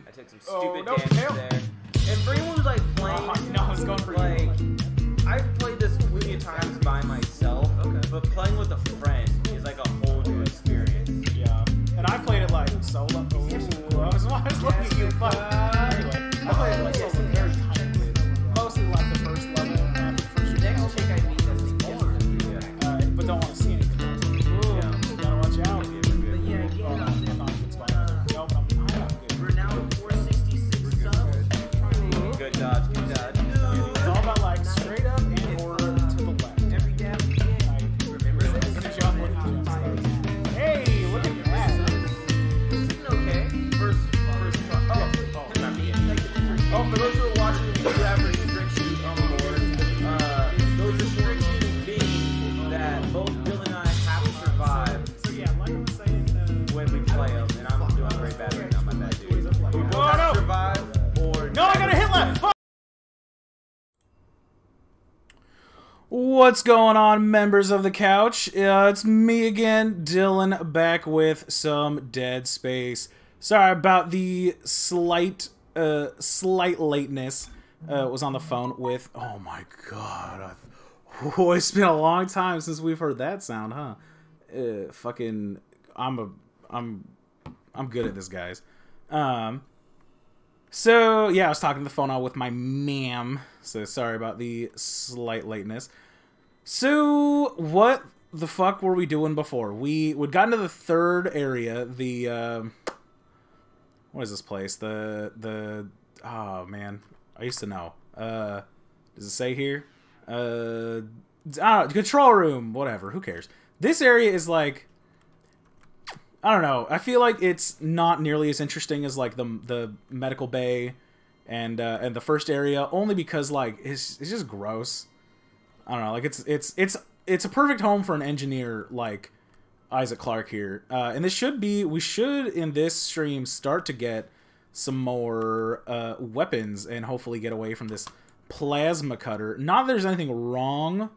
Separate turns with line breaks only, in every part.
I took some stupid damage there. And for anyone who's like playing,
no, it's going for
like, I've played this plenty of times by myself, but playing with a friend is like a whole new experience.
Yeah, and I played it like solo. I was looking at you, but anyway, I played it like solo, very tiny. Mostly like the first level.
The next chick I meet that's
but don't want to see anything. Ooh, gotta watch out.
But yeah, again,
I'm not good spot. Nope, I'm good.
We're now at 466 subs. Good dodge, good dodge.
It's all about like straight up and or to the left.
Every dab again. Remember this?
Good job with the jump. Hey, look at that.
It's okay. First oh, for those who are watching, we do have a restriction sheet on the board. Those restrictions being that both Bill and I have to survive.
So yeah, like I was saying,
when we play them, and I'm doing very bad right now, my bad dude. We both have to survive or
no, I gotta hit left. Fuck.
What's going on, members of the couch? It's me again, Dylan, back with some Dead Space. Sorry about the slight lateness. Was on the phone with. Oh my god! It's been a long time since we've heard that sound, huh? Fucking, I'm good at this, guys. So yeah, I was talking to the phone out with my ma'am. So sorry about the slight lateness. So what the fuck were we doing before? We'd gotten to the third area. The what is this place? The oh man, I used to know. Does it say here? Control room. Whatever. Who cares? This area is like, I don't know. I feel like it's not nearly as interesting as like the medical bay and the first area, only because like it's just gross. I don't know. Like it's a perfect home for an engineer like Isaac Clarke here, and we should in this stream start to get some more weapons and hopefully get away from this plasma cutter. Not that there's anything wrong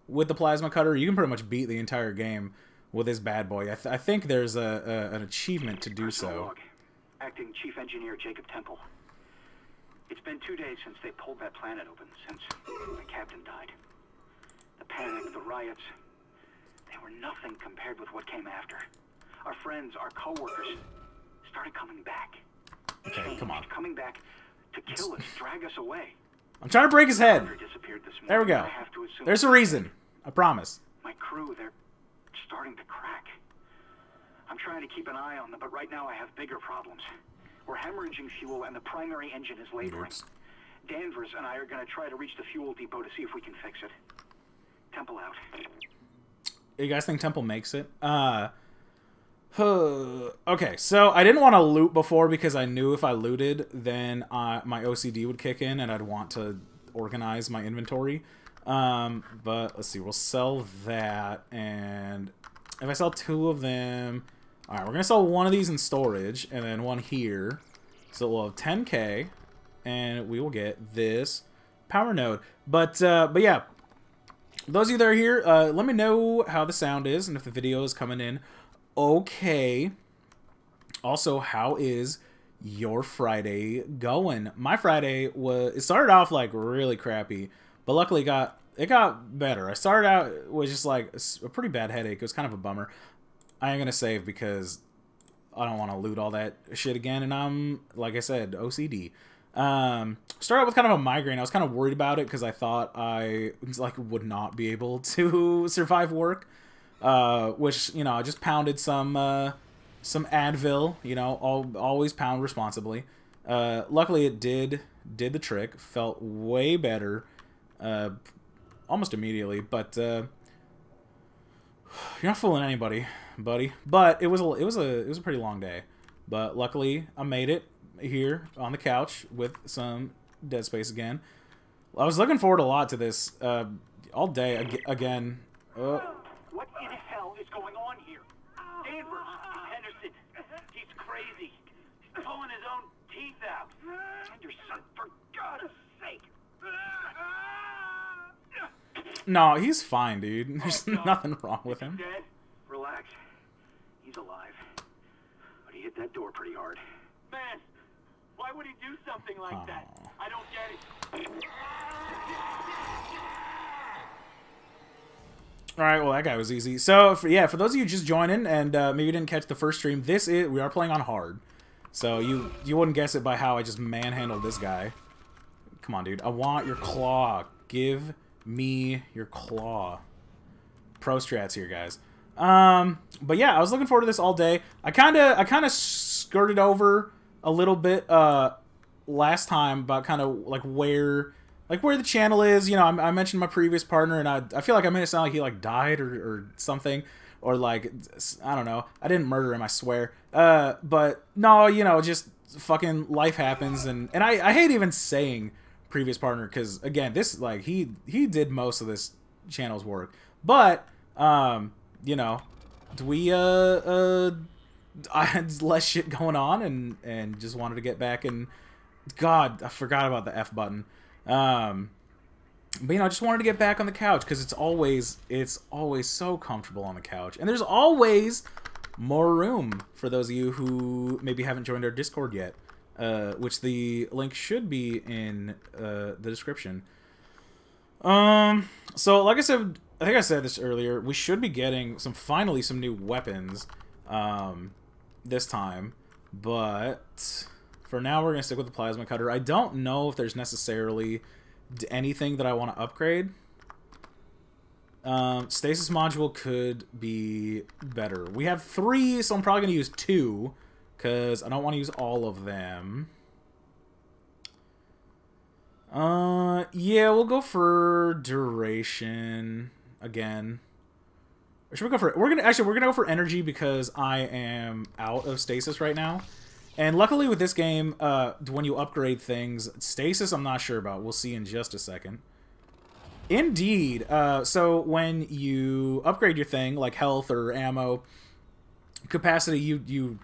with the plasma cutter. You can pretty much beat the entire game with this bad boy. I think there's an achievement to do so.
Acting Chief Engineer Jacob Temple. It's been 2 days since they pulled that planet open, since the captain died. The panic, the riots, they were nothing compared with what came after. Our friends, our co-workers, started coming back.
Okay, come on.
Coming back to kill us, drag us away.
I'm trying to break his head. There we go.
I have to assume
There's a reason. I promise.
my crew, they're starting to crack. I'm trying to keep an eye on them, but right now I have bigger problems. We're hemorrhaging fuel and the primary engine is laboring. Danvers and I are going to try to reach the fuel depot to see if we can fix it. Temple out.
You guys think Temple makes it? Okay, so I didn't want to loot before because I knew if I looted, then my OCD would kick in and I'd want to organize my inventory. But let's see, we'll sell that, and if I sell 2 of them... Alright, we're going to sell one of these in storage, and then one here. So we'll have 10k, and we will get this power node. But yeah, those of you that are here, let me know how the sound is, and if the video is coming in okay. Also, how is your Friday going? My Friday it started off like really crappy, but luckily it got better. I started out with just like a pretty bad headache. It was kind of a bummer. I ain't gonna save because I don't want to loot all that shit again, and I'm, like I said, OCD. Started out with kind of a migraine. I was kind of worried about it because I thought I would not be able to survive work. Which, you know, I just pounded some Advil, you know, always pound responsibly. Luckily it did the trick, felt way better, almost immediately, but, you're not fooling anybody, buddy. But it was a pretty long day, but luckily I made it here on the couch with some Dead Space again. I was looking forward a lot to this, all day again.
What in hell is going on here? Danvers, Henderson, he's crazy. He's pulling his own teeth out. Henderson, for God's sake.
No, he's fine, dude. There's nothing wrong with him.
Dead? Relax. He's alive. But he hit that door pretty hard. Man, Why would he do something like that? I don't get it.
All right, well, that guy was easy. So, for those of you just joining and maybe didn't catch the first stream, we are playing on hard. So you wouldn't guess it by how I just manhandled this guy. Come on, dude. I want your claw. Give me your claw. Pro strats here, guys. But yeah, I was looking forward to this all day. I kind of skirted over a little bit last time about kind of like where the channel is. You know, I mentioned my previous partner, and I feel like I made it sound like he like died or something, or like, I don't know. I didn't murder him, I swear. But no, you know, just fucking life happens, and I hate even saying previous partner, because again, this, like, he did most of this channel's work. But you know, I had less shit going on, and just wanted to get back, and God, I forgot about the F button. But you know, I just wanted to get back on the couch, because it's always so comfortable on the couch, and there's always more room for those of you who maybe haven't joined our Discord yet, which the link should be in the description. So like I said, I think I said this earlier, we should be getting finally some new weapons this time, but for now we're gonna stick with the plasma cutter. I don't know if there's necessarily anything that I want to upgrade. Stasis module could be better. We have 3, so I'm probably gonna use 2, because I don't want to use all of them. Yeah, we'll go for duration again. Or should we go for... We're gonna go for energy, because I am out of stasis right now. And luckily with this game, when you upgrade things, stasis I'm not sure about. We'll see in just a second. Indeed. So when you upgrade your thing, like health or ammo capacity, you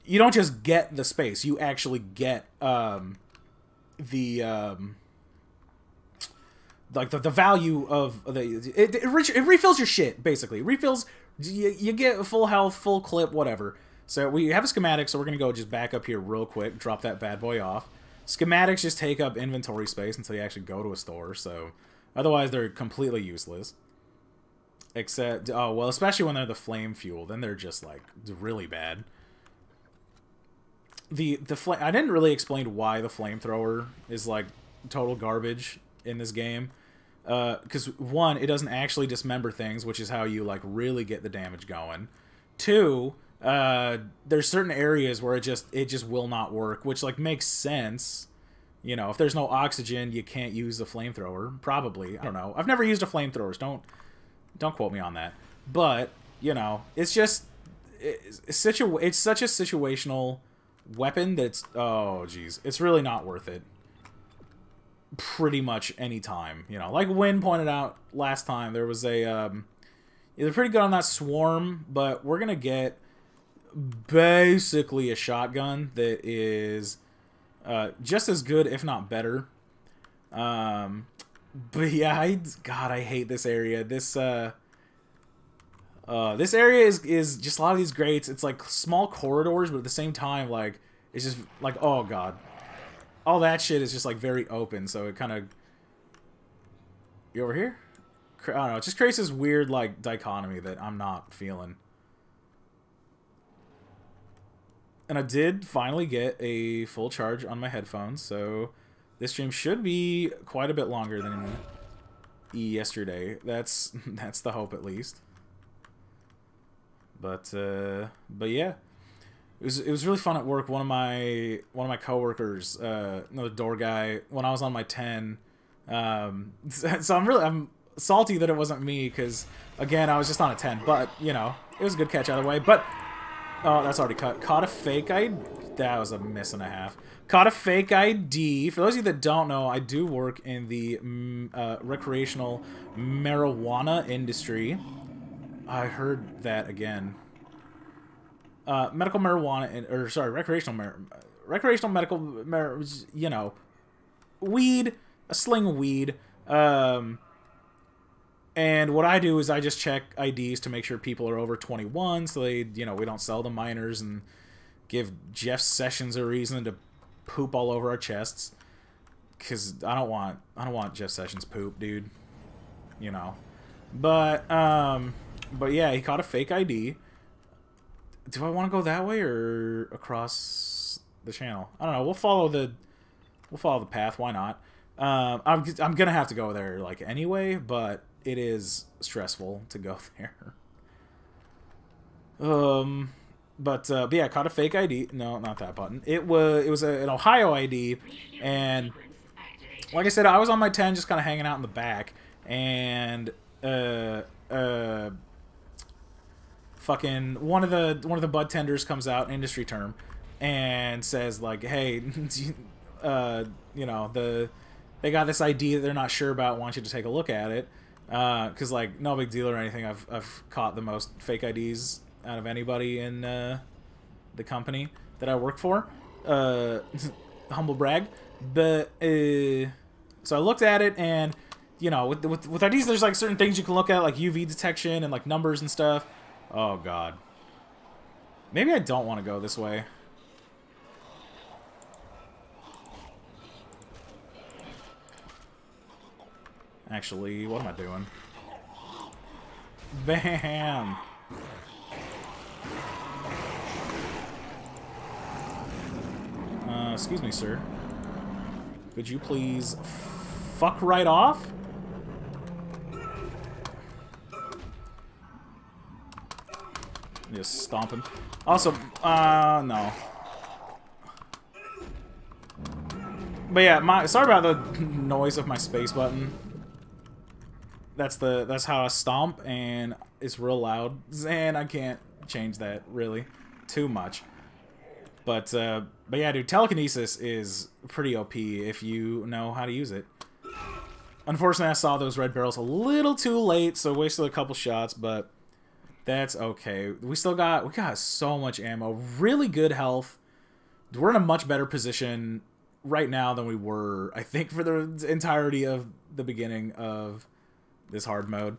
don't just get the space. You actually get like the value of it refills your shit, basically. It refills, you get full health, full clip, whatever. So we have a schematic, so we're going to go just back up here real quick, drop that bad boy off. Schematics just take up inventory space until you actually go to a store, so otherwise they're completely useless. Except, oh, well, especially when they're the flame fuel, then they're just, like, really bad. I didn't really explain why the flamethrower is, like, total garbage in this game. Because, one, it doesn't actually dismember things, which is how you, like, really get the damage going. 2... there's certain areas where it just will not work, which, like, makes sense. You know, if there's no oxygen, you can't use the flamethrower. Probably. I don't know. I've never used a flamethrower, so don't quote me on that. But, you know, it's just... It's such a situational weapon that it's... Oh, jeez. It's really not worth it. Pretty much any time. You know, like Wynn pointed out last time, there was a... they're pretty good on that swarm, but we're gonna get... basically a shotgun that is just as good, if not better. But yeah, God, I hate this area. This area is just a lot of these grates. It's like small corridors, but at the same time, like, it's just like, oh God, all that shit is just like very open. So it kind of, you over here? I don't know. It just creates this weird like dichotomy that I'm not feeling. And I did finally get a full charge on my headphones, so this stream should be quite a bit longer than yesterday. That's the hope, at least. But yeah, it was really fun at work. One of my coworkers, the door guy, when I was on my 10, so I'm salty that it wasn't me, because again, I was just on a 10. But you know, it was a good catch either way. But oh, that's already cut. Caught a fake ID. That was a miss and a half. Caught a fake ID. For those of you that don't know, I do work in the recreational marijuana industry. I heard that again. Medical marijuana, or sorry, recreational medical, you know, weed, a sling of weed. And what I do is I just check IDs to make sure people are over 21, so they, you know, we don't sell to minors and give Jeff Sessions a reason to poop all over our chests. Because I don't want Jeff Sessions poop, dude. You know. But yeah, he caught a fake ID. Do I want to go that way or across the channel? I don't know. We'll follow the path. Why not? I'm gonna have to go there like anyway, but it is stressful to go there. But yeah, I caught a fake ID. No, not that button. It was an Ohio ID, and like I said, I was on my 10, just kind of hanging out in the back, and fucking one of the bud tenders comes out, industry term, and says like, hey, you know, they got this ID that they're not sure about, want you to take a look at it, because like no big deal or anything. I've caught the most fake IDs out of anybody in the company that I work for. Humble brag. But so I looked at it, and you know, with IDs, there's like certain things you can look at, like UV detection and like numbers and stuff. Oh god. Maybe I don't want to go this way. Actually, what am I doing? Bam! Excuse me, sir. Could you please fuck right off? Just stomp him. Also, no. But yeah, sorry about the noise of my space button. That's how I stomp, and it's real loud, and I can't change that really too much. But yeah, dude, telekinesis is pretty OP if you know how to use it. Unfortunately, I saw those red barrels a little too late, so wasted a couple shots, but that's okay. We got so much ammo, really good health. We're in a much better position right now than we were, I think, for the entirety of the beginning of this hard mode.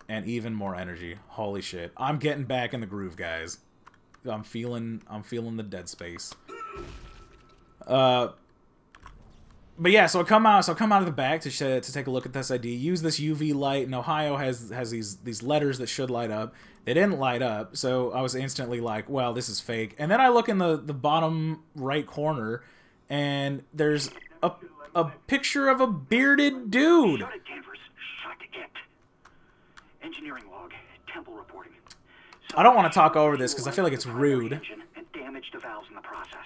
And even more energy. Holy shit. I'm getting back in the groove, guys. I'm feeling the dead space. But yeah, so I come out of the back to take a look at this ID. Use this UV light, and Ohio has these letters that should light up. They didn't light up, so I was instantly like, well, this is fake. And then I look in the bottom right corner, and there's a picture of a bearded dude.
Shut it, Danvers. Shut it. Engineering log. Temple reporting.
I don't want to talk over this because I feel like it's rude.
And damage the valves in the process.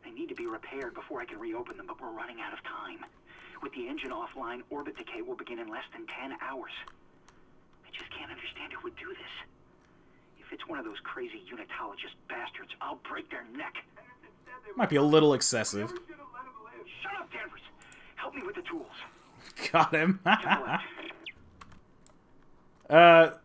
They need to be repaired before I can reopen them, but we're running out of time. With the engine offline, orbit decay will begin in less than 10 hours. I just can't understand who would do this. If it's one of those crazy unitologist bastards, I'll break their neck.
Might be a little excessive.
Shut up, Danvers. Help me with the tools.
Got him.
Temple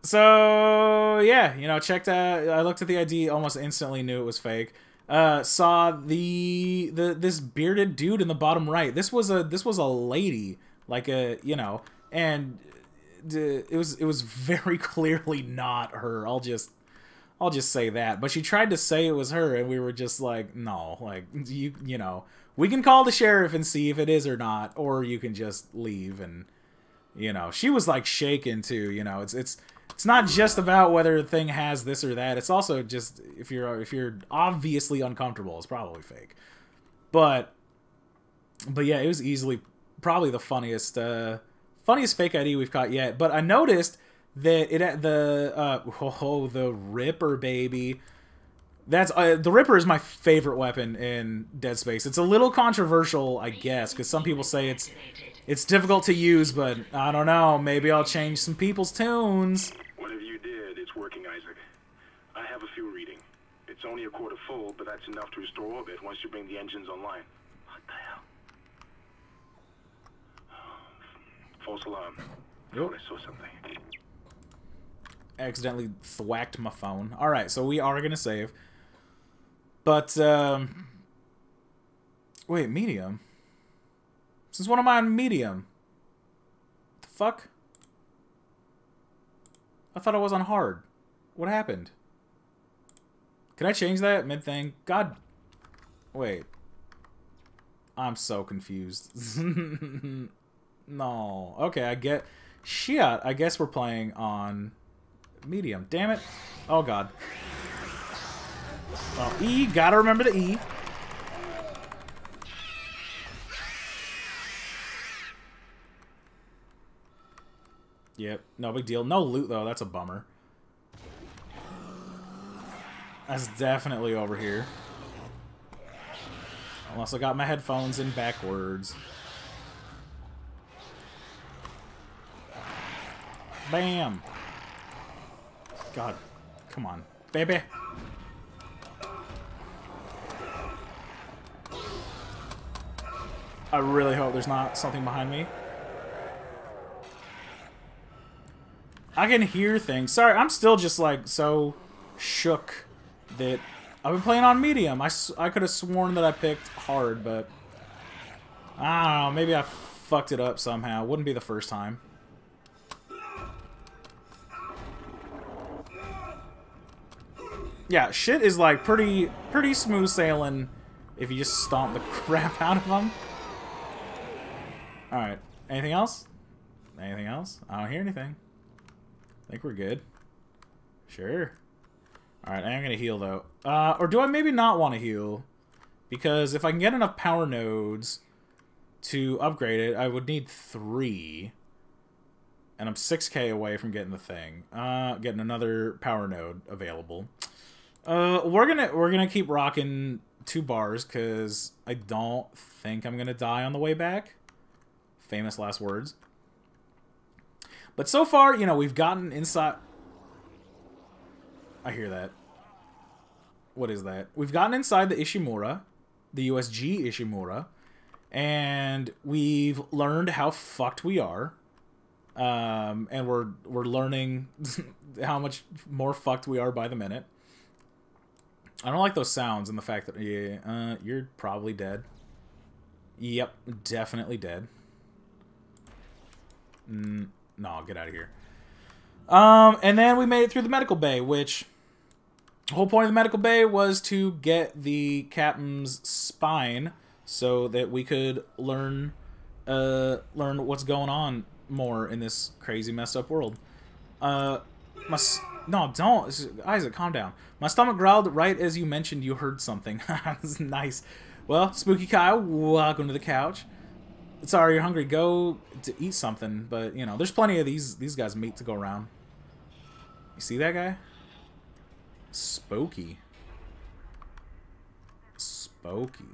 So yeah, you know, checked out. I looked at the ID, almost instantly knew it was fake. Saw this bearded dude in the bottom right. This was a lady, like you know, and it was very clearly not her. I'll just say that. But she tried to say it was her, and we were just like, no, like you know, we can call the sheriff and see if it is or not, or you can just leave. And you know, she was like shaken too. You know, it's not just about whether the thing has this or that. It's also just if you're obviously uncomfortable, it's probably fake. But yeah, it was easily probably the funniest fake ID we've caught yet. But I noticed that the Ripper, baby. That's the Ripper is my favorite weapon in Dead Space. It's a little controversial, I guess, because some people say it's difficult to use, but I don't know. Maybe I'll change some people's tunes.
Whatever you did, it's working, Isaac. I have a fuel reading. It's only a quarter full, but that's enough to restore orbit once you bring the engines online. What the hell? False alarm. I thought I saw something.
Accidentally thwacked my phone. Alright, so we are going to save. But, wait, medium? Since when am I on medium? The fuck? I thought I was on hard. What happened? Can I change that mid-thing? God. Wait. I'm so confused. No. Okay, I get... Shit, I guess we're playing on medium. Damn it. Oh, God. Oh, E. Gotta remember the E. Yep, no big deal. No loot, though. That's a bummer. That's definitely over here. Unless I got my headphones in backwards. Bam! God. Come on. Baby! I really hope there's not something behind me. I can hear things. Sorry, I'm still just, like, so shook that I've been playing on medium. I could have sworn that I picked hard, but I don't know. Maybe I fucked it up somehow. Wouldn't be the first time. Yeah, shit is, like, pretty smooth sailing if you just stomp the crap out of them. Alright. Anything else? Anything else? I don't hear anything. I think we're good. Sure. Alright, I am going to heal, though. Or do I maybe not want to heal? Because if I can get enough power nodes to upgrade it, I would need 3. And I'm 6k away from getting the thing. Getting another power node available. We're gonna keep rocking 2 bars, because I don't think I'm gonna die on the way back. Famous last words. But so far, you know, we've gotten inside... I hear that. What is that? We've gotten inside the Ishimura, the USG Ishimura, and we've learned how fucked we are. And we're learning how much more fucked we are by the minute. I don't like those sounds and the fact that you're probably dead. Yep, definitely dead. No, get out of here. And then we made it through the medical bay, which the whole point of the medical bay was to get the captain's spine so that we could learn what's going on more in this crazy messed up world. No, don't. Isaac, calm down. My stomach growled right as you mentioned you heard something. That's nice. Well, Spooky Kyle, welcome to the couch. Sorry, you're hungry. Go to eat something, but, you know, there's plenty of these guys' meat to go around. You see that guy? Spooky. Spooky.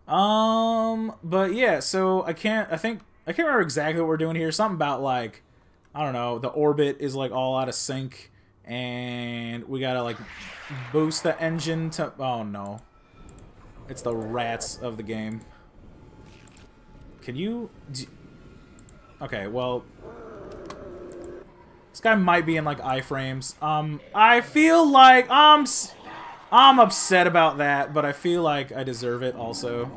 But yeah, so I can't remember exactly what we're doing here. Something about, like, I don't know, the orbit is, like, all out of sync, and we gotta, like, boost the engine to... Oh, no. It's the rats of the game. Can you... Okay, well... This guy might be in, like, iframes. I feel like I'm upset about that, but I feel like I deserve it also.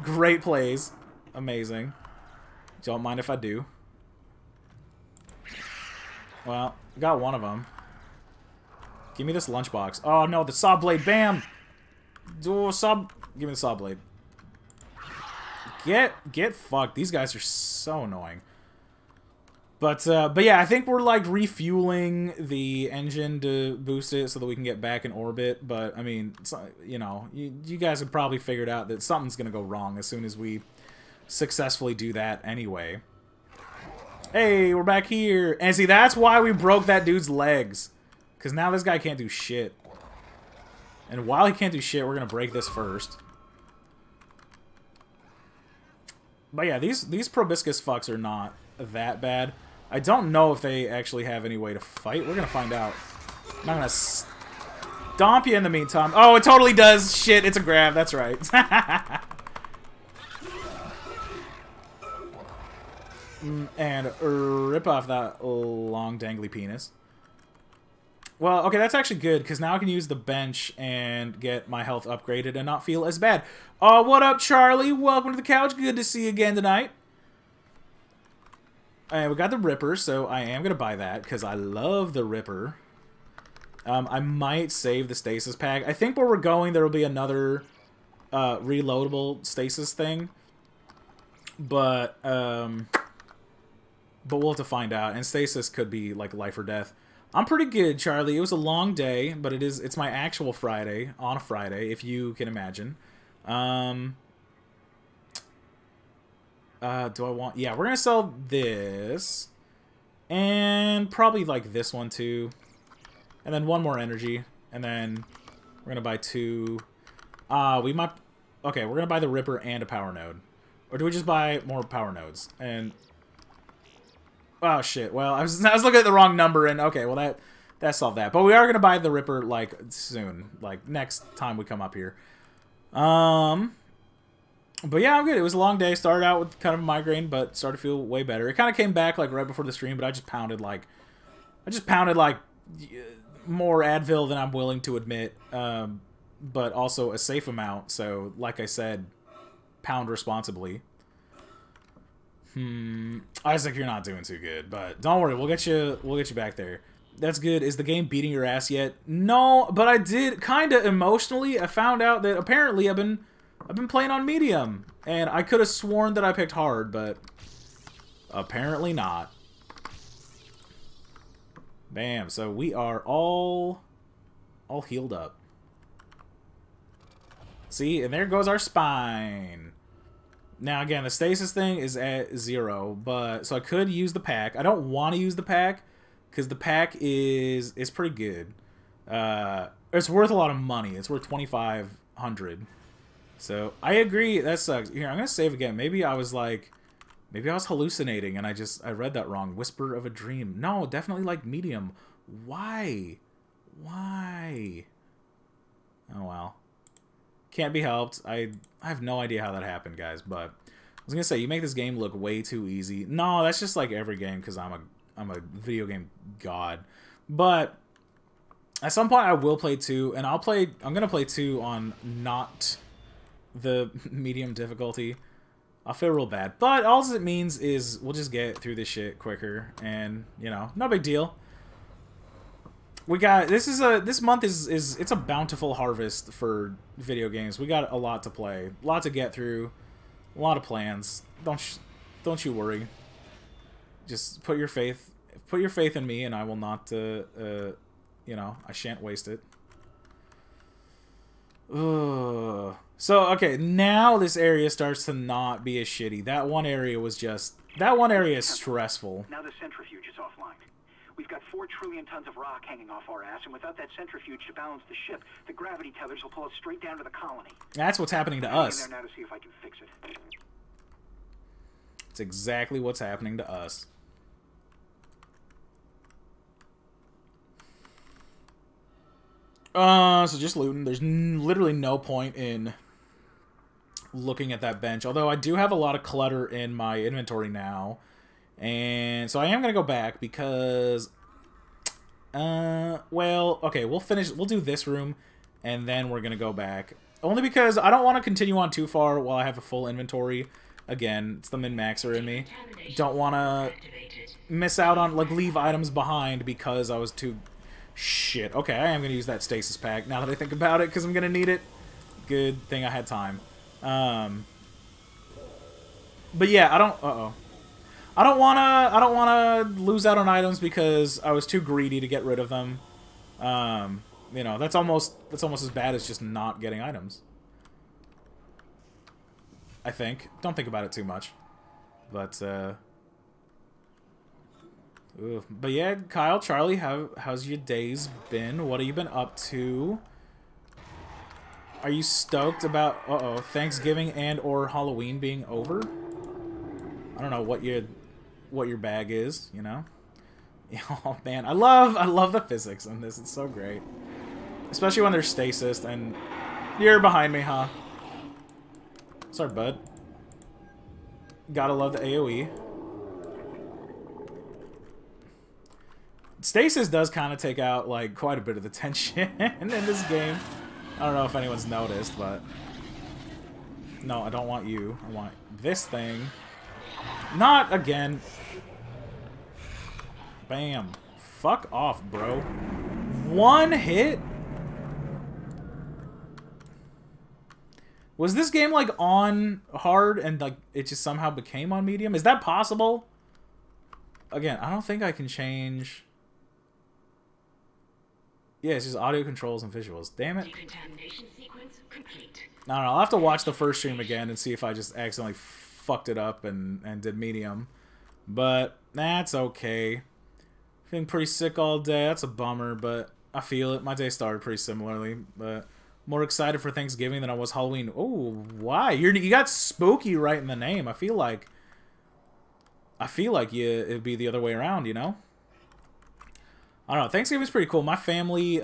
Great plays. Amazing. Don't mind if I do. Well, got one of them. Give me this lunchbox. Oh no, the saw blade. Bam! Oh, saw. Give me the saw blade. Get fucked. These guys are so annoying. But yeah, I think we're like refueling the engine to boost it so that we can get back in orbit. But I mean, you know, you guys have probably figured out that something's gonna go wrong as soon as we successfully do that anyway. Hey, we're back here. And see, that's why we broke that dude's legs. Because now this guy can't do shit. And while he can't do shit, we're going to break this first. But yeah, these proboscis fucks are not that bad. I don't know if they actually have any way to fight. We're going to find out. I'm not going to stomp you in the meantime. Oh, it totally does. Shit, it's a grab. That's right. And rip off that long dangly penis. Well, okay, that's actually good, because now I can use the bench and get my health upgraded and not feel as bad. Oh, what up, Charlie? Welcome to the couch. Good to see you again tonight. And we got the Ripper, so I am going to buy that, because I love the Ripper. I might save the stasis pack. I think where we're going, there will be another reloadable stasis thing. But we'll have to find out. And stasis could be like life or death. I'm pretty good, Charlie. It was a long day, but it's my actual Friday, on a Friday, if you can imagine. Do I want... Yeah, we're going to sell this. And probably like this one too. And then one more energy. And then we're going to buy 2. We might... Okay, we're going to buy the Ripper and a power node. Or do we just buy more power nodes? And... Oh, shit. Well, I was looking at the wrong number, and okay, well, that solved that. But we are going to buy the Ripper, like, soon. Like, next time we come up here. But yeah, I'm good. It was a long day. Started out with kind of a migraine, but started to feel way better. It kind of came back, like, right before the stream, but I just pounded, like, more Advil than I'm willing to admit. But also a safe amount, so, like I said, pound responsibly. Isaac, you're not doing too good, but don't worry, we'll get you back there. That's good. Is the game beating your ass yet? No, but I did kind of emotionally. I found out that apparently I've been playing on medium, and I could have sworn that I picked hard, but apparently not. Bam. So we are all healed up. See, and there goes our spine. Now, again, the stasis thing is at 0, but so I could use the pack. I don't want to use the pack because the pack is pretty good. It's worth a lot of money. It's worth 2,500. So I agree. That sucks. Here, I'm gonna save again. Maybe I was hallucinating and I read that wrong. Whisper of a dream. No, definitely like medium. Why? Why? Oh well. Can't be helped. I have no idea how that happened, guys, but I was gonna say, you make this game look way too easy. No, that's just like every game because I'm a video game god. But at some point I will play 2, and I'm gonna play 2 on not the medium difficulty. I'll feel real bad. But all it means is we'll just get through this shit quicker, and you know, no big deal. We got this month is it's a bountiful harvest for video games. We got a lot to play, a lot to get through, a lot of plans. Don't you worry. Just put your faith in me, and I will not you know, I shan't waste it. Ugh. So okay, now this area starts to not be as shitty. That one area is stressful.
Now the centrifuge is offline. We've got 4 trillion tons of rock hanging off our ass, and without that centrifuge to balance the ship, the gravity tethers will pull us straight down to the colony.
That's what's happening to us.
I'm there now to see if I can fix it.
It's exactly what's happening to us. So just looting. There's literally no point in looking at that bench. Although I do have a lot of clutter in my inventory now. And so I am going to go back because, well, okay, we'll do this room, and then we're going to go back. Only because I don't want to continue on too far while I have a full inventory. Again, it's the min-maxer in me. Don't want to miss out on, like, leave items behind because I was too... Shit. Okay, I am going to use that stasis pack now that I think about it because I'm going to need it. Good thing I had time. But yeah, I don't... Uh-oh. I don't wanna lose out on items because I was too greedy to get rid of them. You know, that's almost as bad as just not getting items. I think. Don't think about it too much. But but yeah, Kyle, Charlie, how's your days been? What have you been up to? Are you stoked about Thanksgiving and or Halloween being over? I don't know what your bag is, you know? Oh man, I love the physics in this. It's so great. Especially when there's stasis and you're behind me, huh? Sorry, bud. Gotta love the AoE. Stasis does kind of take out like quite a bit of the tension in this game. I don't know if anyone's noticed, but no, I don't want you. I want this thing. Not again. Bam. Fuck off, bro. One hit? Was this game like on hard and like it just somehow became on medium? Is that possible? Again, I don't think I can change. Yeah, it's just audio controls and visuals. Damn it.
Decontamination sequence complete.
I don't know. I'll have to watch the first stream again and see if I just accidentally fucked it up and did medium. But that's okay. Feeling pretty sick all day. That's a bummer, but I feel it. My day started pretty similarly, but more excited for Thanksgiving than I was Halloween. Oh, why? You got spooky right in the name. I feel like it'd be the other way around, you know? I don't know. Thanksgiving's pretty cool. My family's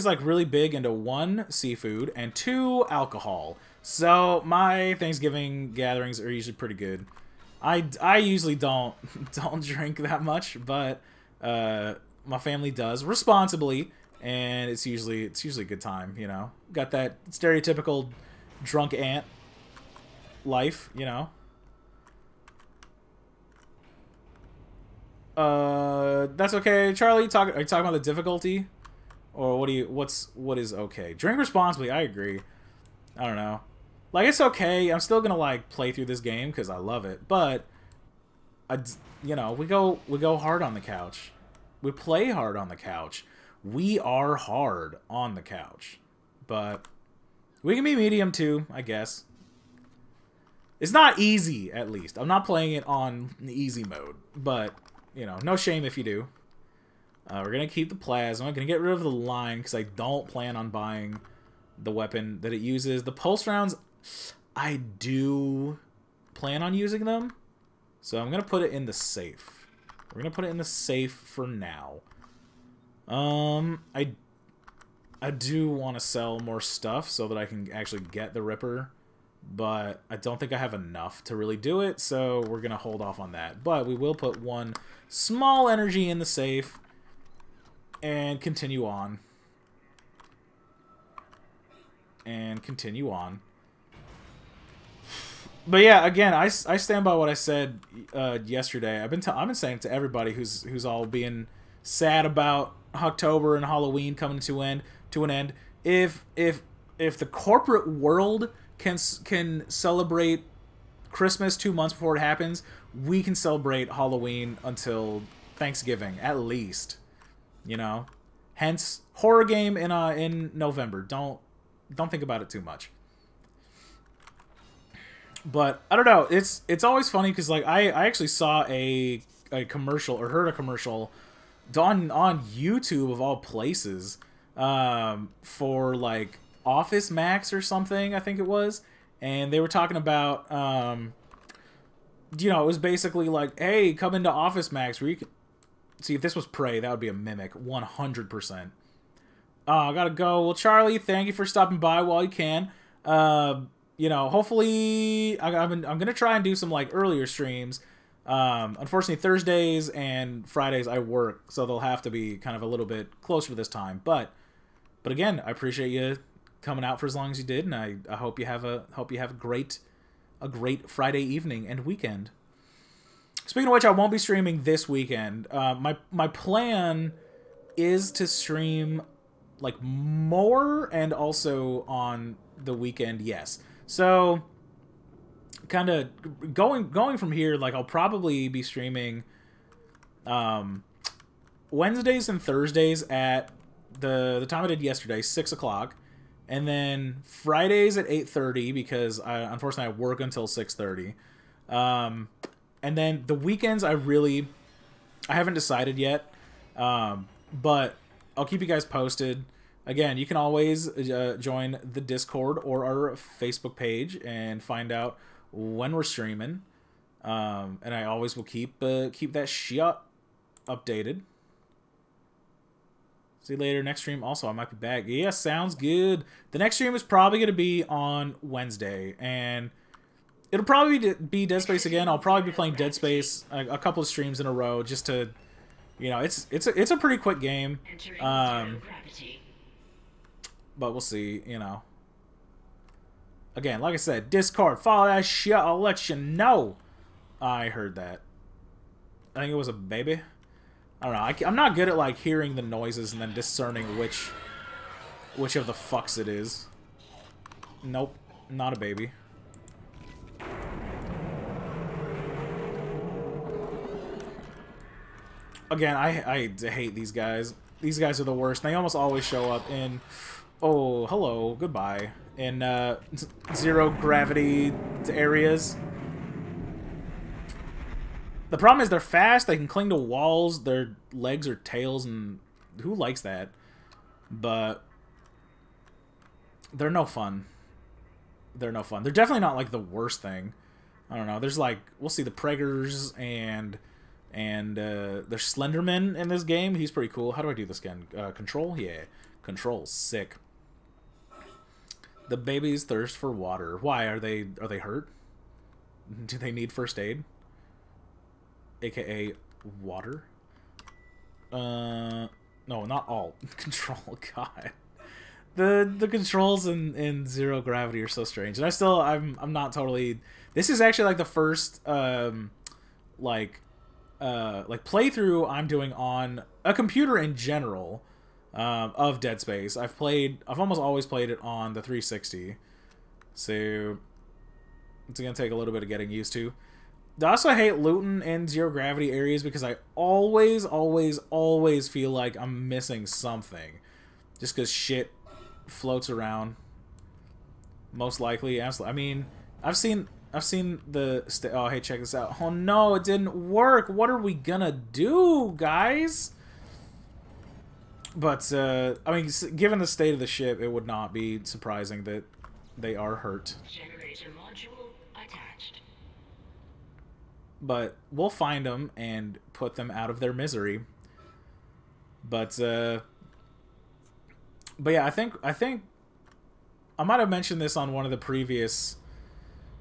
like really big into 1, seafood, and 2, alcohol. So my Thanksgiving gatherings are usually pretty good. I usually don't drink that much, but my family does responsibly, and it's usually a good time, you know. Got that stereotypical drunk aunt life, you know. That's okay. Charlie, are you talking about the difficulty? Or what is okay? Drink responsibly, I agree. I don't know. Like, it's okay. I'm still gonna like play through this game because I love it, but you know, we go hard on the couch. We play hard on the couch. We are hard on the couch. But we can be medium too, I guess. It's not easy, at least. I'm not playing it on the easy mode, but you know, no shame if you do. We're going to keep the plasma. I'm going to get rid of the line because I don't plan on buying the weapon that it uses. The pulse rounds, I do plan on using them. So I'm going to put it in the safe. We're going to put it in the safe for now. I do want to sell more stuff so that I can actually get the Ripper. But I don't think I have enough to really do it, so we're going to hold off on that. But we will put 1 small energy in the safe and continue on. And continue on. But yeah, again, I stand by what I said yesterday. I've been saying to everybody who's all being sad about October and Halloween coming to an end. If the corporate world can celebrate Christmas 2 months before it happens, we can celebrate Halloween until Thanksgiving at least, you know. Hence, horror game in November. Don't think about it too much. But I don't know. It's always funny because like I actually saw a commercial or heard a commercial on YouTube of all places for like Office Max or something, I think it was, and they were talking about you know, it was basically like, hey, come into Office Max where you can see. If this was Prey, that would be a mimic 100%. I gotta go. Well, Charlie, thank you for stopping by while you can. You know, hopefully I'm gonna try and do some like earlier streams. Unfortunately, Thursdays and Fridays I work, so they'll have to be kind of a little bit closer to this time. But again, I appreciate you coming out for as long as you did, and I hope you have a great Friday evening and weekend. Speaking of which, I won't be streaming this weekend. My plan is to stream like more and also on the weekend. Yes, so kind of going from here. Like I'll probably be streaming Wednesdays and Thursdays at the time I did yesterday, 6 o'clock. And then Fridays at 8:30 because unfortunately I work until 6:30. And then the weekends I haven't decided yet. But I'll keep you guys posted. Again, you can always join the Discord or our Facebook page and find out when we're streaming. And I always will keep that shit updated. See you later. Next stream also, I might be back. Yeah, sounds good. The next stream is probably going to be on Wednesday, and it'll probably be Dead Space again. I'll probably be playing Dead Space a couple of streams in a row, just to, you know, it's a pretty quick game. But we'll see, you know. Again, like I said, Discord, follow that shit. I'll let you know. I heard that. I think it was a baby. I don't know. I'm not good at like hearing the noises and then discerning which of the fucks it is. Nope, not a baby. Again, I hate these guys. These guys are the worst. They almost always show up in... Oh, hello, goodbye. In zero gravity areas. The problem is they're fast, they can cling to walls, their legs are tails, and who likes that? But they're no fun. They're no fun. They're definitely not like the worst thing. I don't know. There's like, we'll see the Preggers and there's Slenderman in this game. He's pretty cool. How do I do this again? Control? Yeah. Control. Sick. The babies thirst for water. Why? Are they hurt? Do they need first aid? AKA water? No, not all. Control. God. The controls in zero gravity are so strange. And I'm not totally... This is actually like the first like playthrough I'm doing on a computer in general of Dead Space. I've almost always played it on the 360, so it's gonna take a little bit of getting used to. I also hate looting in zero gravity areas because I always feel like I'm missing something, just because shit floats around. Most likely, absolutely. I mean, I've seen the oh, hey, check this out. Oh no, it didn't work. What are we gonna do, guys? But I mean, given the state of the ship, it would not be surprising that they are hurt.
Generator module attached.
But we'll find them and put them out of their misery. But yeah, I think I might have mentioned this on one of the previous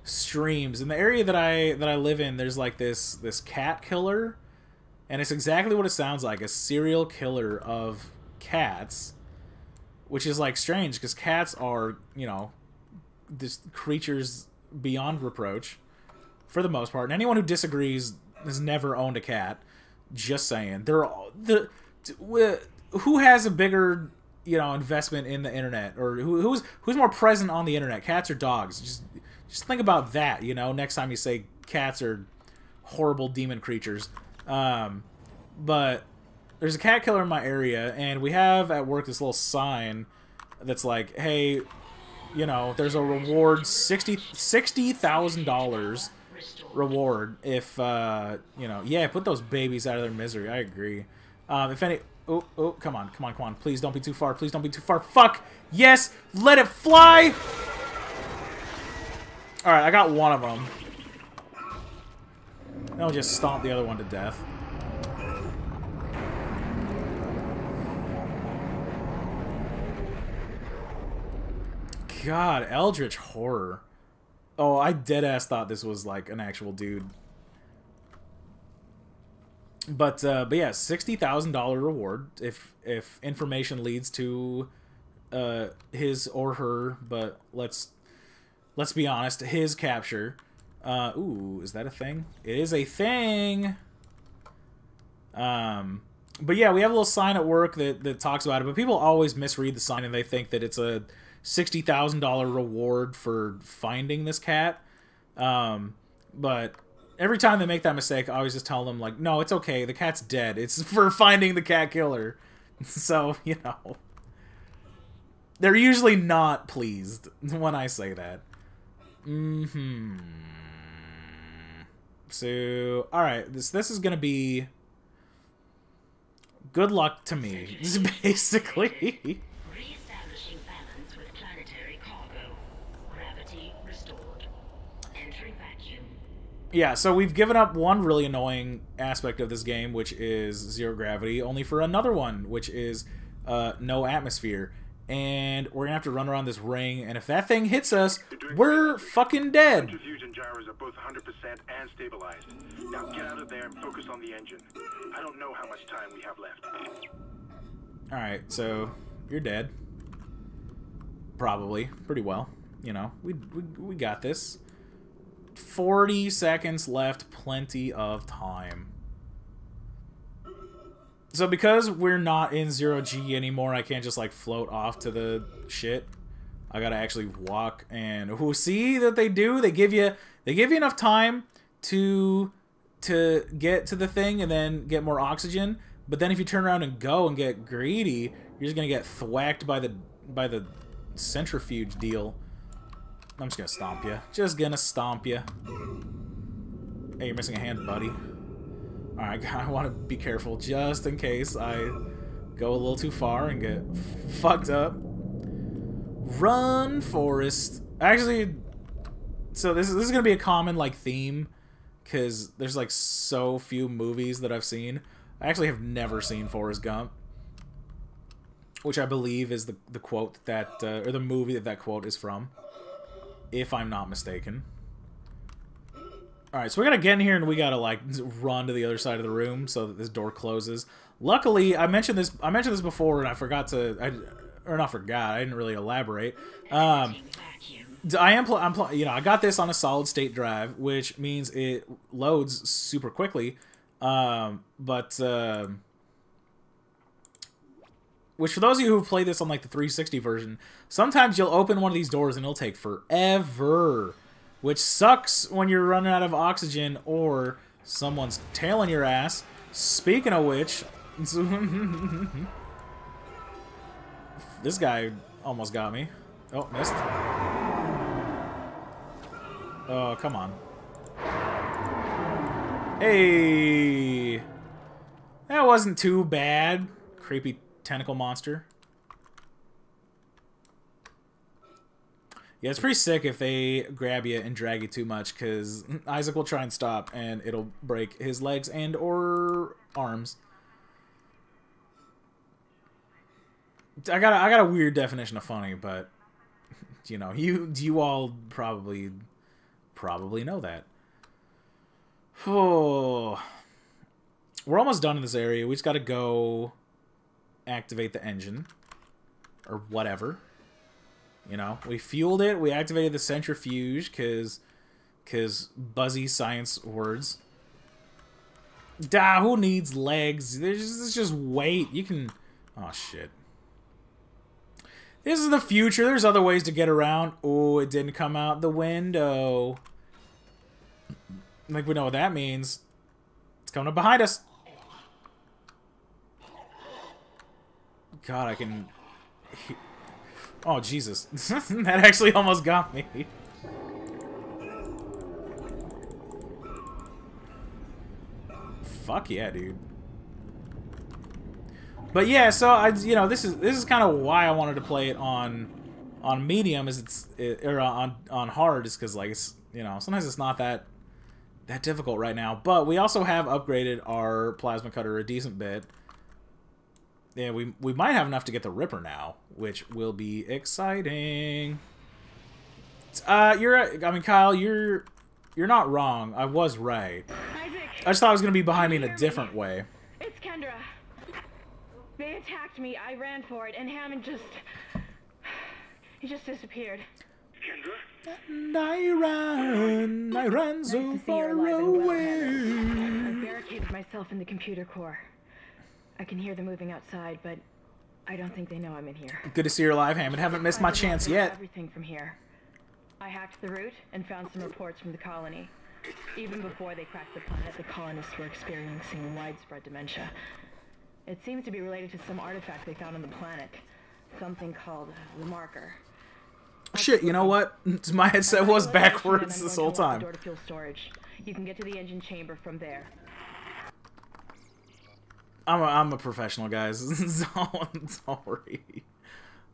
streams. In the area that I live in, there's like this cat killer, and it's exactly what it sounds like, a serial killer of cats, which is like strange because cats are, you know, just creatures beyond reproach for the most part, and anyone who disagrees has never owned a cat. Just saying. Who has a bigger, you know, investment in the internet, or who's more present on the internet, cats or dogs? Just think about that, you know, next time you say cats are horrible demon creatures. But there's a cat killer in my area, and we have at work this little sign that's like, hey, you know, there's a reward, $60,000 reward if, you know, yeah, put those babies out of their misery. I agree. If any... Oh, come on. Please don't be too far. Please don't be too far. Fuck! Yes! Let it fly! Alright, I got one of them. Now we'll just stomp the other one to death. God, Eldritch Horror. Oh, I deadass thought this was like an actual dude. But yeah, $60,000 reward if information leads to his or her, but let's be honest, his capture. Ooh, is that a thing? It is a thing. But yeah, we have a little sign at work that talks about it, but people always misread the sign and they think that it's a $60,000 reward for finding this cat. But every time they make that mistake, I always just tell them, like, no, it's okay, the cat's dead. It's for finding the cat killer. So, you know, they're usually not pleased when I say that. So, alright, this is gonna be good luck to me, basically.
Reestablishing balance with planetary cargo. Gravity restored. Entering vacuum.
Yeah, so we've given up one really annoying aspect of this game, which is zero gravity, only for another one, which is no atmosphere. And we're gonna have to run around this ring, and if that thing hits us, we're fucking dead.
Centrifuge and gyros are both 100% and stabilized. Now get out of there and focus on the engine. I don't know how much time we have left.
Alright, so you're dead. Probably. Pretty well. You know, we got this. 40 seconds left, plenty of time. So because we're not in 0G anymore, I can't just like float off to the shit. I gotta actually walk, and see that they do. They give you enough time to get to the thing and then get more oxygen. But then if you turn around and go and get greedy, you're just gonna get thwacked by the centrifuge deal. I'm just gonna stomp you. Just gonna stomp you. Hey, you're missing a hand, buddy. Alright, I want to be careful just in case I go a little too far and get fucked up. Run, Forrest. Actually, so this is gonna be a common like theme, because there's like so few movies that I've seen. I actually have never seen Forrest Gump, which I believe is the quote that or the movie that quote is from, if I'm not mistaken. All right, so we gotta get in here and we gotta like run to the other side of the room so that this door closes. Luckily, I mentioned this before, and I forgot to. I didn't really elaborate. I got this on a solid state drive, which means it loads super quickly. Which for those of you who've played this on like the 360 version, sometimes you'll open one of these doors and it'll take forever, which sucks when you're running out of oxygen or someone's tailing your ass. Speaking of which, this guy almost got me. Oh, missed. Oh, come on. Hey! That wasn't too bad. Creepy tentacle monster. Yeah, it's pretty sick if they grab you and drag you too much, because Isaac will try and stop, and it'll break his legs and or arms. I got a weird definition of funny, but you know, you all probably know that. Oh, we're almost done in this area. We just got to go activate the engine or whatever. You know, we fueled it. We activated the centrifuge because buzzy science words. Who needs legs? There's just weight. You can. Oh shit. This is the future. There's other ways to get around. Oh, it didn't come out the window. Like, we know what that means. It's coming up behind us. God, I can... Oh, Jesus. That actually almost got me. Fuck yeah, dude. But yeah, so this is kind of why I wanted to play it on medium, or on hard, is because like sometimes it's not that difficult right now. But we also have upgraded our plasma cutter a decent bit. Yeah, we might have enough to get the Ripper now, which will be exciting. Kyle, you're not wrong. I was right.
Isaac,
I just thought it was gonna be behind me in a different way.
it's Kendra. They attacked me, I ran for it, and Hammond he just disappeared.
Kendra?
And I ran so
Nice to see
far
you're alive and well,
away.
I barricaded myself in the computer core. I can hear them moving outside, but I don't think they know I'm in here.
Good to see you're alive, Hammond. Haven't missed my chance yet.
Everything from here. I hacked the route and found some reports from the colony. Even before they cracked the planet, the colonists were experiencing widespread dementia. It seems to be related to some artifact they found on the planet. Something called the marker.
Shit, you know what? My headset was backwards this whole time.
Door to fuel storage. You can get to the engine chamber from there.
I'm a professional, guys. Don't worry.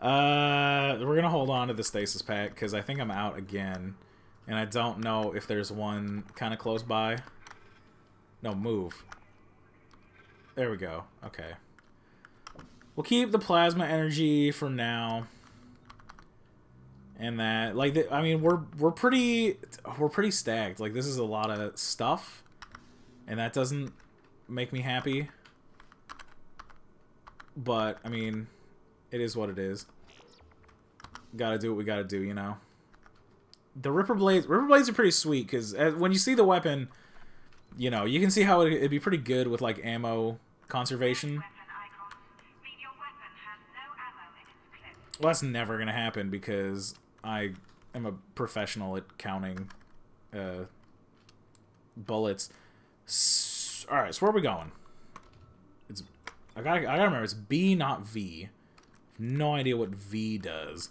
We're gonna hold on to the stasis pack because I think I'm out again, and I don't know if there's one kind of close by. No, move. There we go. Okay. We'll keep the plasma energy for now. And that, like, I mean, we're pretty stacked. Like, this is a lot of stuff, and that doesn't make me happy. But I mean, it is what it is. Gotta do what we gotta do, you know. The Ripper blades are pretty sweet because when you see the weapon, you know, you can see how it'd be pretty good with like ammo conservation. Well, that's never gonna happen because I am a professional at counting bullets. All right, so where are we going? It's I gotta remember it's B, not V. No idea what V does.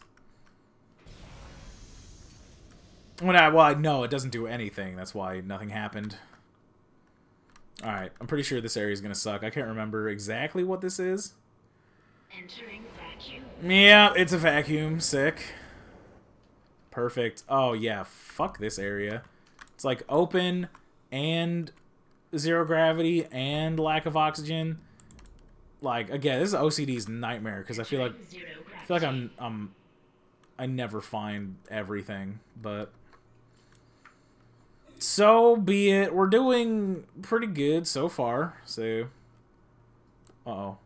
Well, I know it doesn't do anything. That's why nothing happened. All right, I'm pretty sure this area is gonna suck. I can't remember exactly what this is.
Entering vacuum.
Yeah, it's a vacuum. Sick. Perfect. Oh yeah, fuck this area. It's like open and zero gravity and lack of oxygen. Like again, this is OCD's nightmare because I feel like I never find everything, but so be it. We're doing pretty good so far. So, uh-oh.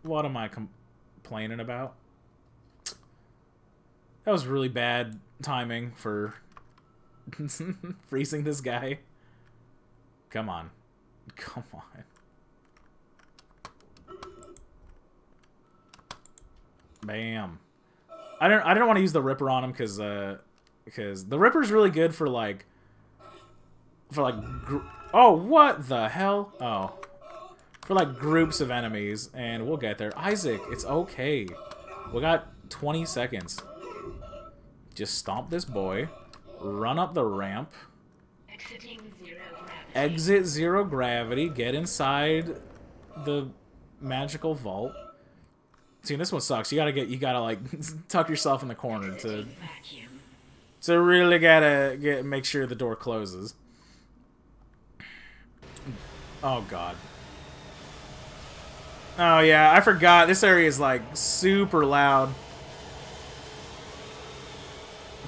What am I complaining about? That was really bad timing for freezing this guy. Come on. Come on. Bam. I don't want to use the Ripper on him because the Ripper's really good for like oh, what the hell? Oh. For like groups of enemies, and we'll get there. Isaac, it's okay. We got 20 seconds. Just stomp this boy. Run up the ramp.
Exiting zero gravity.
Exit zero gravity. Get inside the magical vault. See, this one sucks. You gotta like tuck yourself in the corner to really gotta make sure the door closes. Oh god. Oh yeah, I forgot. This area is like super loud.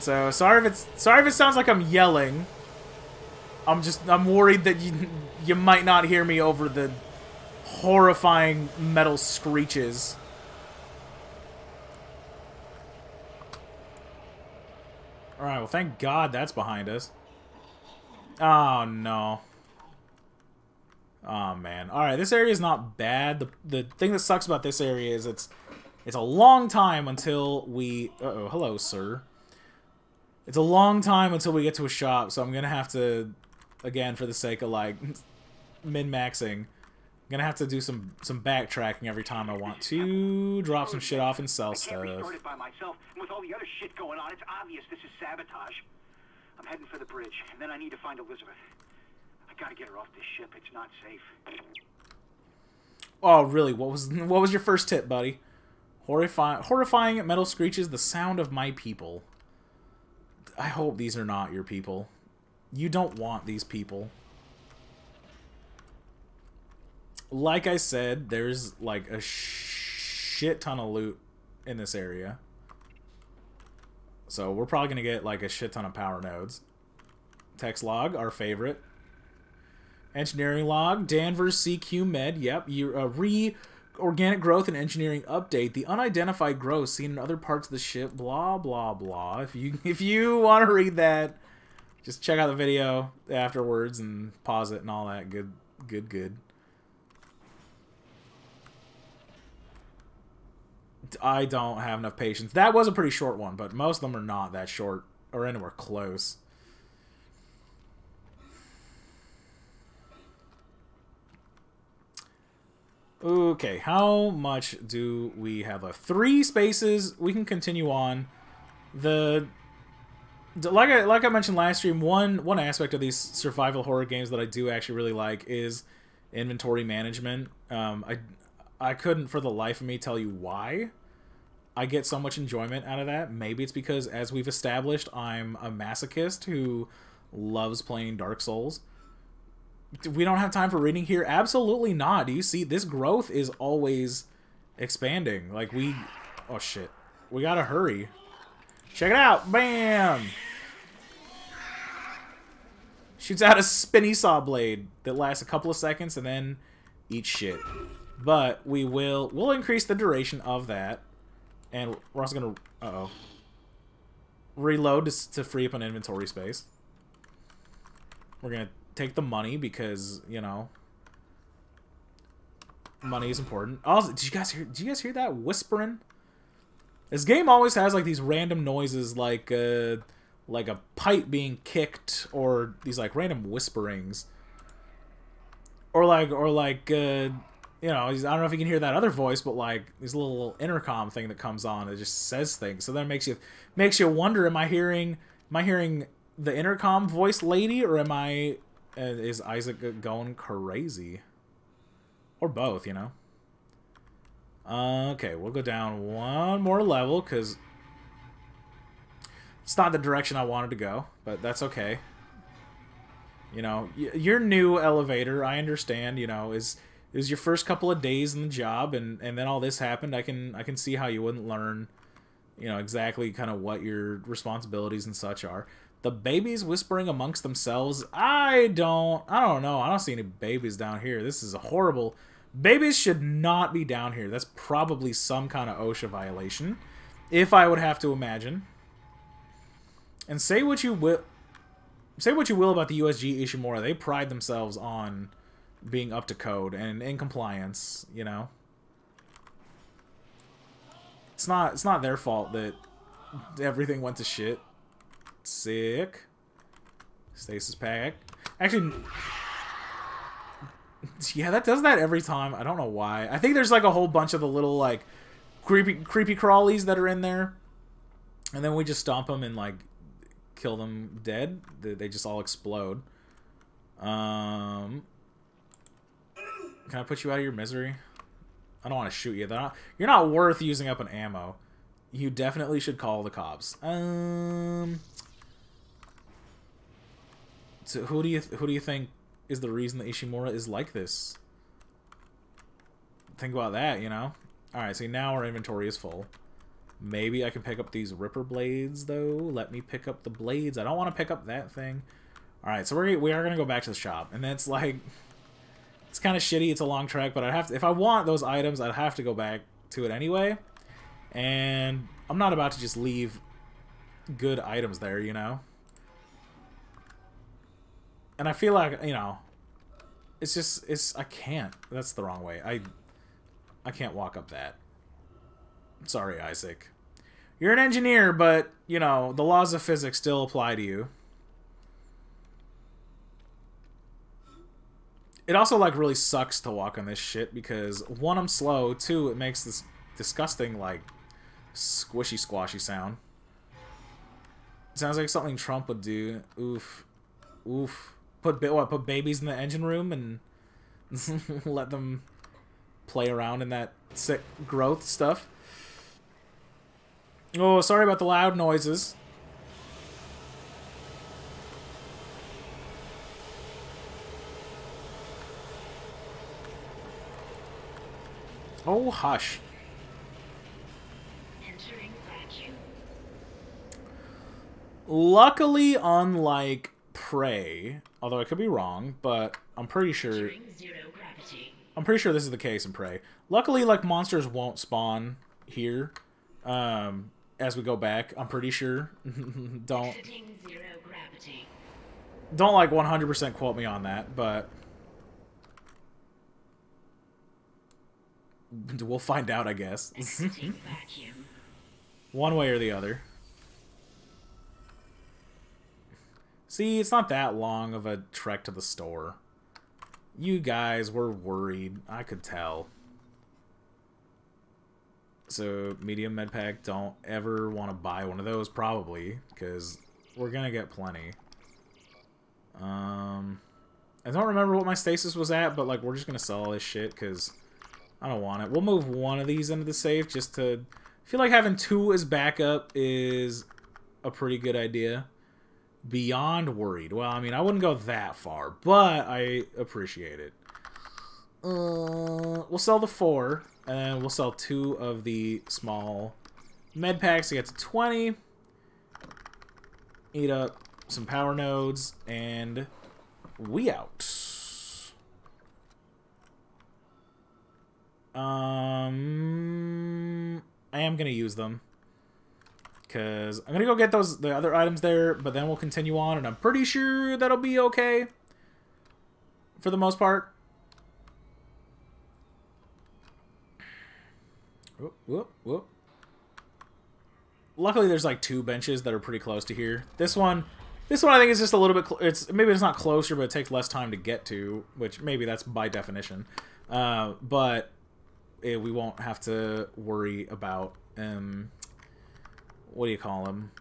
So sorry if it sounds like I'm yelling. I'm worried that you might not hear me over the horrifying metal screeches. Alright, well thank God that's behind us. Oh no. Oh man. Alright, this area is not bad. The thing that sucks about this area is it's a long time until we... Uh-oh, hello, sir. It's a long time until we get to a shop, so I'm gonna have to, again, for the sake of, like, min-maxing, I'm gonna have to do some backtracking every time I want to drop some shit off and sell stuff.
I can't restart it by myself, and with all the other shit going on, it's obvious this is sabotage. I'm heading for the bridge, and then I need to find Elizabeth. I gotta get her off this ship. It's not safe.
Oh, really? What was your first tip, buddy? Horrifying metal screeches, the sound of my people. I hope these are not your people. You don't want these people. Like I said, there's like a shit ton of loot in this area. So we're probably gonna get like a shit ton of power nodes. Text log, our favorite. Engineering log, Danvers CQ Med. Yep, organic growth and engineering update. The unidentified growth seen in other parts of the ship. Blah blah blah. If you want to read that, just check out the video afterwards and pause it and all that. Good. I don't have enough patience. That was a pretty short one, but most of them are not that short or anywhere close. Okay, how much do we have left? 3 spaces. We can continue on. Like I mentioned last stream, one aspect of these survival horror games that I do actually really like is inventory management. I couldn't for the life of me tell you why I get so much enjoyment out of that. Maybe it's because, as we've established, I'm a masochist who loves playing Dark Souls. We don't have time for reading here? Absolutely not. Do you see? This growth is always expanding. Like, oh, shit. We gotta hurry. Check it out. Bam! Shoots out a spinny saw blade that lasts a couple of seconds and then eats shit. But we'll increase the duration of that. And we're also gonna... Uh-oh. Reload to free up an inventory space. We're gonna take the money because, you know, money is important. Also, did you guys hear that whispering? This game always has like these random noises, like a pipe being kicked, or these like random whisperings, or like you know, I don't know if you can hear that other voice, but like this little intercom thing that comes on that just says things. So then it makes you wonder: am I hearing the intercom voice lady, or is Isaac going crazy, or both? You know. Okay, we'll go down one more level because it's not the direction I wanted to go, but that's okay. You know, your new elevator, I understand. You know, is your first couple of days in the job, and then all this happened. I can see how you wouldn't learn, you know, exactly kind of what your responsibilities and such are. The babies whispering amongst themselves. I don't know. I don't see any babies down here. This is a horrible. Babies should not be down here. That's probably some kind of OSHA violation, if I would have to imagine. And say what you will about the USG Ishimura. They pride themselves on being up to code and in compliance. You know, it's not their fault that everything went to shit. Sick. Stasis pack. Actually. Yeah, that does that every time. I don't know why. I think there's like a whole bunch of the little like creepy crawlies that are in there, and then we just stomp them and like kill them dead. They just all explode. Can I put you out of your misery? I don't want to shoot you. You're not worth using up an ammo. You definitely should call the cops. So who do you think is the reason that Ishimura is like this? Think about that, you know? Alright, so now our inventory is full. Maybe I can pick up these Ripper blades, though. Let me pick up the blades. I don't want to pick up that thing. Alright, so we are going to go back to the shop. And that's like... It's kind of shitty. It's a long trek, but if I want those items, I'd have to go back to it anyway. And I'm not about to just leave good items there, you know? And I feel like, you know, I can't. That's the wrong way. I can't walk up that. Sorry, Isaac. You're an engineer, but, you know, the laws of physics still apply to you. It also, like, really sucks to walk on this shit because, one, I'm slow, two, it makes this disgusting, like, squishy, squashy sound. It sounds like something Trump would do. Oof. Oof. Put babies in the engine room and let them play around in that sick growth stuff. Oh, sorry about the loud noises. Oh, hush.
Entering vacuum.
Luckily, unlike Prey, although I could be wrong, but I'm pretty sure...
Entering zero gravity.
I'm pretty sure this is the case in Prey. Luckily, like, monsters won't spawn here as we go back. I'm pretty sure.
Exiting zero gravity.
Don't like 100% quote me on that, but we'll find out, I guess.
Exiting vacuum.
One way or the other. See, it's not that long of a trek to the store. You guys were worried. I could tell. So, medium med pack, don't ever want to buy one of those, probably, because we're going to get plenty. I don't remember what my stasis was at, but, like, we're just going to sell all this shit, because I don't want it. We'll move one of these into the safe, just to... I feel like having two as backup is a pretty good idea. Beyond worried. Well, I mean, I wouldn't go that far, but I appreciate it. We'll sell the 4, and we'll sell 2 of the small med packs to get to 20. Eat up some power nodes, and we out. I am gonna use them. Because I'm going to go get the other items there, but then we'll continue on, and I'm pretty sure that'll be okay. For the most part. Whoop, whoop, whoop. Luckily, there's like 2 benches that are pretty close to here. This one I think is just a little bit. Maybe it's not closer, but it takes less time to get to, which maybe that's by definition. But we won't have to worry about what do you call them?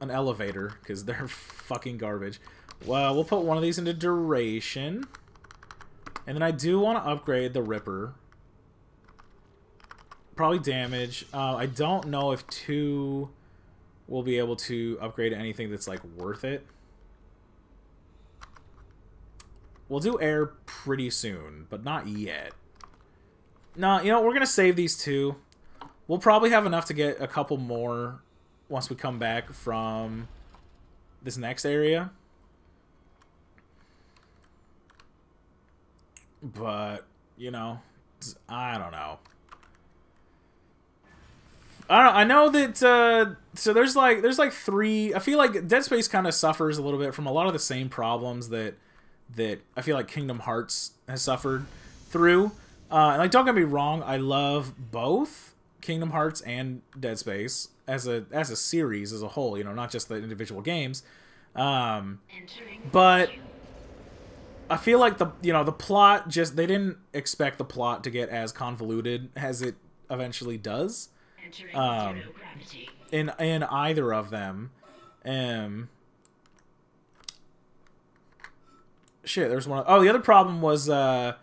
An elevator, because they're fucking garbage. Well, we'll put one of these into duration, and then I do want to upgrade the Ripper. Probably damage. I don't know if 2 will be able to upgrade anything that's like worth it. We'll do air pretty soon, but not yet. No, you know, we're gonna save these 2. We'll probably have enough to get a couple more once we come back from this next area. But, you know, I don't know. I know that, so there's like 3, I feel like Dead Space kind of suffers a little bit from a lot of the same problems that I feel like Kingdom Hearts has suffered through. And like, don't get me wrong, I love both Kingdom Hearts and Dead Space as a series as a whole, you know, not just the individual games. But I feel like the plot just, they didn't expect the plot to get as convoluted as it eventually does. In either of them. Shit, there's one. Oh, the other problem was that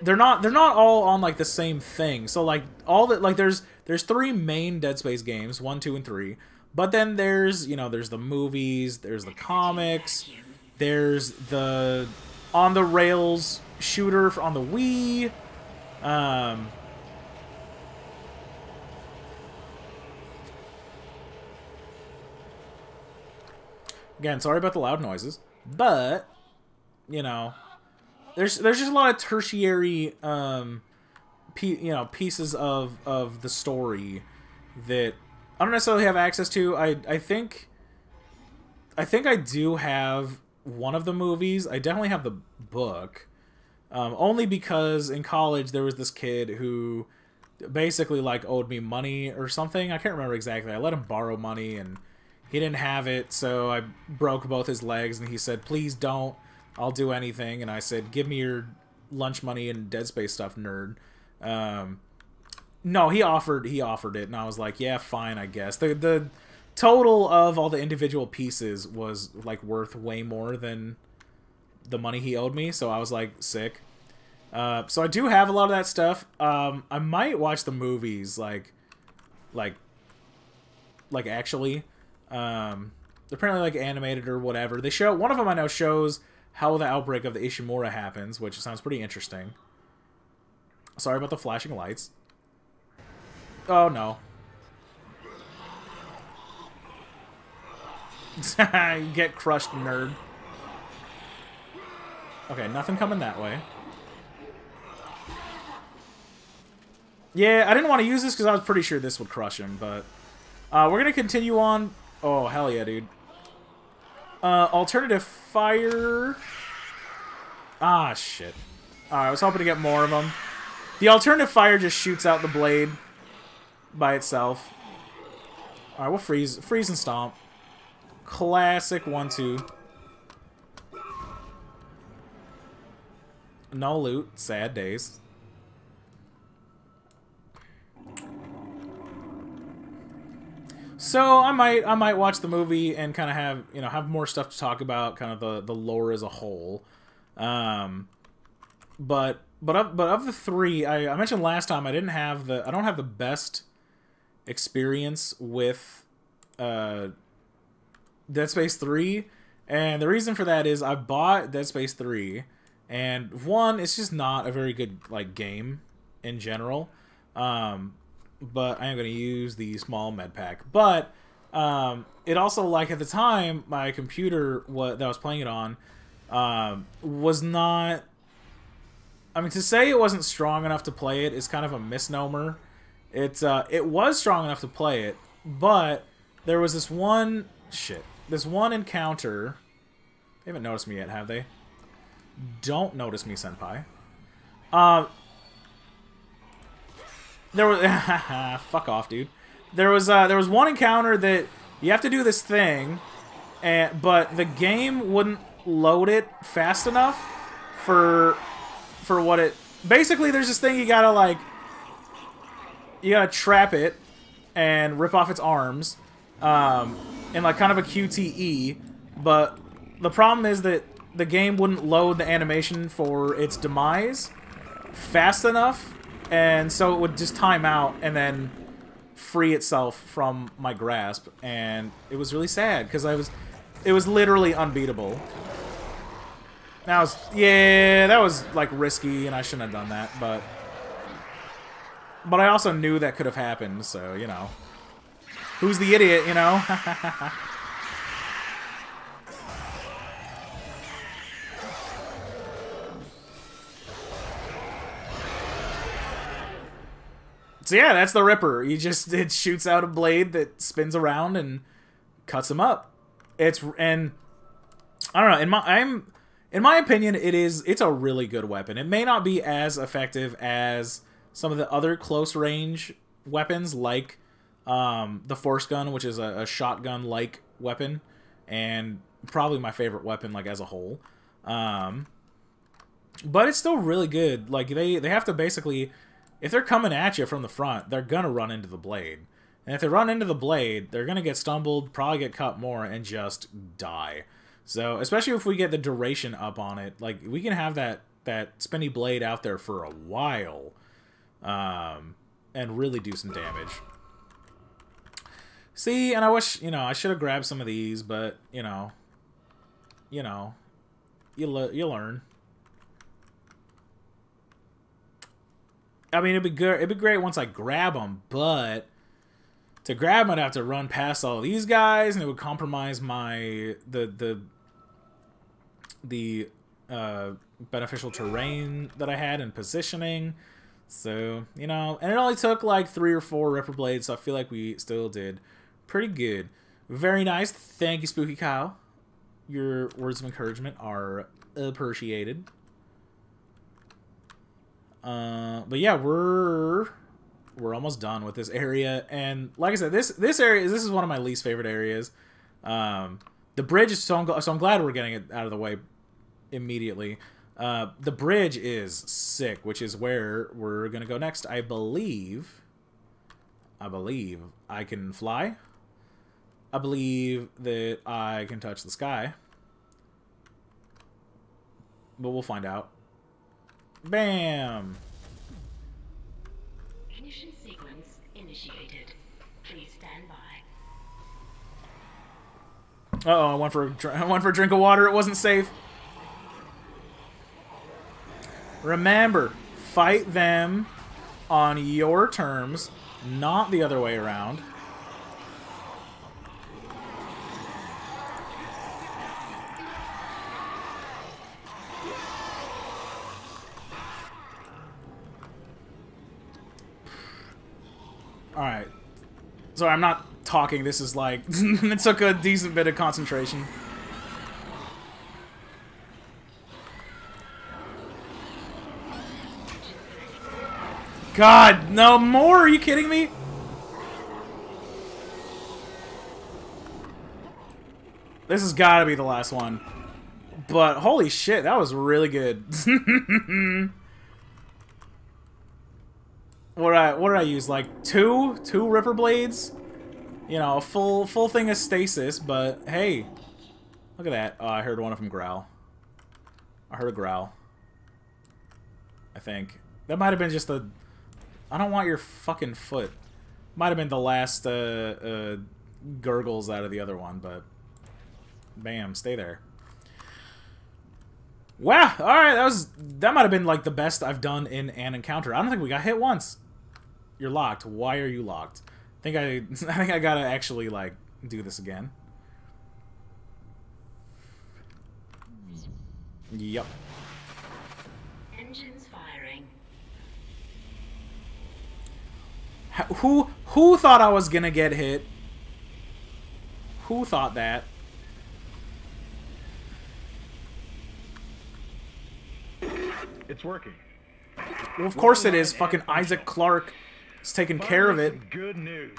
they're not all on like the same thing. So like all that, like there's 3 main Dead Space games, 1, 2, and 3. But then there's, you know, there's the movies, there's the comics, there's the on the rails shooter on the Wii. Again, sorry about the loud noises, but you know, there's just a lot of tertiary pieces of the story that I don't necessarily have access to. I think I do have one of the movies. I definitely have the book, only because in college there was this kid who basically like owed me money or something. I can't remember exactly. I let him borrow money and he didn't have it, so I broke both his legs, and he said, "Please don't. I'll do anything." And I said, "Give me your lunch money and Dead Space stuff, nerd." No, he offered it, and I was like, "Yeah, fine, I guess." The total of all the individual pieces was like worth way more than the money he owed me, so I was like, sick. So I do have a lot of that stuff. I might watch the movies, like actually. Apparently like animated or whatever. They show, one of them I know shows how the outbreak of the Ishimura happens, which sounds pretty interesting. Sorry about the flashing lights. Oh no. Get crushed, nerd. Okay, nothing coming that way. Yeah, I didn't want to use this because I was pretty sure this would crush him, but we're gonna continue on. Oh, hell yeah, dude. Alternative fire. Ah, shit. I was hoping to get more of them. The alternative fire just shoots out the blade by itself. Alright, we'll freeze and stomp. Classic 1-2. No loot. Sad days. So I might watch the movie and kind of have more stuff to talk about, kind of the lore as a whole. But of the 3, I mentioned last time I don't have the best experience with Dead Space 3, and the reason for that is I bought Dead Space 3, and 1, it's just not a very good like game in general. But I am going to use the small med pack. But it also, like, at the time, my computer that I was playing it on was not... I mean, to say it wasn't strong enough to play it is kind of a misnomer. It was strong enough to play it, but there was this one... Shit. This one encounter... They haven't noticed me yet, have they? Don't notice me, senpai. There was fuck off, dude. There was one encounter that you have to do this thing, but the game wouldn't load it fast enough for what it. Basically, there's this thing you gotta trap it and rip off its arms, in like kind of a QTE. But the problem is that the game wouldn't load the animation for its demise fast enough. And so it would just time out and then free itself from my grasp, and it was really sad because it was literally unbeatable. That was like risky, and I shouldn't have done that, but I also knew that could have happened, so you know, who's the idiot, you know? So yeah, that's the Ripper. It shoots out a blade that spins around and cuts him up. And I don't know. In my opinion, it's a really good weapon. It may not be as effective as some of the other close range weapons, like the Force Gun, which is a shotgun-like weapon, and probably my favorite weapon, like as a whole. But it's still really good. Like they have to basically. If they're coming at you from the front, they're going to run into the blade. And if they run into the blade, they're going to get stumbled, probably get cut more, and just die. So, especially if we get the duration up on it, like, we can have that spinny blade out there for a while, and really do some damage. See, and I wish, you know, I should have grabbed some of these, but, you learn. I mean, it'd be good. It'd be great once I grab them, but to grab them, I'd have to run past all these guys, and it would compromise my the beneficial terrain that I had and positioning. So you know, and it only took like 3 or 4 Ripper Blades, so I feel like we still did pretty good. Very nice. Thank you, Spooky Kyle. Your words of encouragement are appreciated. But yeah, we're almost done with this area, and like I said, this area is one of my least favorite areas. The bridge is so I'm glad we're getting it out of the way immediately. The bridge is sick, which is where we're gonna go next. I believe I can fly. I believe that I can touch the sky, but we'll find out. Bam!
Ignition sequence initiated. Please stand by.
Uh-oh, I went for a drink of water. It wasn't safe. Remember, fight them on your terms, not the other way around. Alright. Sorry, I'm not talking. This is like... it took a decent bit of concentration. God, no more? Are you kidding me? This has got to be the last one. But holy shit, that was really good. What did I use? Like two Ripper Blades? You know, a full thing of stasis, but hey. Look at that. Oh, I heard one of them growl. I heard a growl. I think. That might have been just the... I don't want your fucking foot. Might have been the last gurgles out of the other one, but... Bam, stay there. Wow, alright, that might have been like the best I've done in an encounter. I don't think we got hit once. You're locked. Why are you locked? I think I gotta actually like do this again. Yep.
Engines firing.
Who thought I was gonna get hit? Who thought that?
It's working.
Well, of course it is. Fucking Isaac Clarke is taking care of it.
Good news.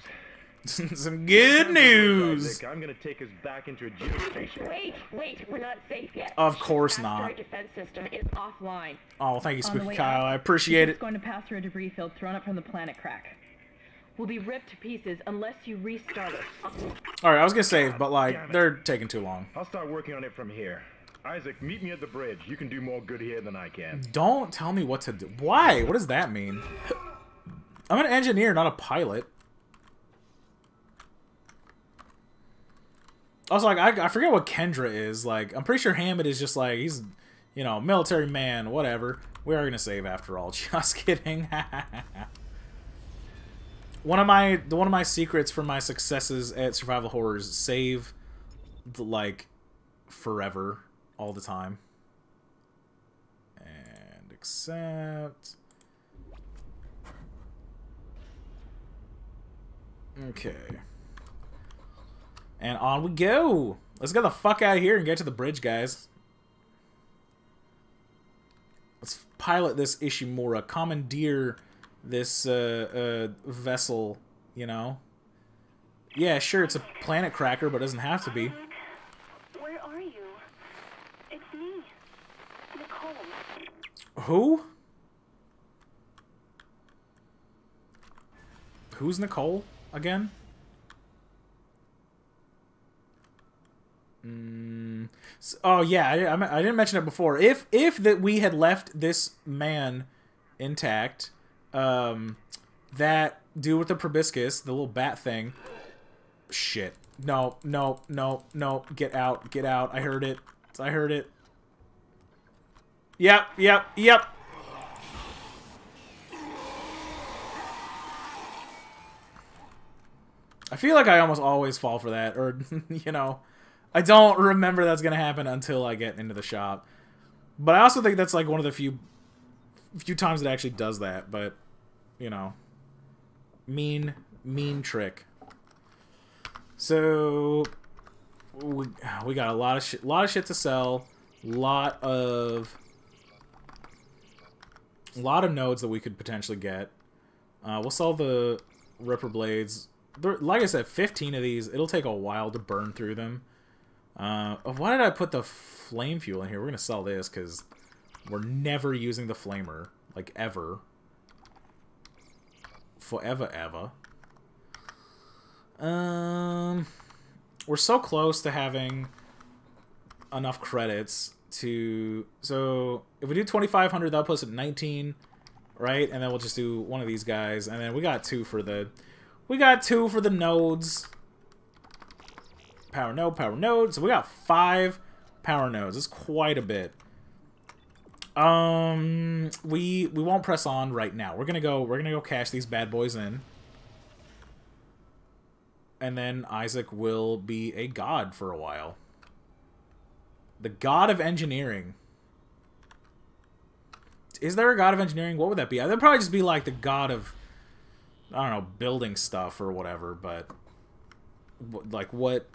Some good news.
I'm gonna take us back into a geostation.
Wait, we're not safe yet.
Of course
The
not.
asteroid defense system is offline.
Oh, thank you,
On the
Spooky
way
Kyle.
up,
I appreciate
it's
it.
going to pass through a debris field thrown up from the planet crack. We'll be ripped to pieces unless you restart it.
Alright, I was gonna save, but like, they're taking too long.
I'll start working on it from here. Isaac, meet me at the bridge. You can do more good here than I can.
Don't tell me what to do. Why? What does that mean? I'm an engineer, not a pilot. Also, like, I forget what Kendra is. Like, I'm pretty sure Hammond is just like, he's, you know, military man, whatever. We are gonna save after all. Just kidding. One of my secrets for my successes at survival horrors: save, like, forever, all the time. And accept. Okay. And on we go. Let's get the fuck out of here and get to the bridge, guys. Let's pilot this Ishimura, commandeer this vessel, you know. Yeah, sure, it's a planet cracker, but it doesn't have to be.
Where are you? It's me, Nicole.
Who? Who's Nicole again? Oh yeah, I didn't mention it before. If that we had left this man intact, that dude with the proboscis, the little bat thing. Shit. No. Get out. Get out. I heard it. I heard it. Yep. I feel like I almost always fall for that, or, you know, I don't remember that's going to happen until I get into the shop. But I also think that's, like, one of the few times it actually does that, but, you know, mean trick. So, we got a lot of shit to sell, lot of nodes that we could potentially get. We'll sell the Ripper Blades. Like I said, 15 of these. It'll take a while to burn through them. Why did I put the flame fuel in here? We're going to sell this because we're never using the flamer. Like, ever. Forever. We're so close to having enough credits to... So, if we do 2,500, that'll put us at 19, right? And then we'll just do one of these guys. And then we got two for the... nodes. Power node. So we got 5 power nodes. That's quite a bit. We won't press on right now. We're gonna go cash these bad boys in. And then Isaac will be a god for a while. The god of engineering. Is there a god of engineering? What would that be? That'd probably just be like the god of, I don't know, building stuff or whatever, but like what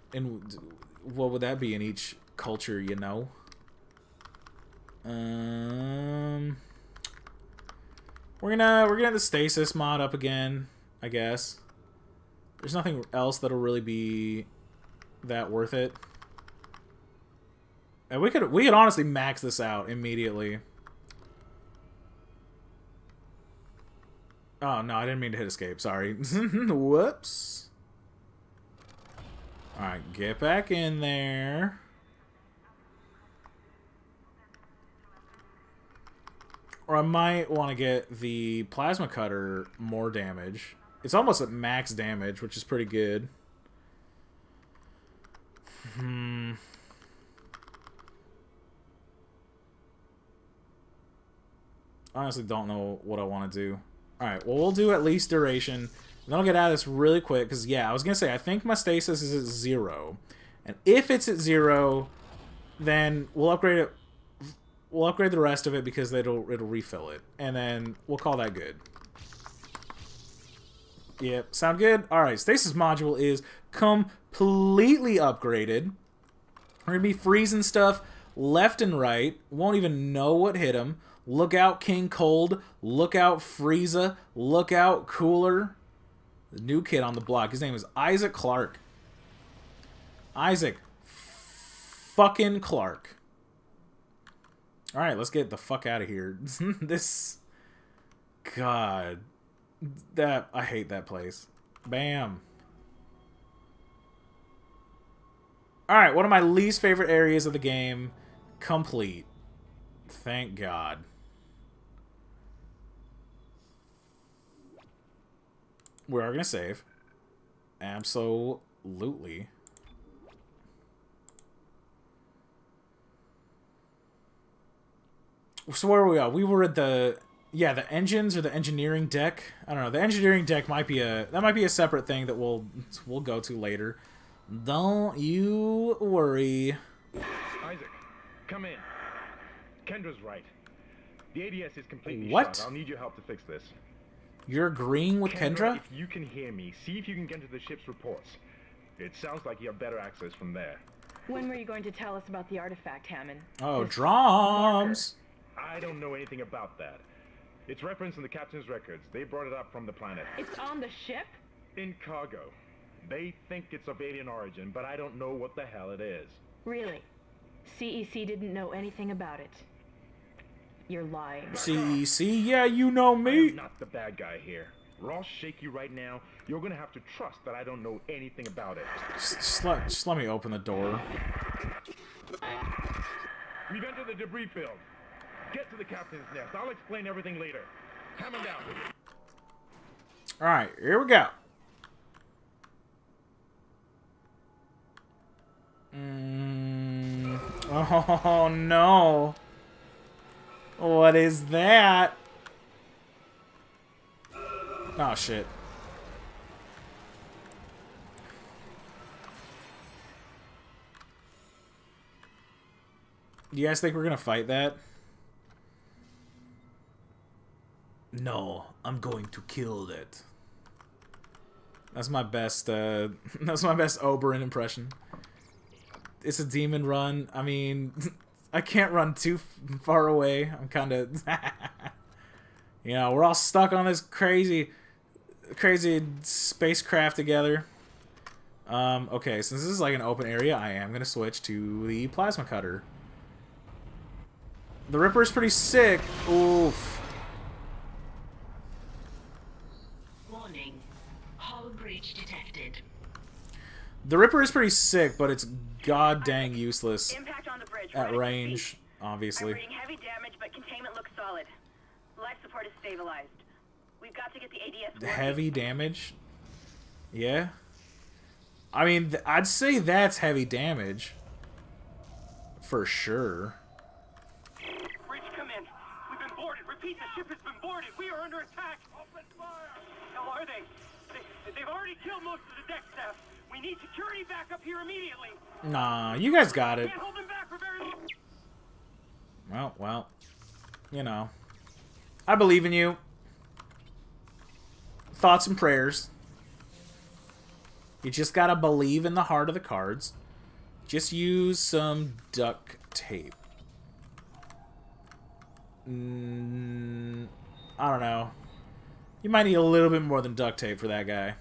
would that be in each culture, you know? We're gonna get the stasis mod up again, I guess. There's nothing else that'll really be that worth it. And we could honestly max this out immediately. Oh, no, I didn't mean to hit escape. Sorry. Whoops. Alright, get back in there. Or I might want to get the plasma cutter more damage. It's almost at max damage, which is pretty good. Honestly don't know what I want to do. Alright, well, we'll do at least duration. Then I'll get out of this really quick, because, yeah, I was going to say, I think my stasis is at 0. And if it's at 0, then we'll upgrade it. We'll upgrade the rest of it, because it'll refill it. And then we'll call that good. Yep, sound good? Alright, stasis module is completely upgraded. We're going to be freezing stuff left and right. Won't even know what hit him. Look out, King Cold. Look out, Frieza. Look out, Cooler. The new kid on the block. His name is Isaac Clarke. Isaac fucking Clarke. Alright, let's get the fuck out of here. This... God. That... I hate that place. Bam. Alright, one of my least favorite areas of the game. Complete. Thank God. We are going to save. Absolutely. So where are we at? We were at the... Yeah, the engines or the engineering deck. I don't know. The engineering deck might be a... That might be a separate thing that we'll go to later. Don't you worry.
Isaac, come in. Kendra's right. The ADS is completely
What?
shot. I'll need your help to fix this.
You're agreeing with Kendra?
If you can hear me, see if you can get to the ship's reports. It sounds like you have better access from there.
When were you going to tell us about the artifact, Hammond?
Oh,
This
drums.
I don't know anything about that. It's referenced in the captain's records. They brought it up from the planet.
It's on the ship?
In cargo. They think it's of alien origin, but I don't know what the hell it is.
Really? CEC didn't know anything about it. You're lying.
CEC, yeah, you know
I
me.
am not the bad guy here. Raw shaky right now. You're gonna have to trust that I don't know anything about it.
Just let me open the door.
We've entered the debris field. Get to the captain's nest. I'll explain everything later. Hammer down.
Alright, here we go. Oh no. What is that? Oh shit. You guys think we're gonna fight that? No, I'm going to kill it. That's my best that's my best Oberyn impression. It's a demon run. I mean, I can't run too far away. I'm kind of you know, we're all stuck on this crazy spacecraft together. Okay, since this is like an open area, I am gonna switch to the plasma cutter. The Ripper is pretty sick. Oof.
Warning. Hull breach detected.
The Ripper is pretty sick, but it's god dang useless
Impact on the bridge.
at
We're
range,
I'm
obviously.
reading heavy damage, but containment looks solid. Life support is stabilized. We've got to get the ADS working.
Heavy damage? Yeah? I mean, I'd say that's heavy damage. For sure.
Bridge, come in. We've been boarded. Repeat, the ship has been boarded. We are under attack. Open fire. How are they? They've already killed most of the deck staff. We need security back up here immediately.
Nah, you guys got it.
Can't hold them back for very long.
Well, you know. I believe in you. Thoughts and prayers. You just gotta believe in the heart of the cards. Just use some duct tape. I don't know. You might need a little bit more than duct tape for that guy.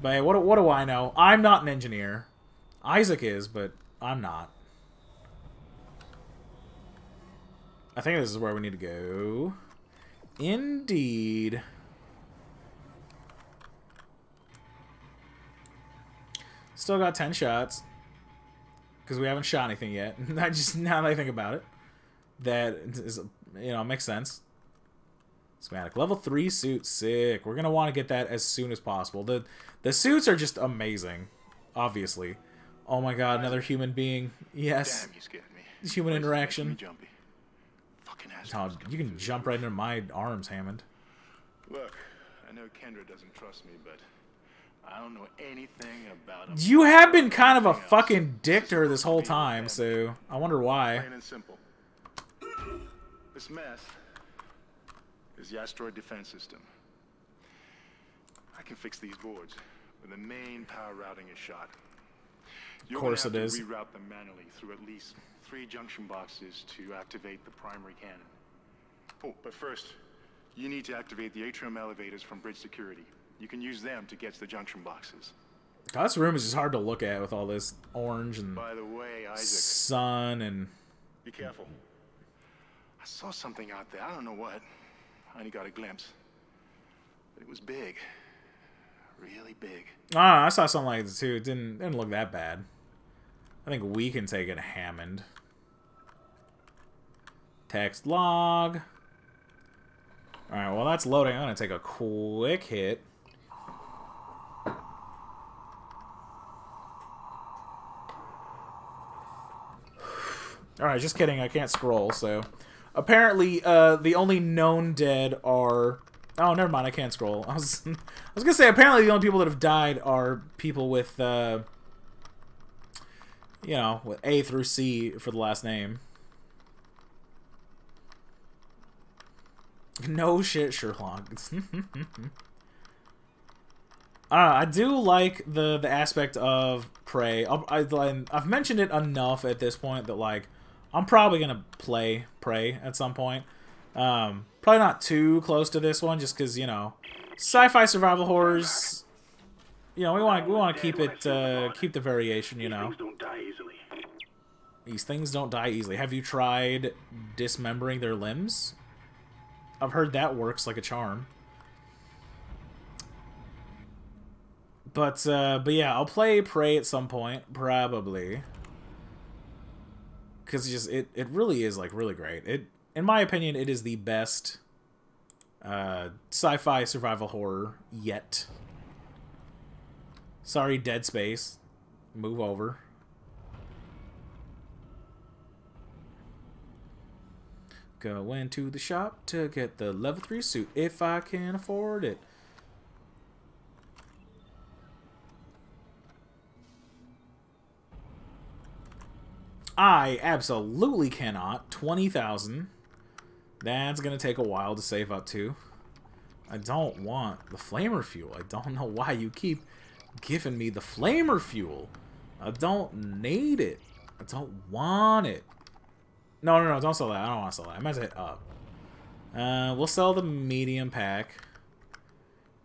But hey, what do I know? I'm not an engineer. Isaac is, but I'm not. I think this is where we need to go. Indeed. Still got 10 shots. Because we haven't shot anything yet. I just, now that I think about it. That is, you know, makes sense. Schematic. Level 3 suit. Sick. We're going to want to get that as soon as possible. The suits are just amazing. Obviously. Oh my god, another human being. Yes.
Damn, you scared me.
Human interaction.
Jumpy. Fucking
Oh, you can jump right into my arms, Hammond.
Look, I know Kendra doesn't trust me, but I don't know anything about him.
You have been kind of a fucking dick to her this whole time, so I wonder why.
Plain and simple. This mess is the asteroid defense system. I can fix these boards when the main power routing is shot.
You're
course
gonna
it
have to
is.
reroute them manually through at least 3 junction boxes to activate the primary cannon. Oh, but first, you need to activate the atrium elevators from bridge security. You can use them to get to the junction boxes.
God, this room is just hard to look at with all this orange and
By the way, Isaac,
sun and...
be careful. I saw something out there. I don't know what. I only got a glimpse. But it was big. Really big.
Ah, I saw something like this too. It didn't look that bad. I think we can take it Hammond. Text log. Alright, well that's loading. I'm gonna take a quick hit. Alright, just kidding. I can't scroll, so... Apparently, the only known dead are... Oh, never mind. I can't scroll. I was gonna say, apparently the only people that have died are people with, you know, with A through C for the last name. No shit, Sherlock. I do like the aspect of Prey. I've mentioned it enough at this point that, like, I'm probably gonna play Prey at some point. Probably not too close to this one, just because, you know, sci-fi survival horrors. You know, we want to keep it keep the variation. You know,
These things don't die easily.
these things don't die easily. Have you tried dismembering their limbs? I've heard that works like a charm. But yeah, I'll play Prey at some point, probably. Because it really is, like, really great. In my opinion, it is the best sci-fi survival horror yet. Sorry, Dead Space. Move over. Go into the shop to get the level 3 suit if I can afford it. I absolutely cannot. 20,000. That's going to take a while to save up to. I don't want the flamer fuel. I don't know why you keep giving me the flamer fuel. I don't need it. I don't want it. No, don't sell that. I don't want to sell that. I might say up. We'll sell the medium pack.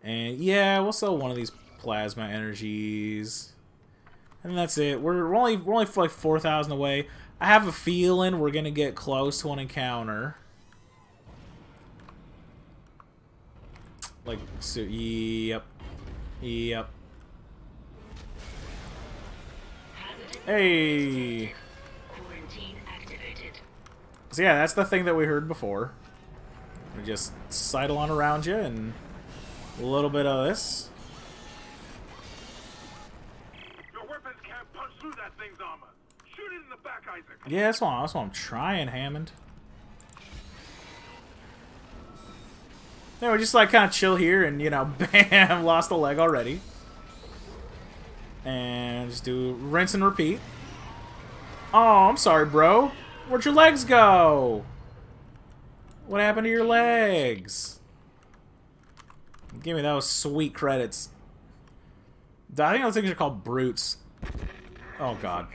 And yeah, we'll sell one of these plasma energies. And that's it. We're only like 4,000 away. I have a feeling we're gonna get close to an encounter. Like, so, yep. Hey.
Quarantine activated.
So yeah, that's the thing that we heard before. We just sidle on around you and a little bit of this.
Your weapons can't punch through that thing's armor. Shoot it in the back, Isaac.
Yeah, that's what I'm trying, Hammond. Yeah, we just like kind of chill here and, you know, bam, lost a leg already. And just do rinse and repeat. Oh, I'm sorry, bro. Where'd your legs go? What happened to your legs? Give me those sweet credits. I think those things are called brutes. Oh, God.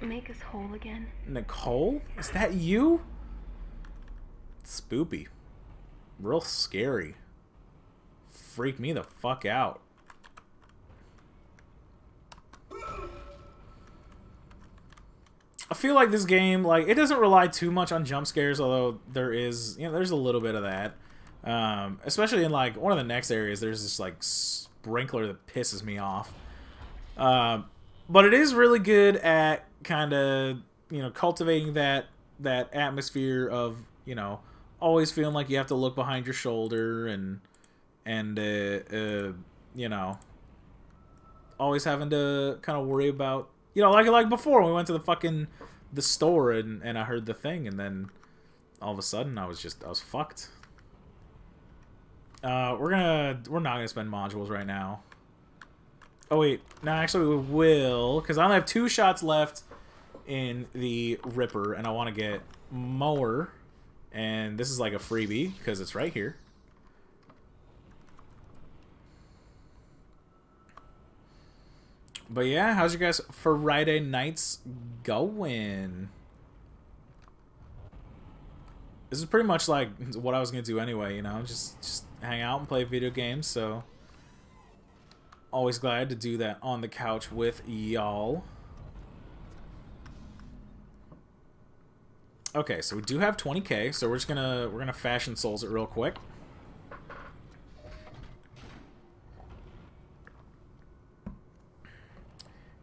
Make us whole again.
Nicole? Is that you? Spoopy. Real scary. Freak me the fuck out. I feel like this game, like, it doesn't rely too much on jump scares, although there is, you know, there's a little bit of that. Especially in, like, one of the next areas, there's this, like, sprinkler that pisses me off. But it is really good at kind of, you know, cultivating that atmosphere of, you know, always feeling like you have to look behind your shoulder and you know, always having to kind of worry about, you know, like before when we went to the store and I heard the thing, and then all of a sudden I was fucked. We're not gonna spend modules right now. Oh wait, no, actually we will, because I only have 2 shots left in the Ripper, and I want to get more, and this is like a freebie because it's right here. But yeah, how's your guys' Friday nights going? This is pretty much like what I was gonna do anyway, you know, just hang out and play video games. So always glad to do that on the couch with y'all. Okay, so we do have 20k, so we're gonna fashion souls it real quick.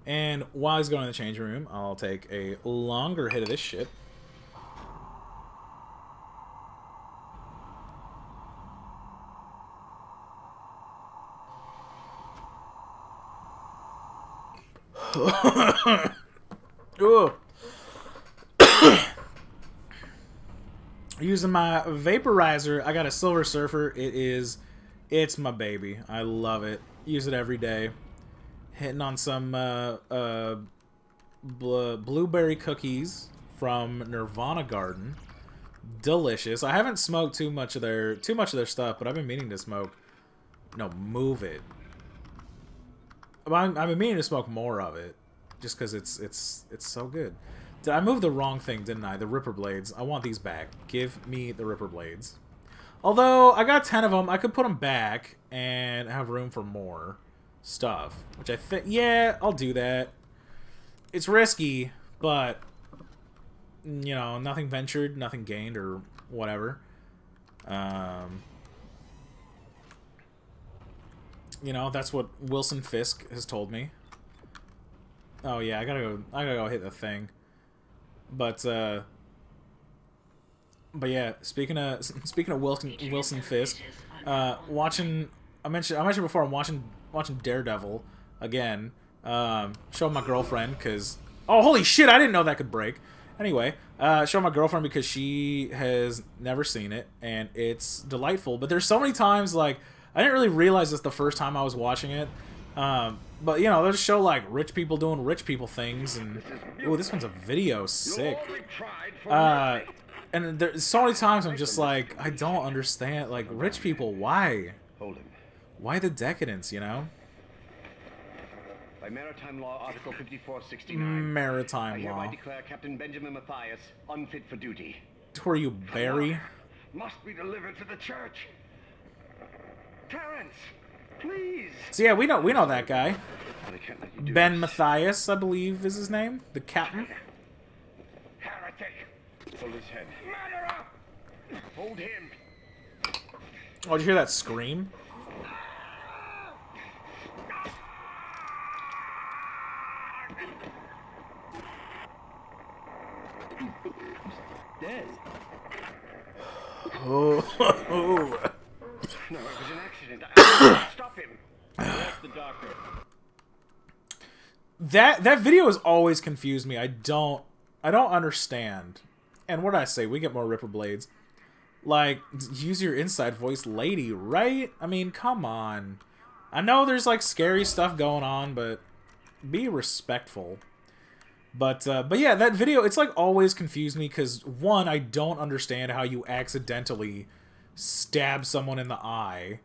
And while he's going to the change room, I'll take a longer hit of this shit. Using my vaporizer, I got a Silver Surfer. It's my baby. I love it. Use it every day. Hitting on some blueberry cookies from Nirvana Garden. Delicious. I haven't smoked too much of their stuff, but I've been meaning to smoke. No, move it. I've been meaning to smoke more of it, just because it's so good. I moved the wrong thing, didn't I? The Ripper Blades. I want these back. Give me the Ripper Blades. Although I got 10 of them, I could put them back and have room for more stuff, which I think, yeah, I'll do that. It's risky, but you know, nothing ventured, nothing gained, or whatever. You know, that's what Wilson Fisk has told me. Oh yeah, I gotta go hit the thing. But yeah, speaking of Wilson Fisk, watching, I mentioned before, I'm watching Daredevil again. Showing my girlfriend because, oh holy shit, I didn't know that could break. Anyway, showing my girlfriend because she has never seen it and it's delightful. But there's so many times, like, I didn't really realize this the first time I was watching it. But you know, they'll just show like rich people doing rich people things, and ooh, this one's a video, sick. And there's so many times I'm just like, I don't understand, like, rich people, why?
Hold him.
Why the decadence, you know?
By Maritime Law, Article 5469.
Maritime
I hereby
law.
declare Captain Benjamin Matthias unfit for duty.
Who are you, Barry?
Must be delivered to the church. Terrence, please.
So yeah, we know that guy.
But I can't let you do
Ben
this.
Matthias, I believe, is his name. The captain.
Heretic. Hold his head. Murderer. Hold him.
Oh, did you hear that scream?
Dead.
Oh.
No, it was an accident. Stop him.
That's the doctor.
That video has always confused me. I don't understand. And what did I say? We get more Ripper Blades. Like, use your inside voice, lady, right? I mean, come on. I know there's like scary stuff going on, but be respectful. But yeah, that video, it's like always confused me because, one, I don't understand how you accidentally stab someone in the eye.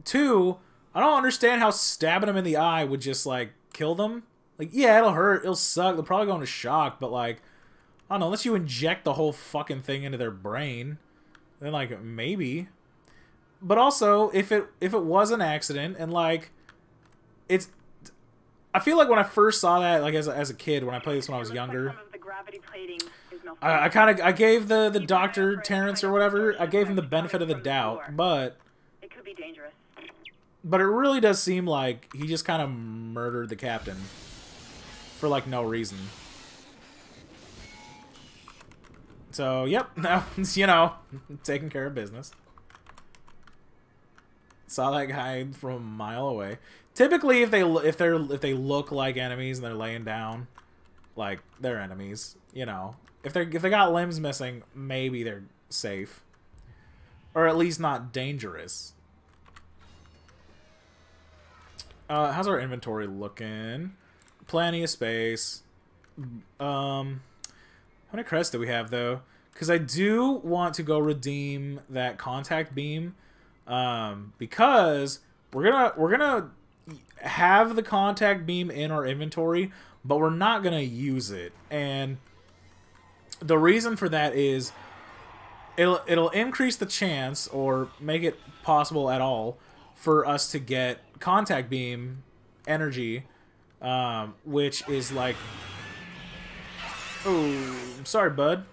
Two, I don't understand how stabbing them in the eye would just, like, kill them. Like, yeah, it'll hurt, it'll suck, they'll probably go into shock, but, like, I don't know, unless you inject the whole fucking thing into their brain, then, like, maybe. But also, if it was an accident, and, like, it's... I feel like when I first saw that, like, as a kid, when I played this when I was younger, I gave the doctor, Terrence or whatever, I gave him the benefit of the doubt, but
It could be dangerous.
But it really does seem like he just kind of murdered the captain for, like, no reason. So, yep, now, you know, taking care of business. Saw that guy from a mile away. Typically, if they look like enemies and they're laying down, like, they're enemies. You know, if they got limbs missing, maybe they're safe, or at least not dangerous. How's our inventory looking? Plenty of space. How many credits do we have though? Because I do want to go redeem that contact beam. Because we're gonna have the contact beam in our inventory, but we're not going to use it. And the reason for that is it'll increase the chance, or make it possible at all, for us to get contact beam energy, which is like... Oh, I'm sorry, bud.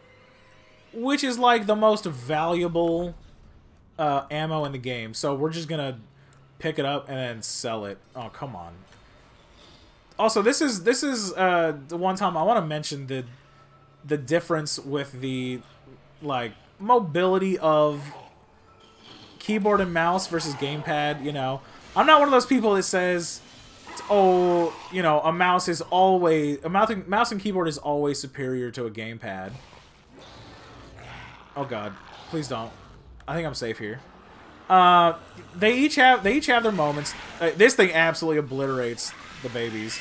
Which is like the most valuable ammo in the game. So we're just gonna pick it up and then sell it. Oh, come on. Also, this is the one time I want to mention the difference with the like mobility of keyboard and mouse versus gamepad. You know, I'm not one of those people that says, oh, you know, a mouse and keyboard is always superior to a gamepad. Oh god, please don't. I think I'm safe here. They each have their moments. This thing absolutely obliterates the babies.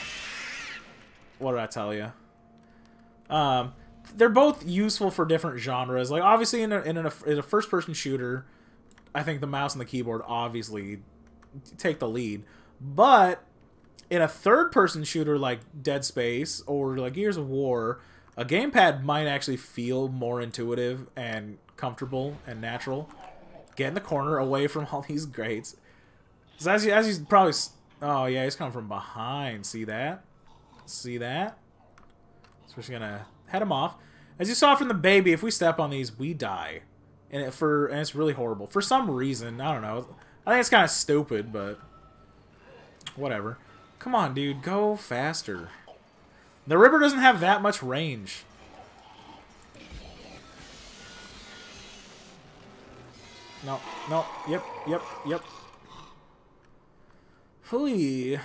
What did I tell you? They're both useful for different genres. Like obviously in a first-person shooter, I think the mouse and the keyboard obviously take the lead. But in a third-person shooter like Dead Space or like Gears of War, a gamepad might actually feel more intuitive and comfortable and natural. Get in the corner away from all these grates. So as he's probably... Oh, yeah, he's coming from behind. See that? See that? So we're just gonna head him off. As you saw from the baby, if we step on these, we die. And it's really horrible. For some reason, I don't know. I think it's kind of stupid, but... Whatever. Come on, dude. Go faster. The Ripper doesn't have that much range. No, no, yep. Fully. I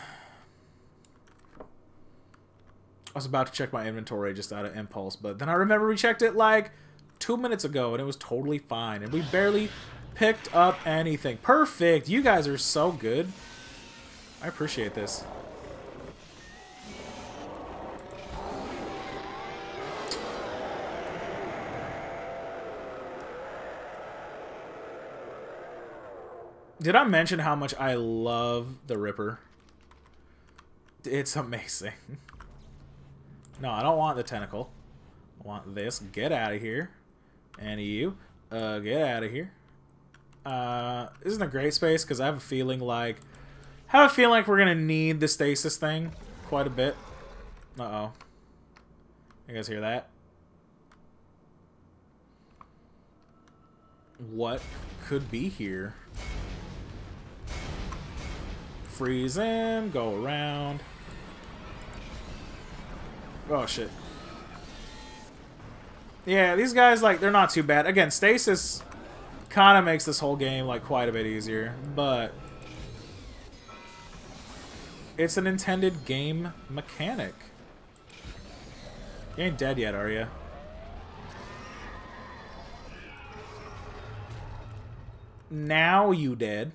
was about to check my inventory just out of impulse, but then I remember we checked it like 2 minutes ago, and it was totally fine, and we barely picked up anything. Perfect! You guys are so good. I appreciate this. Did I mention how much I love the Ripper? It's amazing. No, I don't want the tentacle. I want this. Get out of here. And you. Get out of here. Isn't a great space? Because I have a feeling like... we're going to need the stasis thing quite a bit. Uh-oh. You guys hear that? What could be here? Freeze him, go around. Oh shit. Yeah, these guys, like, they're not too bad. Again, stasis kind of makes this whole game, like, quite a bit easier, but it's an intended game mechanic. You ain't dead yet, are you? Now you dead.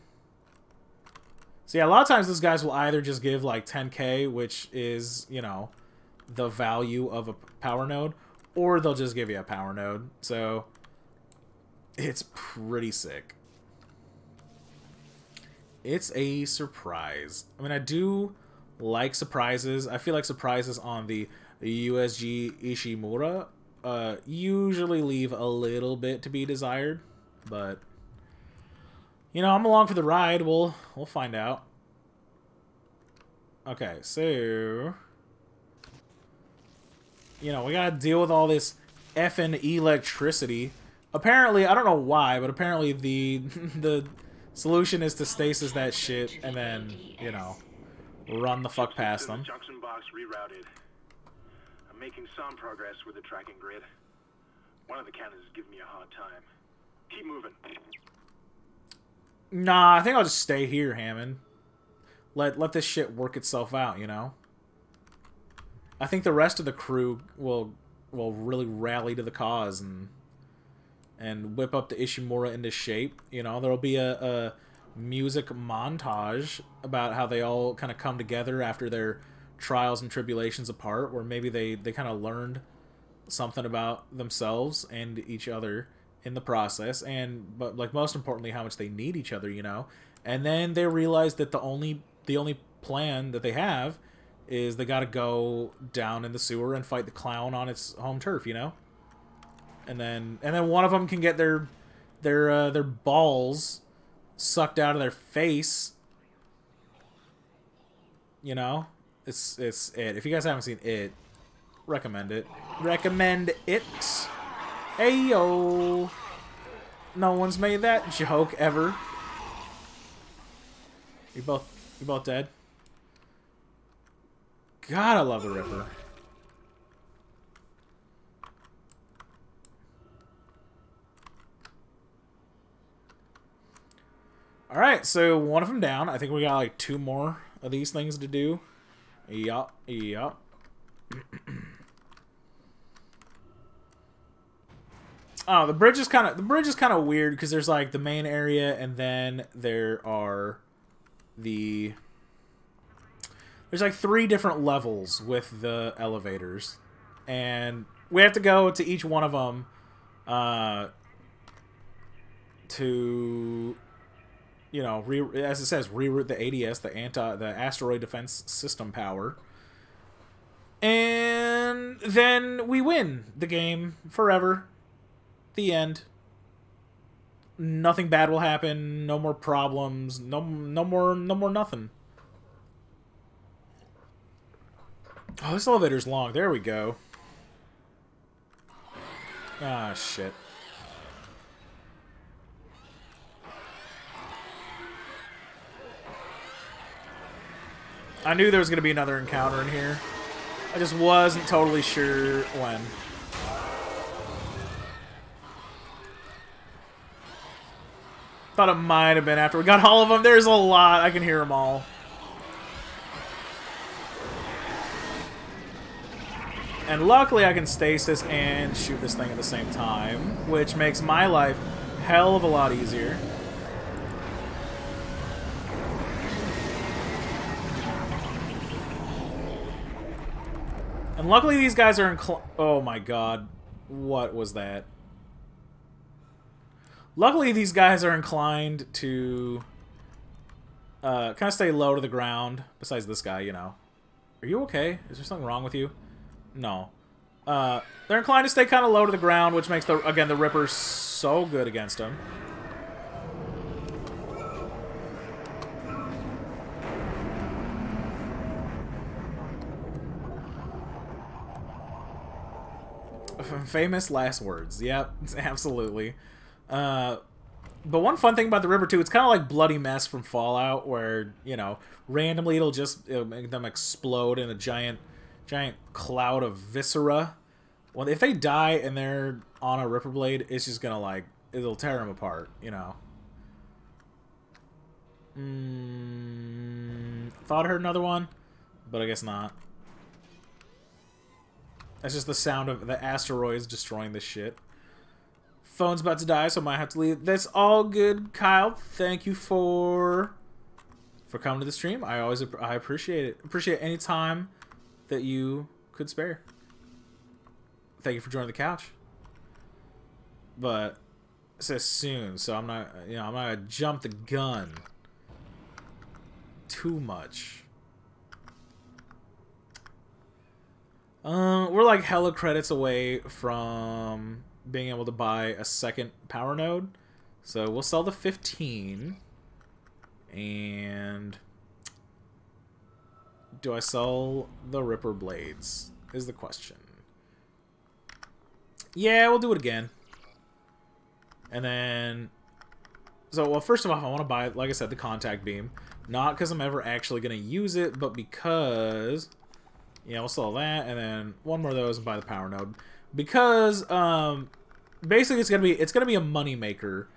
So yeah, a lot of times those guys will either just give like 10k, which is, you know, the value of a power node, or they'll just give you a power node. So it's pretty sick. It's a surprise. I mean, I do like surprises. I feel like surprises on the USG Ishimura usually leave a little bit to be desired, but... You know, I'm along for the ride. We'll find out. Okay, so... You know, we gotta deal with all this effing electricity. Apparently, I don't know why, but apparently the solution is to stasis that shit and then, you know, run the fuck past them.
Junction box rerouted. I'm making some progress with the tracking grid. One of the cannons is giving me a hard time. Keep moving.
Nah, I think I'll just stay here, Hammond. Let this shit work itself out, you know? I think the rest of the crew will really rally to the cause and whip up the Ishimura into shape. You know, there'll be a music montage about how they all kind of come together after their trials and tribulations apart, where maybe they kind of learned something about themselves and each other in the process, but like most importantly, how much they need each other, you know. And then they realize that the only plan that they have is they got to go down in the sewer and fight the clown on its home turf, you know? And then one of them can get their balls sucked out of their face. You know? It's it. If you guys haven't seen it, recommend it. Recommend it. Ayo. No one's made that joke ever. You both dead? God, I love the Ripper. Alright, so one of them down. I think we got like 2 more of these things to do. Yup, yup. Oh, the bridge is kind of weird because there's like the main area and then there are there's like 3 different levels with the elevators, and we have to go to each one of them to, you know, as it says, reroute the ADS, the asteroid defense system power, and then we win the game forever. The end. Nothing bad will happen. No more problems. No more nothing. Oh, this elevator's long. There we go. Ah, shit. I knew there was going to be another encounter in here. I just wasn't totally sure when. Thought it might have been after we got all of them. There's a lot. I can hear them all. And luckily I can stasis and shoot this thing at the same time, which makes my life hell of a lot easier. And luckily these guys are oh my god. What was that? Luckily, these guys are inclined to kind of stay low to the ground. Besides this guy, you know. Are you okay? Is there something wrong with you? No. They're inclined to stay kind of low to the ground, which makes, again, the Ripper so good against them. Famous last words. Yep, absolutely. But one fun thing about the Ripper, too, it's kind of like Bloody Mess from Fallout, where, you know, randomly it'll make them explode in a giant cloud of viscera. Well, if they die and they're on a Ripper blade, it's just gonna, like, it'll tear them apart, you know. Thought I heard another one, but I guess not. That's just the sound of the asteroids destroying this shit. Phone's about to die, so I might have to leave. That's all good, Kyle. Thank you for coming to the stream. I appreciate it. Appreciate any time that you could spare. Thank you for joining the couch. But it says soon, so I'm not, you know, I'm not gonna jump the gun too much. We're like hella credits away from being able to buy a second power node. So we'll sell the 15. And do I sell the Ripper blades is the question. Yeah, we'll do it again. And then, so, well, first of all, I want to buy, like I said, the contact beam. Not because I'm ever actually going to use it, but because, yeah, we'll sell that, and then one more of those and buy the power node. Because basically it's gonna be a money maker,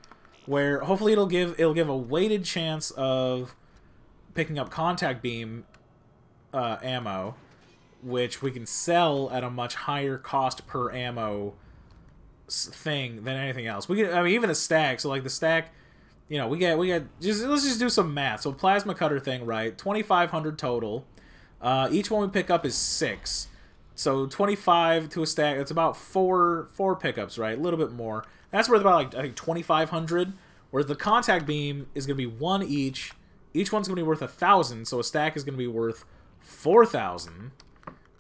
where hopefully it'll give a weighted chance of picking up contact beam ammo, which we can sell at a much higher cost per ammo thing than anything else. We get, I mean, even the stack. So like the stack, you know, we get just, let's just do some math. So plasma cutter thing, right? 2,500 total. Each one we pick up is 6. So 25 to a stack, it's about four pickups, right? A little bit more. That's worth about, like, I think 2,500. Whereas the contact beam is going to be 1 each Each one's going to be worth 1,000, so a stack is going to be worth 4,000.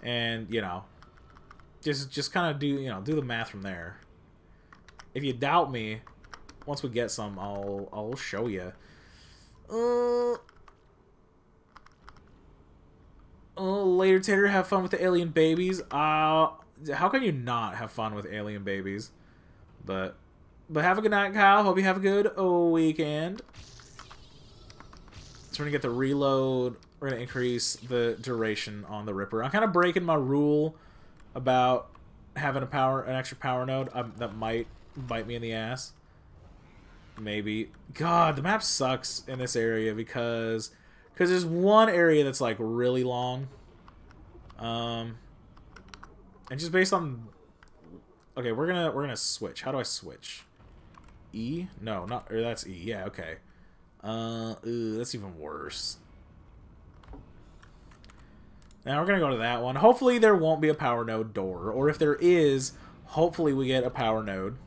And, you know, just kind of do the math from there. If you doubt me, once we get some, I'll show you. Later, Tater, have fun with the alien babies. How can you not have fun with alien babies? But have a good night, Kyle. Hope you have a good weekend. So we're gonna get the reload. We're gonna increase the duration on the Ripper. I'm kind of breaking my rule about having an extra power node. That might bite me in the ass. Maybe. God, the map sucks in this area because there's one area that's like really long. And just based on, okay, we're gonna switch. How do I switch? E? No, not, or that's E. Yeah, okay. That's even worse. Now we're gonna go to that one. Hopefully there won't be a power node door, or if there is, hopefully we get a power node.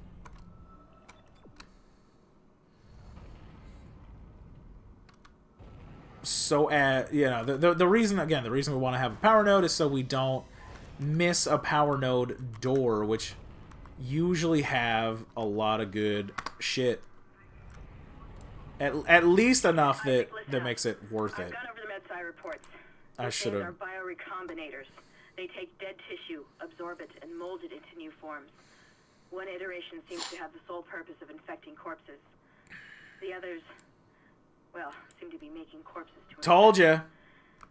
So, you know, the reason we want to have a power node is so we don't miss a power node door, which usually have a lot of good shit. At least enough that makes it worth it.
I've gone over the MedSci reports.
I should have.
These are biorecombinators. They take dead tissue, absorb it, and mold it into new forms. One iteration seems to have the sole purpose of infecting corpses. The others, well, seem to be making corpses to
Told ya.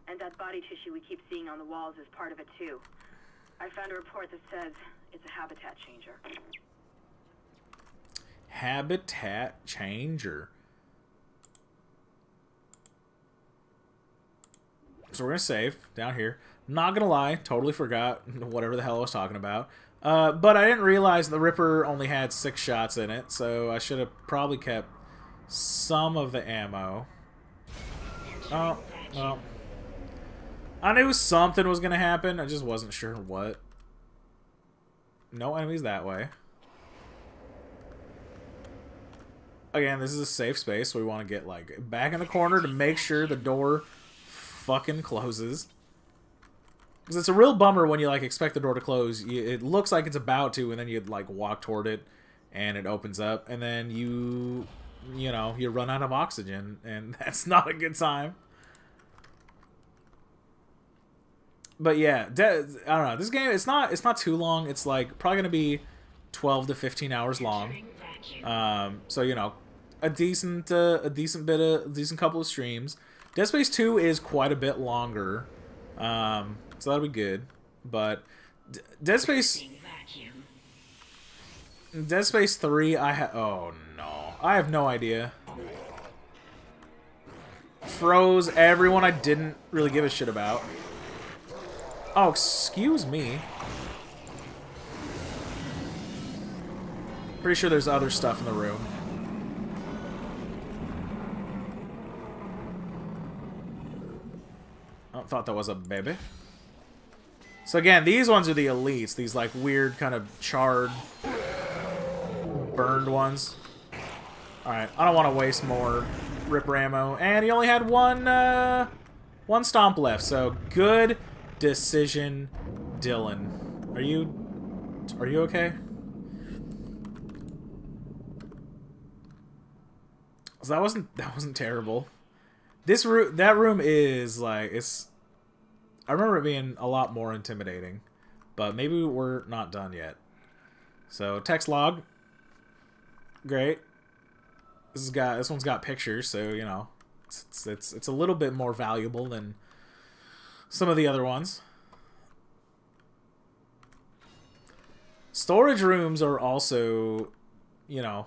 And that body tissue we keep seeing on the walls is part of it too. I found a report that says it's a habitat changer.
Habitat changer. So we're gonna save down here. Not gonna lie, totally forgot whatever the hell I was talking about. But I didn't realize the Ripper only had 6 shots in it, so I should have probably kept some of the ammo. Oh, well. I knew something was gonna happen, I just wasn't sure what. No enemies that way. Again, this is a safe space, so we want to get, like, back in the corner to make sure the door fucking closes. Because it's a real bummer when you, like, expect the door to close. It looks like it's about to, and then you, like, walk toward it, and it opens up, and then you know, you run out of oxygen, and that's not a good time. But yeah, I don't know. This game, it's not too long. It's, like, probably gonna be 12 to 15 hours long. So, you know, a decent couple of streams. Dead Space 2 is quite a bit longer, so that'll be good. But Dead Space 3, oh no, I have no idea. Froze everyone I didn't really give a shit about. Oh, excuse me. Pretty sure there's other stuff in the room. I thought that was a baby. So again, these ones are the elites. These like weird kind of charred, burned ones. Alright, I don't want to waste more Ripper ammo. And he only had one stomp left. So good decision, Dylan. Are you okay? So that wasn't terrible. That room is like, I remember it being a lot more intimidating, but maybe we're not done yet. So text log, great. This one's got pictures, so you know, it's a little bit more valuable than some of the other ones. Storage rooms are also, you know,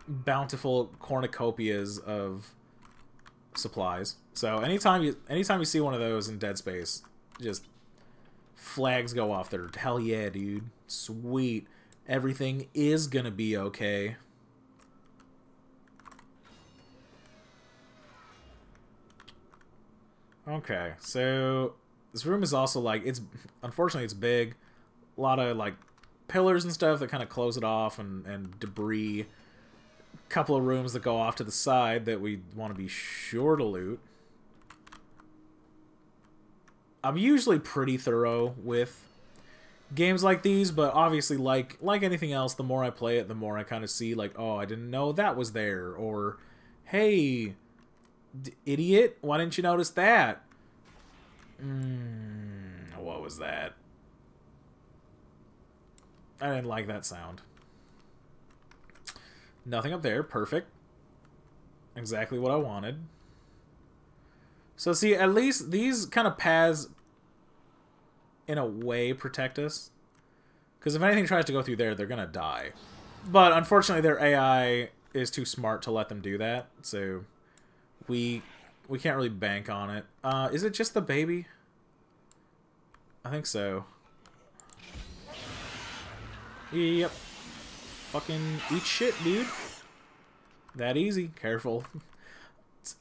bountiful cornucopias of supplies. So anytime you see one of those in Dead Space, just flags go off there. Hell yeah, dude. Sweet. Everything is gonna be okay. Okay, so this room is also like, unfortunately it's big. A lot of like pillars and stuff that kind of close it off, and debris couple of rooms that go off to the side that we want to be sure to loot. I'm usually pretty thorough with games like these, but obviously, like anything else, the more I play it, the more I kind of see, like, oh, I didn't know that was there, or, hey, idiot, why didn't you notice that? What was that? I didn't like that sound. Nothing up there. Perfect. Exactly what I wanted. So see, at least these kind of paths, in a way, protect us. Because if anything tries to go through there, they're going to die. But unfortunately, their AI is too smart to let them do that. So we can't really bank on it. Is it just the baby? I think so. Yep. Fucking eat shit, dude. That easy. Careful.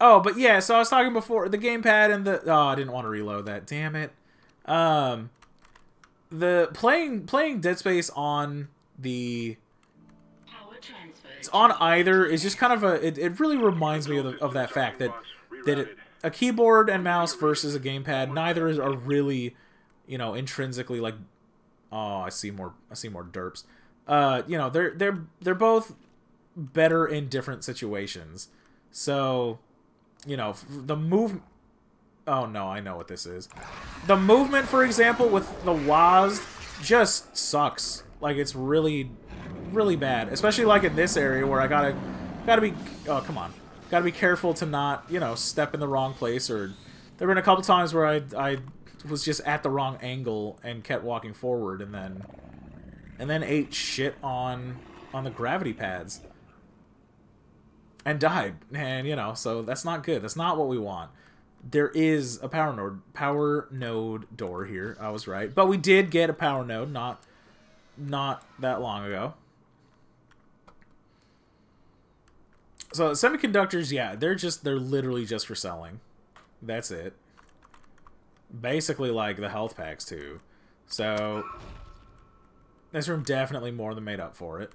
Oh, but yeah, so I was talking before, the gamepad and the... Oh, I didn't want to reload that. Damn it. The playing Dead Space on the... It's on either is just kind of a... It really reminds me of that fact that a keyboard and mouse versus a gamepad, neither are really, you know, intrinsically like... Oh, I see more derps. You know, they're both better in different situations. So, you know, the move... Oh no, I know what this is. The movement, for example, with the WASD just sucks. Like, it's really, really bad. Especially like in this area where I gotta be... Oh, come on. Gotta be careful to not, you know, step in the wrong place. Or there have been a couple times where I was just at the wrong angle and kept walking forward and then ate shit on the gravity pads. And died. And, you know, so that's not good. That's not what we want. There is a power node door here. I was right. But we did get a power node not that long ago. So semiconductors, yeah, they're literally just for selling. That's it. Basically like the health packs too. So this room definitely more than made up for it.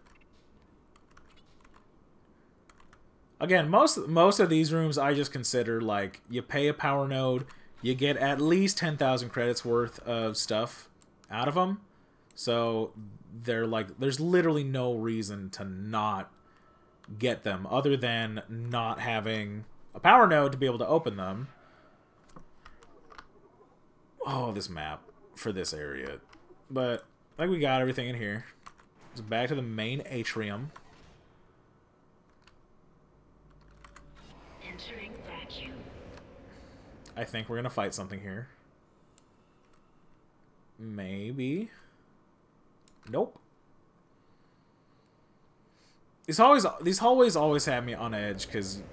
Again, most of these rooms I just consider like you pay a power node, you get at least 10,000 credits worth of stuff out of them. So they're like, there's literally no reason to not get them other than not having a power node to be able to open them. Oh, this map for this area. But I think we got everything in here. So back to the main atrium.
Entering vacuum.
I think we're gonna fight something here. Maybe. Nope. These hallways always have me on edge because,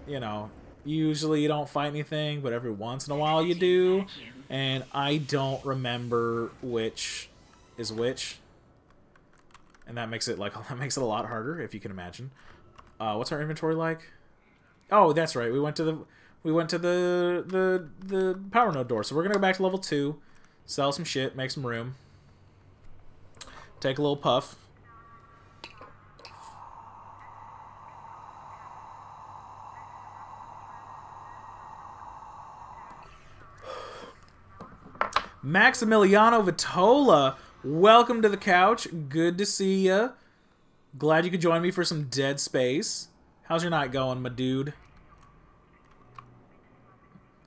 you know, usually you don't fight anything, but every once in a while you do, and I don't remember which is which, and that makes it a lot harder, if you can imagine. What's our inventory like? Oh, that's right. We went to the power node door, so we're gonna go back to level 2, sell some shit, make some room, take a little puff. Maximiliano Vitola, welcome to the couch. Good to see ya. Glad you could join me for some Dead Space. How's your night going, my dude?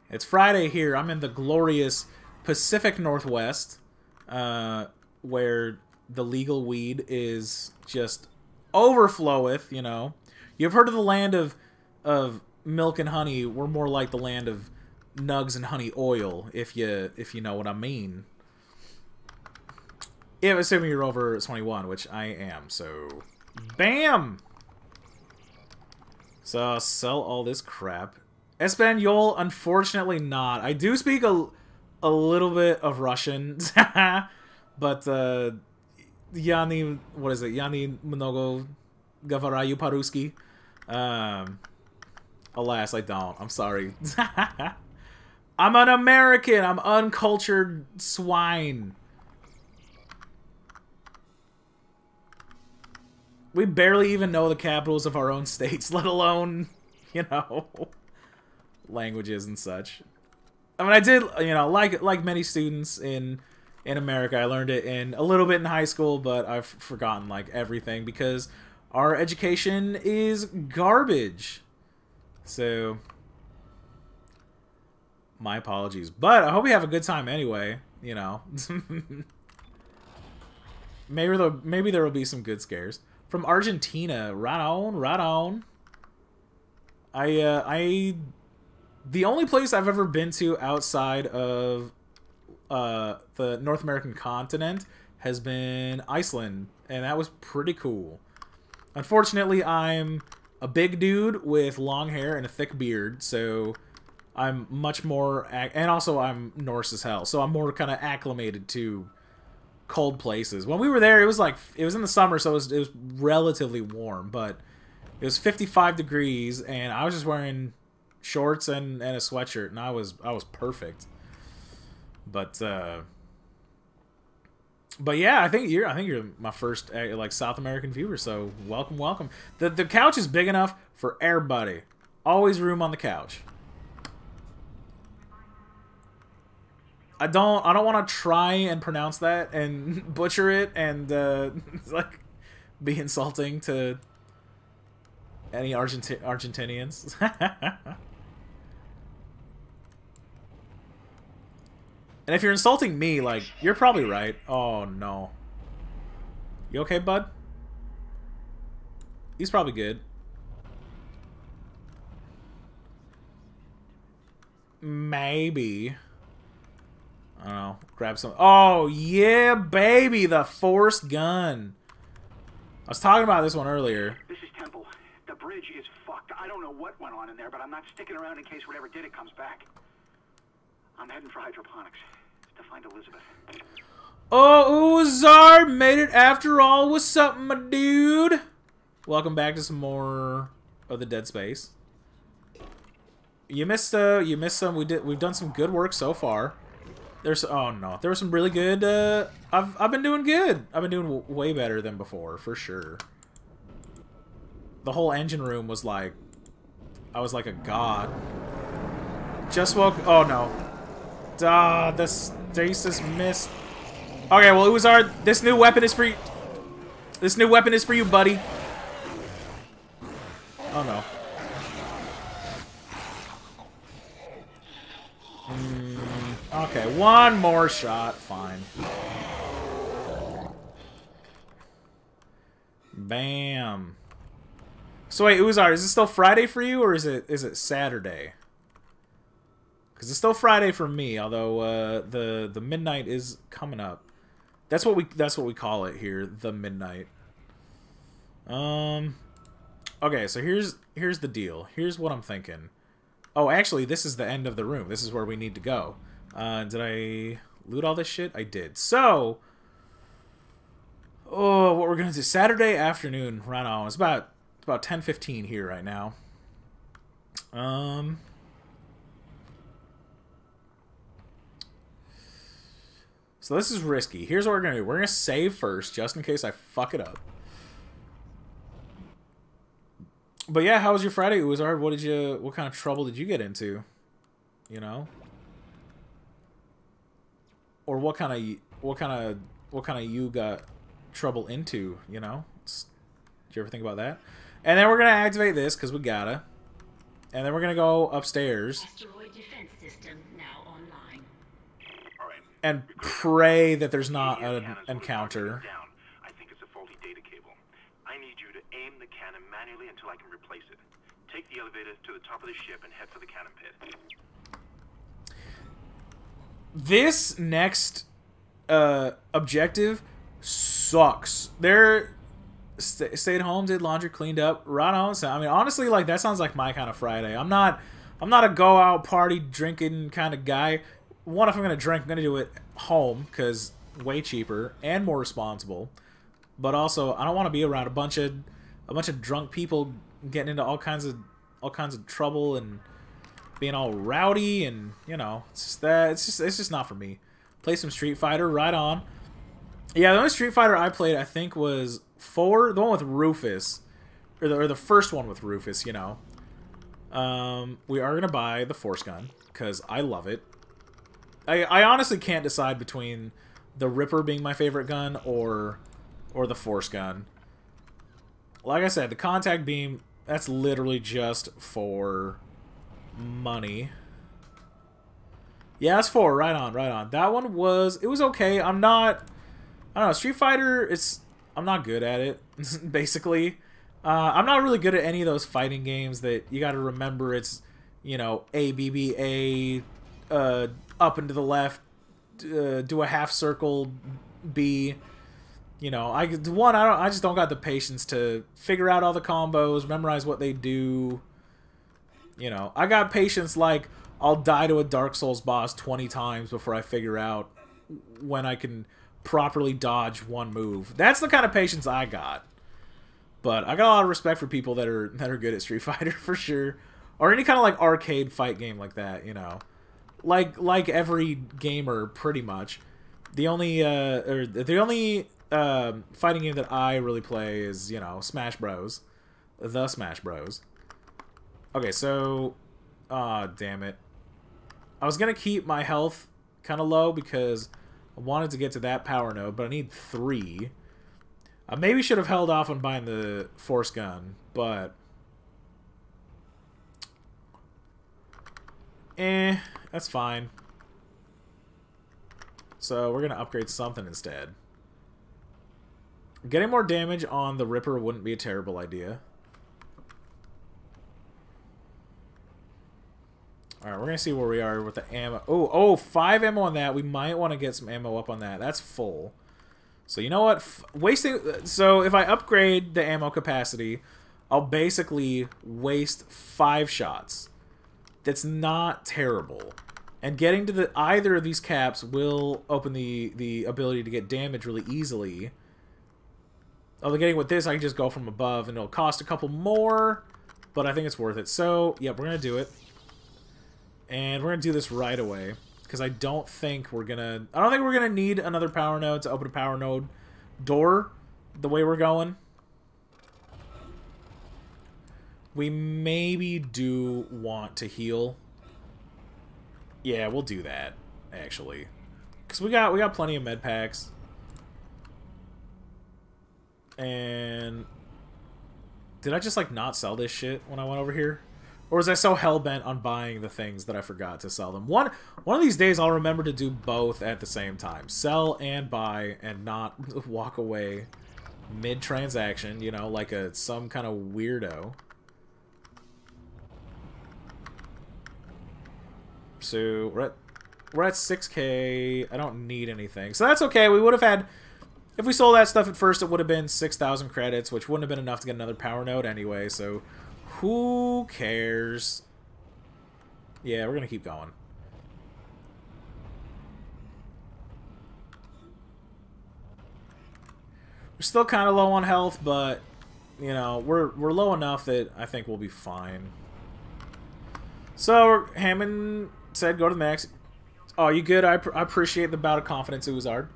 It's Friday here. I'm in the glorious Pacific Northwest, where the legal weed is just overfloweth, you know. You've heard of the land of milk and honey. We're more like the land of nugs and honey oil, if you know what I mean. Yeah, assuming you're over 21, which I am, so bam! So I'll sell all this crap. Espanol, unfortunately not. I do speak a little bit of Russian, but Yani, what is it? Yani mnogo gavarayu по-русски. Alas, I don't. I'm sorry. I'm an American. I'm uncultured swine. We barely even know the capitals of our own states, let alone, you know, languages and such. I mean, I did, you know, like many students in America, I learned it in a little bit in high school, but I've forgotten like everything because our education is garbage. So, my apologies. But I hope you have a good time anyway, you know. Maybe there will be some good scares. From Argentina, right on, right on. The only place I've ever been to outside of the North American continent has been Iceland, and that was pretty cool. Unfortunately, I'm a big dude with long hair and a thick beard, so I'm much more... And also, I'm Norse as hell, so I'm more kind of acclimated to cold places. When we were there, it was in the summer, so it was relatively warm, but it was 55 degrees, and I was just wearing shorts and a sweatshirt, and I was perfect. But yeah, I think you're my first like South American viewer, so welcome. The couch is big enough for everybody. Always room on the couch. I don't want to try and pronounce that and butcher it and like be insulting to any Argentinians. And if you're insulting me, like, you're probably right. Oh, no. You okay, bud? He's probably good. Maybe. I don't know. Grab some... Oh, yeah, baby! The forced gun. I was talking about this one earlier.
This is Temple. The bridge is fucked. I don't know what went on in there, but I'm not sticking around in case whatever did it comes back. I'm heading for hydroponics to find Elizabeth.
Oh, Uzar made it after all. What's up, my dude? Welcome back to some more of the Dead Space. You missed some. We've done some good work so far. Oh no, there was some really good. I've been doing good. I've been doing way better than before, for sure. The whole engine room was like, I was like a god. Just woke. Oh no. Duh, the stasis missed. Okay, well, Uzar, this new weapon is for you. This new weapon is for you, buddy. Oh no. Okay, one more shot. Fine. Bam. So wait, Uzar, is it still Friday for you, or is it Saturday? Because it's still Friday for me, although the midnight is coming up. That's what we call it here, the midnight. Okay, so here's the deal. Here's what I'm thinking. Oh, actually, this is the end of the room. This is where we need to go. Did I loot all this shit? I did. So, oh, what we're gonna do? Saturday afternoon, right on. It's about 10:15 here right now. So this is risky. Here's what we're gonna do. We're gonna save first, just in case I fuck it up. But yeah, how was your Friday, Uzar? What kind of trouble did you get into? You know? Or what kind of you got trouble into, you know? Did you ever think about that? And then we're gonna activate this, because we gotta. And then we're gonna go upstairs.
Asteroid defense system now online.
And pray that there's not an encounter.
I think it's a faulty data cable. I need you to aim the cannon manually until I can replace it. Take the elevator to the top of the ship and head for the cannon pit.
This next objective sucks. They're stayed home, did laundry, cleaned up, right on. So I mean, honestly, like that sounds like my kind of Friday. I'm not a go out party drinking kind of guy. One, if I'm gonna drink, I'm gonna do it home because way cheaper and more responsible. But also, I don't want to be around a bunch of drunk people getting into all kinds of trouble and being all rowdy, and you know, it's just not for me. Play some Street Fighter, right on. Yeah, the only Street Fighter I played, I think, was 4, the one with Rufus, or the first one with Rufus, you know. We are gonna buy the Force Gun because I love it. I honestly can't decide between the Ripper being my favorite gun or the Force Gun. Like I said, the Contact Beam, that's literally just for money. Yeah, it's 4. Right on, right on. That one was... It was okay. I don't know. Street Fighter, I'm not good at it, basically. I'm not really good at any of those fighting games that you gotta remember it's, you know, A, B, B, A, up and to the left, do a half circle, B. You know, I just don't got the patience to figure out all the combos, memorize what they do. You know, I got patience like I'll die to a Dark Souls boss 20 times before I figure out when I can properly dodge one move. That's the kind of patience I got. But I got a lot of respect for people that are good at Street Fighter for sure, or any kind of like arcade fight game like that. You know, like every gamer pretty much. The only fighting game that I really play is, you know, Smash Bros. The Smash Bros. Okay, so... damn it. I was gonna keep my health kind of low because I wanted to get to that power node, but I need 3. I maybe should have held off on buying the Force Gun, but... that's fine. So we're gonna upgrade something instead. Getting more damage on the Ripper wouldn't be a terrible idea. Alright, we're going to see where we are with the ammo. Oh, 5 ammo on that. We might want to get some ammo up on that. That's full. So you know what? So if I upgrade the ammo capacity, I'll basically waste 5 shots. That's not terrible. And getting to either of these caps will open the ability to get damage really easily. Although getting with this, I can just go from above, and it'll cost a couple more, but I think it's worth it. So, yep, we're going to do it. And we're going to do this right away, because I don't think we're going to need another power node to open a power node door the way we're going. We maybe do want to heal. Yeah, we'll do that, actually. Because we got plenty of med packs. And did I just like not sell this shit when I went over here? Or was I so hell-bent on buying the things that I forgot to sell them? One of these days I'll remember to do both at the same time. Sell and buy and not walk away mid-transaction, you know, like some kind of weirdo. So we're at 6K. I don't need anything. So that's okay. We would have had... If we sold that stuff at first, it would have been 6,000 credits, which wouldn't have been enough to get another power node anyway, so who cares? Yeah, we're going to keep going. We're still kind of low on health, but, you know, we're low enough that I think we'll be fine. So, Hammond said go to the max. Oh, you good? I appreciate the bout of confidence, Uzard.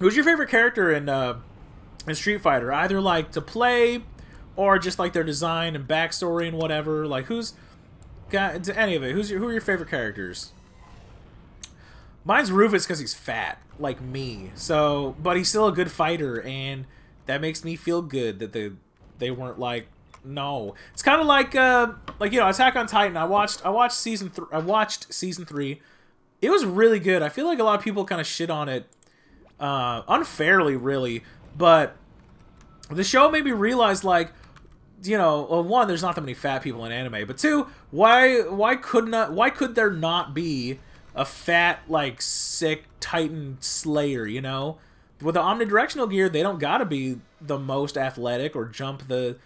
Who's your favorite character in Street Fighter? Either like to play, or just like their design and backstory and whatever. Like who's got any of it? Who are your favorite characters? Mine's Rufus because he's fat, like me. So, but he's still a good fighter, and that makes me feel good that they weren't like no. It's kind of like you know, Attack on Titan. I watched season 3. It was really good. I feel like a lot of people kind of shit on it. Unfairly, really, but the show made me realize, like, you know, well, one, there's not that many fat people in anime, but two, why could there not be a fat, like, sick Titan slayer, you know? With the omnidirectional gear, they don't gotta be the most athletic or jump the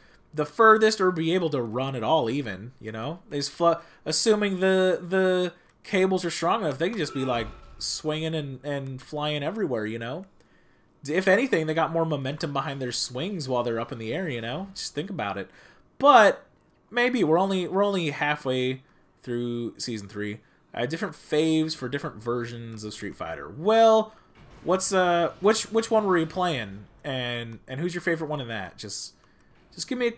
furthest or be able to run at all, even, you know? They just assuming the cables are strong enough, they can just be, like, swinging and flying everywhere, you know? If anything, they got more momentum behind their swings while they're up in the air, you know? Just think about it. But maybe we're only halfway through season 3. Different faves for different versions of Street Fighter. Well, What's which one were you playing, and who's your favorite one in that? Just give me a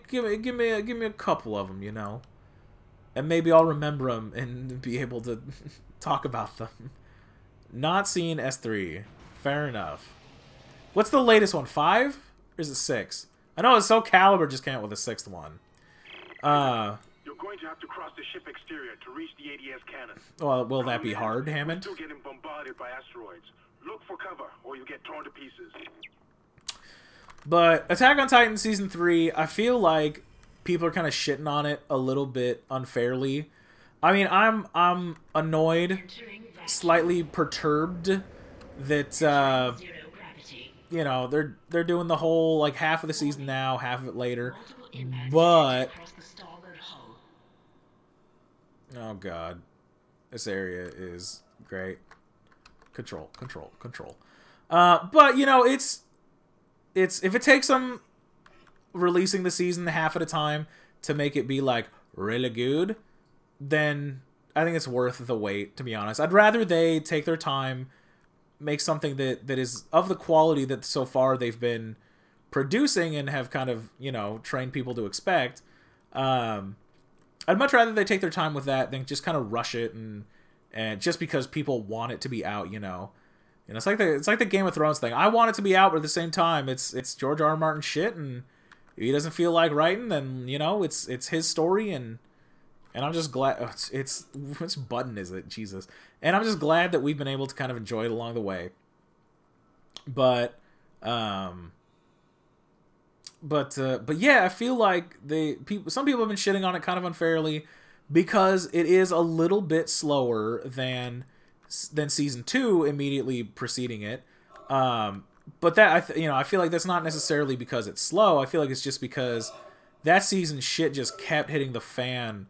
couple of them, you know, and maybe I'll remember them and be able to talk about them. Not seeing S3, fair enough. What's the latest one? 5 or is it 6? I know Soul Calibur just came out with a 6th one.
You're going to have to cross the ship exterior to reach the ADS cannon.
Well, will that be hard, Hammond?
We're still getting bombarded by asteroids. Look for cover, or you get torn to pieces.
But Attack on Titan Season 3, I feel like people are kind of shitting on it a little bit unfairly. I mean, I'm annoyed, slightly perturbed that you know, they're doing the whole like half of the season now, half of it later. But oh god, this area is great. Control. But you know, it's if it takes them releasing the season half at a time to make it be like really good, then I think it's worth the wait, to be honest. I'd rather they take their time, make something that is of the quality that so far they've been producing and have kind of, you know, trained people to expect. I'd much rather they take their time with that than just kind of rush it and just because people want it to be out, you know. You know, it's like the Game of Thrones thing. I want it to be out, but at the same time, it's George R. R. Martin shit, and if he doesn't feel like writing, then you know it's his story, and I'm just glad it's which button is it? Jesus. And I'm just glad that we've been able to kind of enjoy it along the way. But yeah, I feel like some people have been shitting on it kind of unfairly because it is a little bit slower than season 2 immediately preceding it. But that I feel like that's not necessarily because it's slow. I feel like it's just because that season shit just kept hitting the fan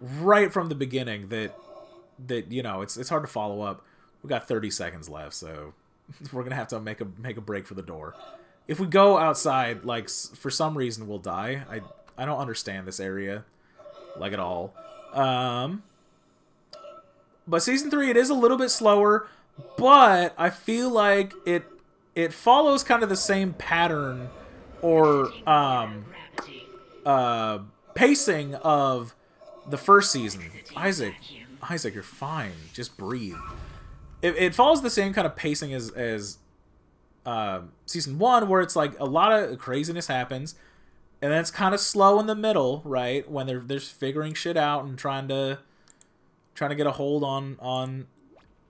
right from the beginning that you know, it's hard to follow up. We got 30 seconds left, so we're gonna have to make a break for the door. If we go outside, like for some reason we'll die. I don't understand this area like at all. But season 3, it is a little bit slower, but I feel like it follows kind of the same pattern or pacing of the first season. Isaac, you're fine. Just breathe. It follows the same kind of pacing as season 1, where it's like a lot of craziness happens, and then it's kind of slow in the middle, right? When they're figuring shit out and trying to get a hold on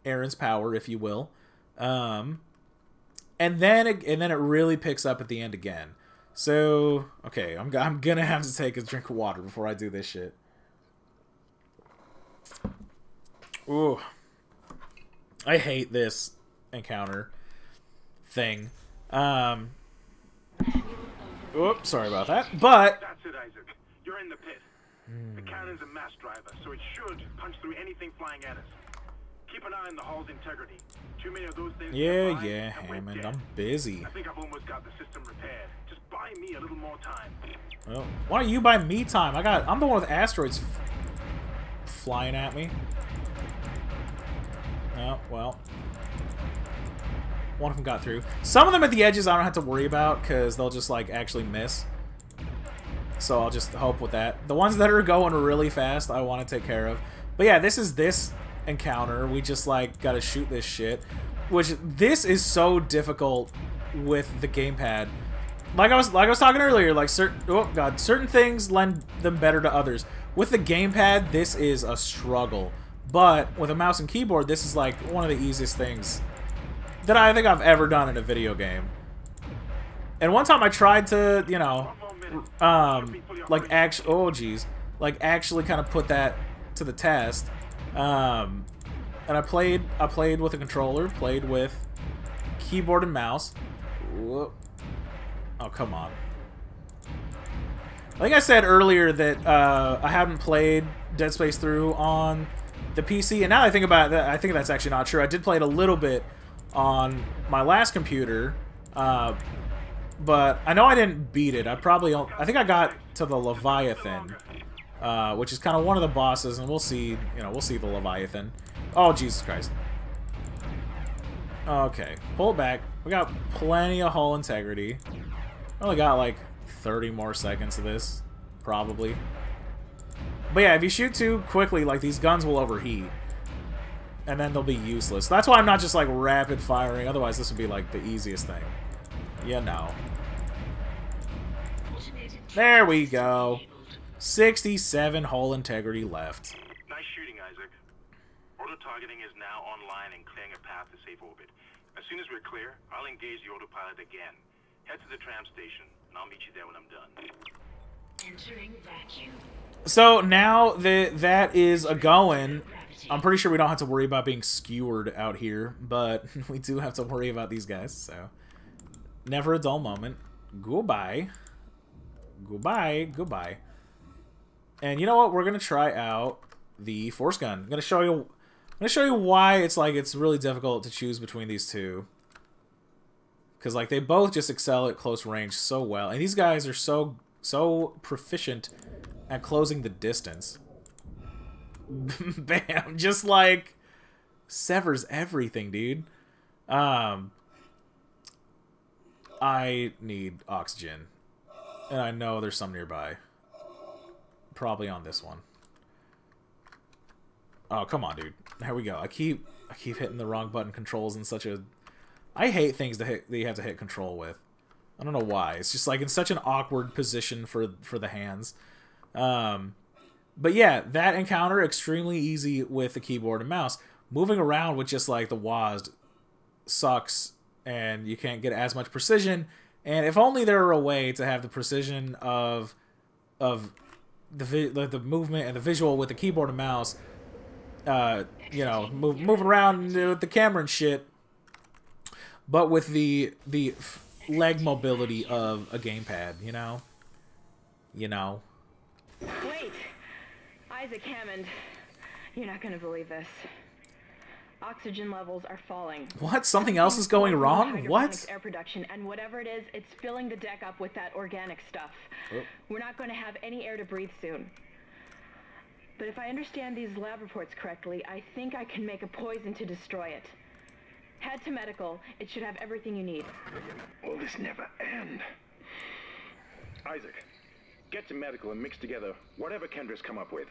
Aaron's power, if you will. And then it really picks up at the end again. So, okay, I'm gonna have to take a drink of water before I do this shit. Ooh. I hate this encounter thing. Oops, sorry about that. But
That's it, Isaac. You're in the pit. The cannon's a mass driver, so it should punch through anything flying at us. Keep an eye on the hull's integrity. Too many of those things.
Yeah, Hammond, I'm busy.
I think I've almost got the system repaired. Just buy me a little more time.
Oh, why don't you buy me time? I'm the one with asteroids flying at me. Oh, well. One of them got through. Some of them at the edges I don't have to worry about because they'll just like actually miss. So I'll just hope with that. The ones that are going really fast, I want to take care of. But yeah, this is this encounter. We just like gotta shoot this shit. Which this is so difficult with the gamepad. Like I was talking earlier, like certain things lend them better to others. With the gamepad, this is a struggle. But with a mouse and keyboard, this is like one of the easiest things that I think I've ever done in a video game. And one time I tried to, you know, like actually kind of put that to the test. And I played with a controller, played with keyboard and mouse. Whoop. Oh, come on. I think I said earlier that I hadn't played Dead Space through on the PC, and now that I think about it, I think that's actually not true. I did play it a little bit on my last computer, but I know I didn't beat it. I think I got to the Leviathan, which is kind of one of the bosses, and we'll see, you know, we'll see the Leviathan. Oh, Jesus Christ. Okay, pull it back. We got plenty of hull integrity. Only got like 30 more seconds of this, probably. But yeah, if you shoot too quickly, like, these guns will overheat. And then they'll be useless. That's why I'm not just, like, rapid firing. Otherwise, this would be, like, the easiest thing. You know. There we go. 67 hull integrity left.
Nice shooting, Isaac. Auto-targeting is now online and clearing a path to safe orbit. As soon as we're clear, I'll engage the autopilot again. Head to the tram station, and I'll meet you there when I'm done.
Entering vacuum.
So now that that is a going, I'm pretty sure we don't have to worry about being skewered out here, but we do have to worry about these guys, so never a dull moment. Goodbye. Goodbye. Goodbye. And you know what? We're gonna try out the force gun. I'm gonna show you why it's like it's really difficult to choose between these two. Because like they both just excel at close range so well, and these guys are so proficient at closing the distance. Bam! Just like severs everything, dude. I need oxygen, and I know there's some nearby. Probably on this one. Oh, come on, dude. There we go. I keep hitting the wrong button controls in such a... I hate things that you have to hit control with. I don't know why. It's just like in such an awkward position for the hands. But yeah, that encounter, extremely easy with the keyboard and mouse. Moving around with just like the WASD sucks, and you can't get as much precision. And if only there were a way to have the precision of the movement and the visual with the keyboard and mouse, you know, moving around with the camera and shit, but with the leg mobility of a gamepad, you know?
Wait! Isaac Hammond, you're not gonna believe this. Oxygen levels are falling.
What? Something else is going wrong? What?
Air production, and whatever it is, it's filling the deck up with that organic stuff. Oh. We're not going to have any air to breathe soon. But if I understand these lab reports correctly, I think I can make a poison to destroy it. Head to medical. It should have everything you need.
Will this never end? Isaac, get to medical and mix together whatever Kendra's come up with.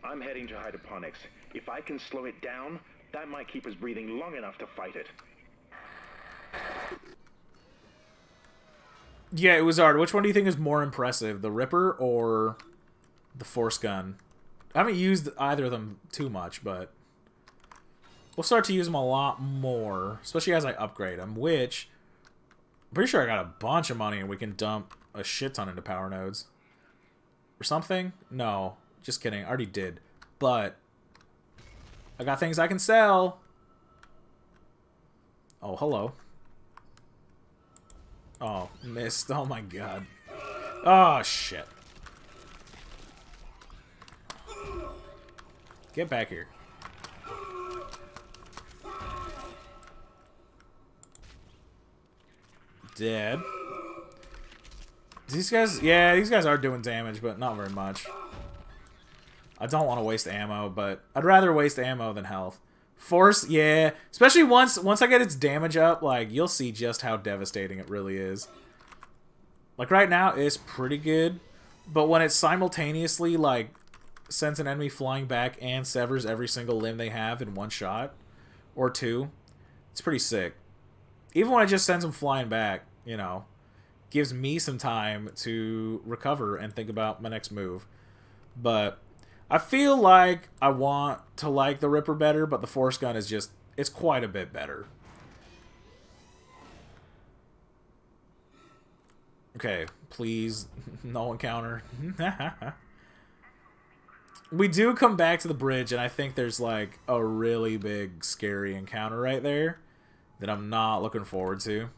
I'm heading to hydroponics. If I can slow it down, that might keep us breathing long enough to fight it.
Yeah, it was hard. Which one do you think is more impressive, the Ripper or the Force Gun? I haven't used either of them too much, but we'll start to use them a lot more, especially as I upgrade them, which I'm pretty sure I got a bunch of money and we can dump a shit ton into power nodes. Or something? No, just kidding. I already did. But I got things I can sell. Oh, hello. Oh, missed. Oh my god. Oh, shit. Get back here. Dead. These guys, yeah, these guys are doing damage, but not very much. I don't want to waste ammo, but I'd rather waste ammo than health. Force, yeah. Especially once I get its damage up, like, you'll see just how devastating it really is. Like, right now, it's pretty good. But when it simultaneously, like, sends an enemy flying back and severs every single limb they have in one shot, or two, it's pretty sick. Even when it just sends them flying back, you know, gives me some time to recover and think about my next move. But I feel like I want to like the Ripper better, but the Force Gun is just, it's quite a bit better. Okay, please, no encounter. We do come back to the bridge, and I think there's like a really big, scary encounter right there that I'm not looking forward to.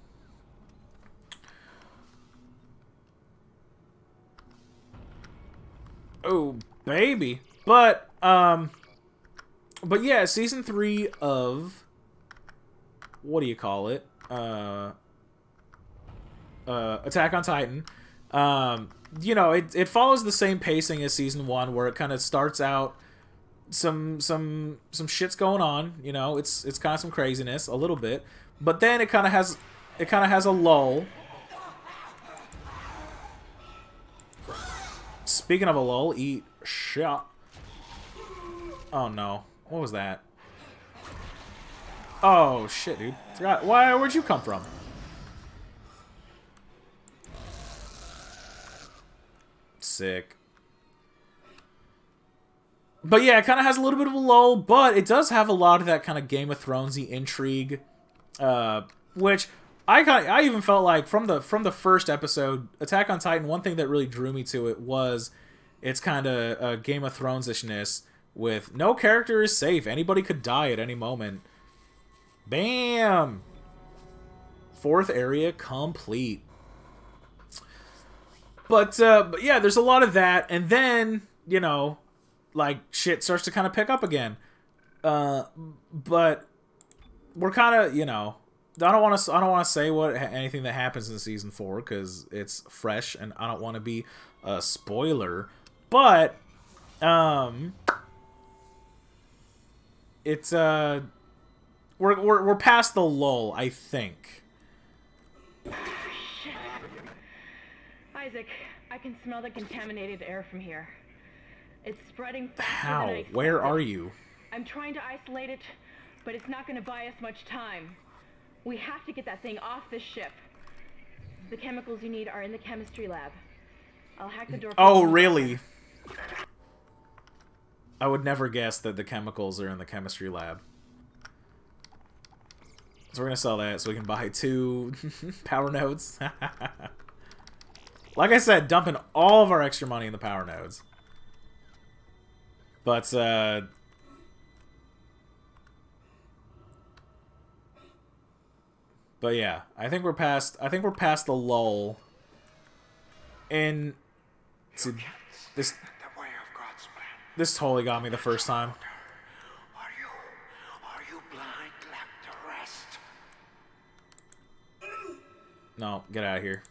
Oh, baby. But yeah, season 3 of, what do you call it? Attack on Titan. You know, it follows the same pacing as season 1, where it kind of starts out some shit's going on, you know, it's kind of some craziness, a little bit, But then it kind of has a lull. Speaking of a lull, eat shot. Oh no. What was that? Oh shit, dude. Forgot. Where'd you come from? Sick. But yeah, it kind of has a little bit of a lull, but it does have a lot of that kind of Game of Thrones-y intrigue, which I even felt like from the first episode, Attack on Titan, one thing that really drew me to it was its kind of Game of Thrones-ishness with no character is safe. Anybody could die at any moment. Bam! 4th area complete. But yeah, there's a lot of that, and then, you know, like, shit starts to kind of pick up again. But we're kind of, you know, I don't want to say anything that happens in season 4 because it's fresh and I don't want to be a spoiler. But it's we're past the lull, I think.
Shit. Isaac, I can smell the contaminated air from here. It's spreading faster than I expected.
Where are you?
I'm trying to isolate it, but it's not going to buy us much time. We have to get that thing off this ship. The chemicals you need are in the chemistry lab. I'll hack the door.
Oh, really? I would never guess that the chemicals are in the chemistry lab. So we're going to sell that so we can buy 2 power nodes. Like I said, dumping all of our extra money in the power nodes. But yeah, I think we're past the lull. And this totally got me the first time.
Are you blind, left to rest?
No, get out of here.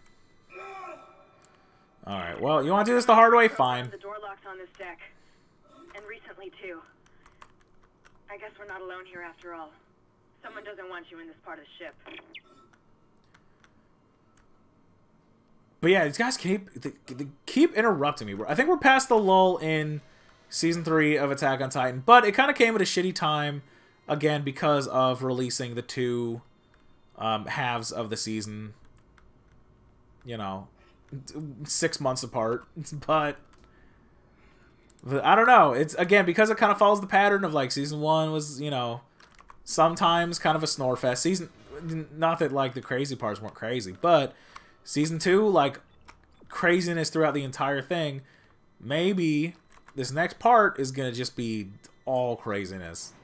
All right. Well, you want to do this the hard way? Fine.
The door locked on this deck. And recently, too. I guess we're not alone here after all. Someone doesn't want you in this part of the ship.
But yeah, these guys they keep interrupting me. I think we're past the lull in Season 3 of Attack on Titan. But it kind of came at a shitty time, again, because of releasing the 2 halves of the season. You know, 6 months apart. But I don't know. It's, again, because it kind of follows the pattern of, like, Season 1 was, you know, sometimes kind of a snore fest. Not that, like, the crazy parts weren't crazy, but Season 2, like, craziness throughout the entire thing. Maybe this next part is going to just be all craziness.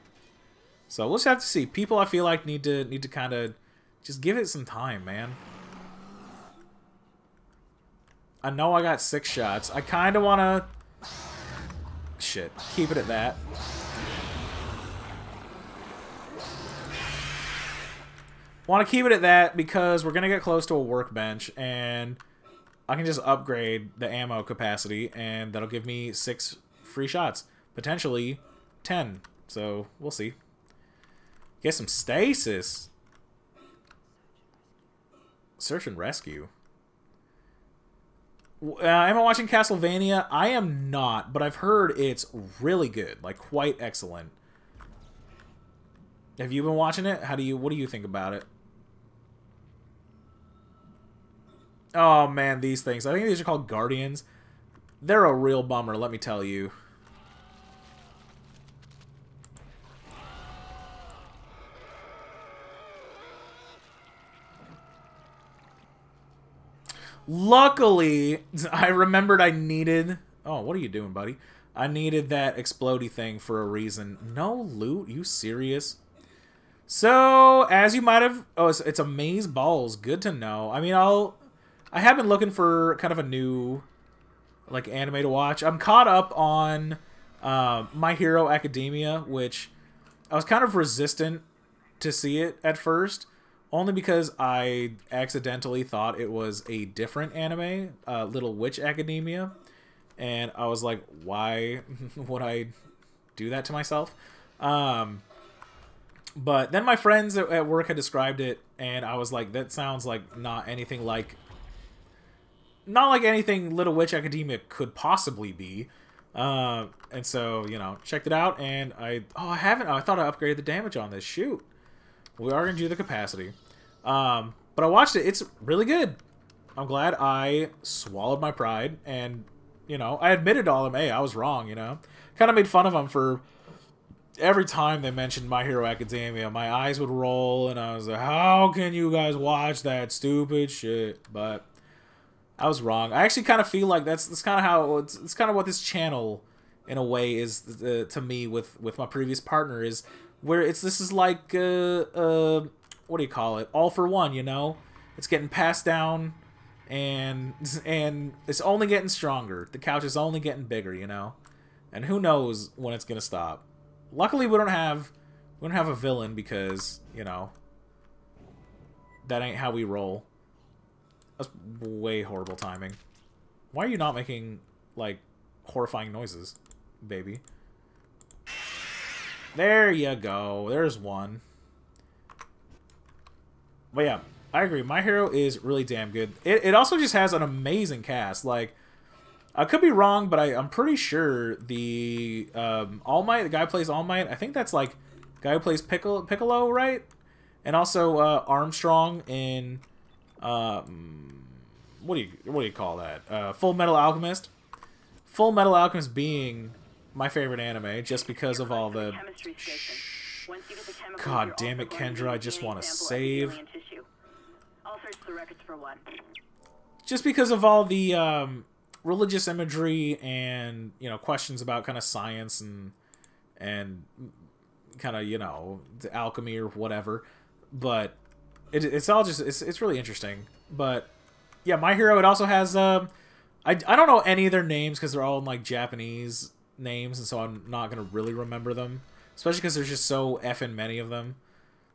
So we'll just have to see. People, I feel like, need to kind of just give it some time, man. I know I got 6 shots. I kind of want to... Shit. Keep it at that. Want to keep it at that because we're going to get close to a workbench and I can just upgrade the ammo capacity and that'll give me 6 free shots. Potentially 10. So, we'll see. Get some stasis. Search and rescue. Am I watching Castlevania? I am not, but I've heard it's really good. Like, quite excellent. Have you been watching it? What do you think about it? Oh, man, these things. I think these are called Guardians. They're a real bummer, let me tell you. Luckily, I remembered I needed... Oh, what are you doing, buddy? I needed that explodey thing for a reason. No loot? You serious? So, as you might have... Oh, it's Amaze Balls. Good to know. I mean, I have been looking for kind of a new, like, anime to watch. I'm caught up on My Hero Academia, which I was kind of resistant to see it at first. Only because I accidentally thought it was a different anime, Little Witch Academia. And I was like, why would I do that to myself? But then my friends at work had described it, and I was like, that sounds like not anything like... Not like anything Little Witch Academia could possibly be. And so, you know, checked it out, and I haven't. Oh, I thought I upgraded the damage on this. Shoot. We are going to do the capacity. But I watched it. It's really good. I'm glad I swallowed my pride, and, you know, I admitted to all of them, hey, I was wrong, you know. Kind of made fun of them for... Every time they mentioned My Hero Academia, my eyes would roll, and I was like, how can you guys watch that stupid shit? But I was wrong. I actually kind of feel like that's kind of how... It's kind of what this channel, in a way, is to me with my previous partner, is where this is like, what do you call it? All for one, you know? It's getting passed down, and it's only getting stronger. The couch is only getting bigger, you know? And who knows when it's going to stop. Luckily, we don't have a villain because, you know, that ain't how we roll. That's way horrible timing. Why are you not making, like, horrifying noises, baby? There you go. There's one. But yeah, I agree. My Hero is really damn good. It also just has an amazing cast. Like, I could be wrong, but I'm pretty sure the All Might, the guy who plays All Might, I think that's like the guy who plays Piccolo, right? And also Armstrong in what do you call that? Full Metal Alchemist. Full Metal Alchemist being my favorite anime just because of all the... God damn it, Kendra, I just want to save. Just because of all the religious imagery and, you know, questions about kind of science and kind of, you know, the alchemy or whatever. But it's all just... It's really interesting. But, yeah, My Hero, it also has... I don't know any of their names because they're all in, like, Japanese names, and so I'm not going to really remember them. Especially because there's just so effing many of them.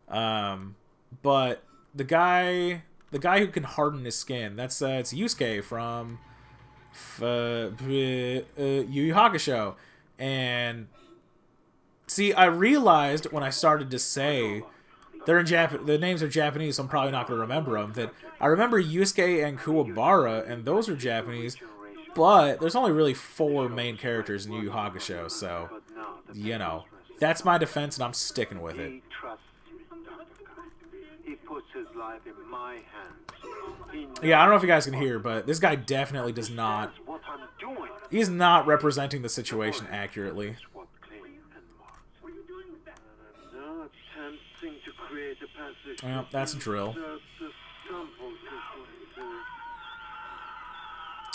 But the guy who can harden his skin, it's Yusuke from Yu Yu Hakusho. And see, I realized when I started to say they're in the names are Japanese, so I'm probably not going to remember them. That I remember Yusuke and Kuwabara, and those are Japanese. But there's only really 4 main characters in Yu Yu Hakusho, so, you know, that's my defense, and I'm sticking with it.
He puts his life in my hands.
Yeah, I don't know if you guys can hear, but this guy definitely does not... He's not representing the situation accurately. Well, that's a drill.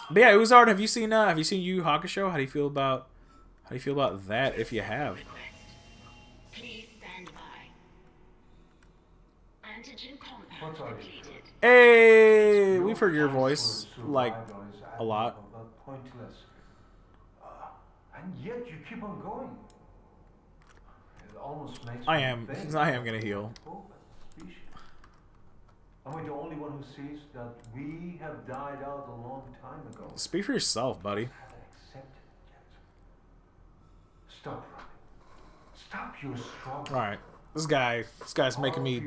But yeah, Uzard, have you seen Yu Yu Hakusho? How do you feel about that if you have?
Please stand by. Antigen compound completed.
Hey, we've heard your voice like a lot.
Pointless. And yet you keep on going. It almost makes
I am gonna heal.
Am I the only one who sees that we have died out a long time ago?
Speak for yourself, buddy.
Haven't accepted it yet. Stop running. Stop your struggle.
All right, this guy's making me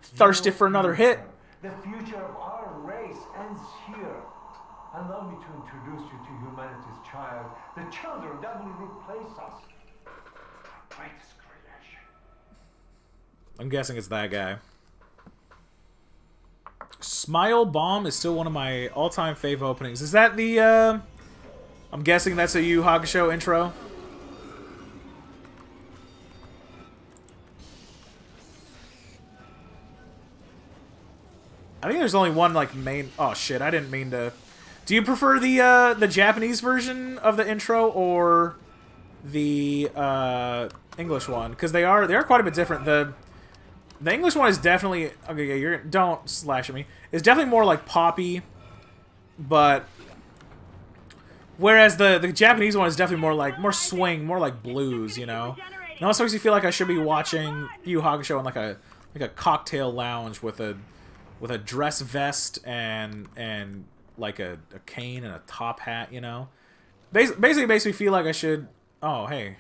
thirsty for another hit.
The future of our race ends here. Allow me to introduce you to humanity's child, the children that will replace us. Our greatest creation.
I'm guessing it's that guy. Smile Bomb is still one of my all-time fave openings. Is that the, I'm guessing that's a Yu Yu Hakusho intro? I think there's only one, like, main... Oh, shit, I didn't mean to... Do you prefer the Japanese version of the intro or the, English one? Because they are quite a bit different. The English one is definitely... Okay, yeah, don't slash at me. It's definitely more, like, poppy, but... Whereas the Japanese one is definitely more swing, more like blues, you know? It almost makes me feel like I should be watching Yu Yu Hakusho in, like a cocktail lounge with a dress vest and like a cane and a top hat, you know? Basically it makes me feel like I should... Oh, hey.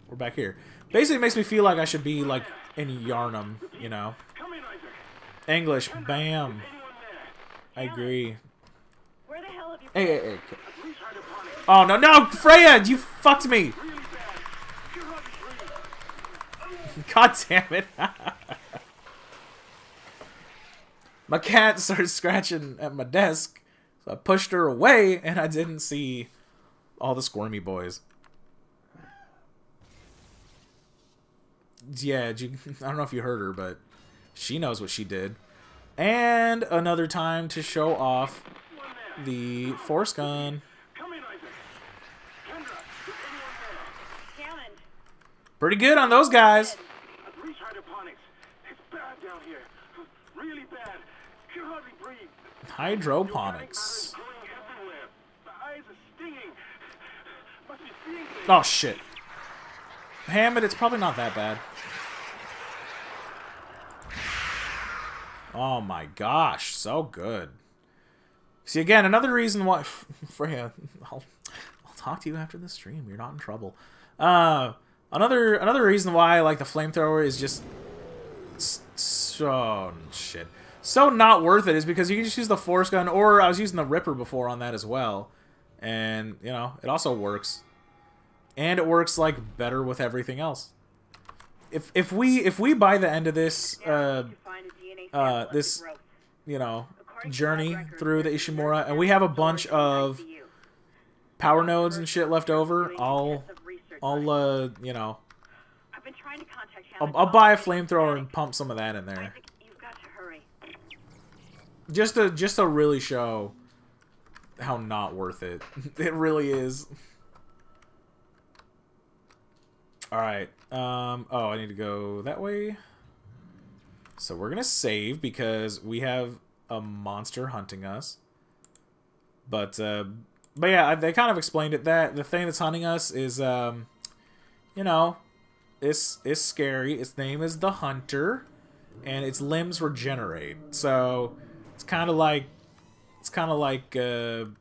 We're back here. Basically it makes me feel like I should be, like, and yarn them, you know.
Come in, Isaac.
English, bam.
Anyone there?
I agree.
Where the hell have you
Hey, hey, hey.
Police hydroponics.
Oh, no, no, Freya, you fucked me.
Really bad. You're hardly breathe.
God damn it. My cat started scratching at my desk, so I pushed her away, and I didn't see all the squirmy boys. Yeah, I don't know if you heard her, but she knows what she did. And another time to show off the force gun.
Come in, Isaac. Kendra, is anyone there?
Hammond?
Pretty good on those guys.
Police hydroponics. It's bad down here. Really bad. Can hardly breathe.
Hydroponics.
Growing everywhere. The eyes are stinging. Must be seeing things.
Oh, shit. Hammond, it's probably not that bad. Oh my gosh, so good. See, again, another reason why... Freya, I'll talk to you after the stream. You're not in trouble. Another reason why I like the flamethrower is just... So... Shit. So not worth it is because you can just use the force gun, or I was using the Ripper before on that as well. And, you know, it also works. And it works, like, better with everything else. If we by the end of this, this, you know, journey through the Ishimura, and we have a bunch of power nodes and shit left over, I'll you know, I'll buy a flamethrower and pump some of that in there. Just to really show how not worth it. It really is. Alright, oh, I need to go that way. So we're gonna save because we have a monster hunting us. But yeah, they kind of explained it, that the thing that's hunting us is, you know, it's scary. Its name is the Hunter, and its limbs regenerate. So it's kind of like, you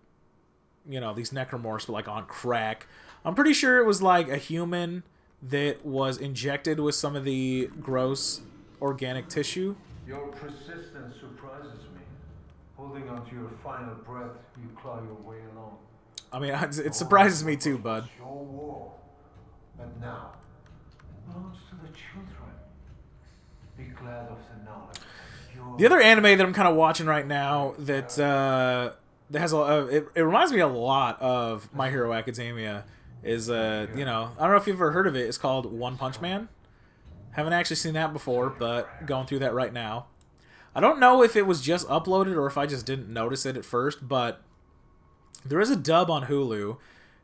know, these necromorphs, but like on crack. I'm pretty sure it was like a human that was injected with some of the gross organic tissue.
Your persistence surprises me. Holding on to your final breath, you claw your way along.
I mean, it surprises me too, bud.
Your war, but now belongs to the children. Be glad of the knowledge.
The other anime that I'm kind of watching right now that that has it reminds me a lot of My Hero Academia is you know, I don't know if you've ever heard of it. It's called One Punch Man. Haven't actually seen that before, but going through that right now. I don't know if it was just uploaded or if I just didn't notice it at first, but there is a dub on Hulu,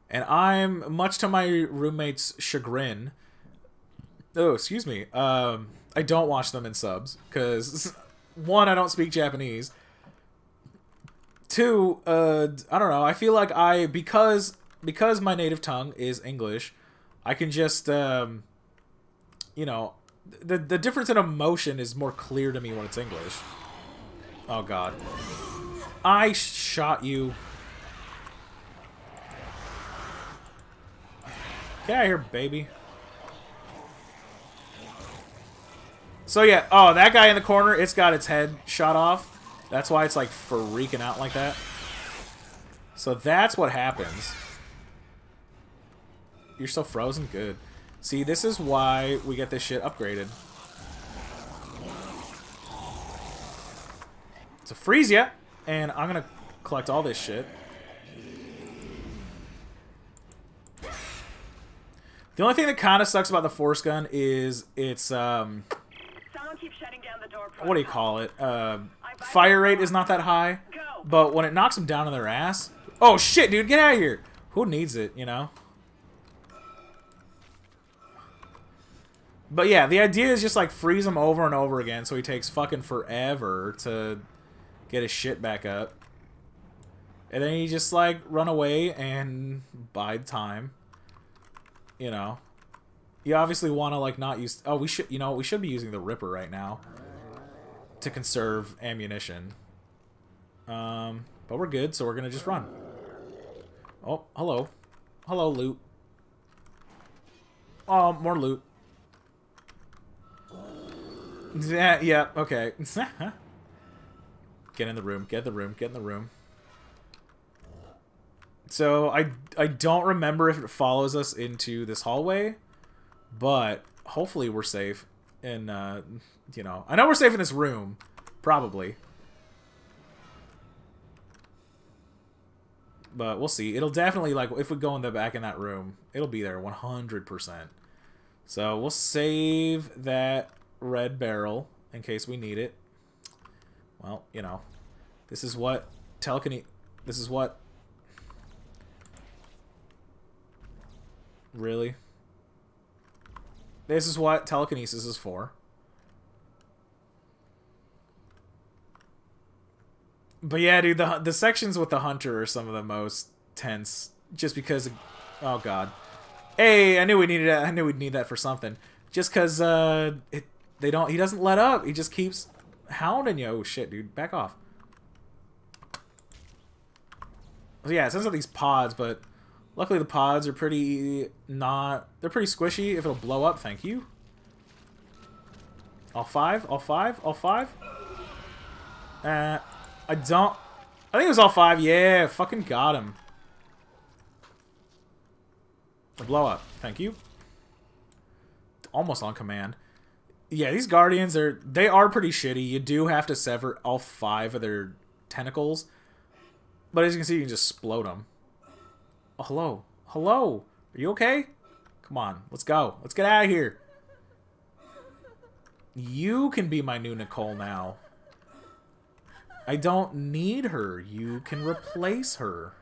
and I'm, much to my roommate's chagrin, oh, excuse me, I don't watch them in subs, because, one, I don't speak Japanese, two, I don't know, I feel like because my native tongue is English, I can just, you know, the difference in emotion is more clear to me when it's English. Oh, God. I shot you. Get out of here, baby. So, yeah. Oh, that guy in the corner, it's got its head shot off. That's why it's, like, freaking out like that. So that's what happens. You're so frozen? Good. See, this is why we get this shit upgraded. So freeze ya, and I'm gonna collect all this shit. The only thing that kind of sucks about the force gun is it's
Someone keeps shutting down the door.
what do you call it? Fire rate is not that high, but when it knocks them down on their ass, oh shit, dude, get out of here! Who needs it, you know? But yeah, the idea is just like freeze him over and over again, so he takes fucking forever to get his shit back up. And then you just like run away and bide time. You know. You obviously want to like not use... Oh, we should, you know, we should be using the Ripper right now to conserve ammunition. But we're good, so we're gonna just run. Oh, hello. Hello, loot. Oh, more loot. Yeah, okay. Get in the room, get in the room, get in the room. So, I don't remember if it follows us into this hallway, but hopefully we're safe. And, you know, I know we're safe in this room. Probably. But we'll see. It'll definitely, like, if we go in the back in that room, it'll be there 100%. So we'll save that red barrel in case we need it. Well, you know, this is what telekinesis... This is what... Really? This is what telekinesis is for. But yeah, dude, the sections with the hunter are some of the most tense, just because. Oh god, hey, I knew we needed that. I knew we'd need that for something. Just because he doesn't let up. He just keeps hounding you. Oh shit, dude, back off. So yeah, it sounds like these pods, but luckily the pods are pretty they're pretty squishy. If it'll blow up, thank you. All five, all five, all five. I think it was all five. Yeah, fucking got him. The blow up. Thank you. Almost on command. Yeah, these guardians they are pretty shitty. You do have to sever all 5 of their tentacles. But as you can see, you can just explode them. Oh, hello. Hello. Are you okay? Come on. Let's go. Let's get out of here. You can be my new Nicole now. I don't need her. You can replace her.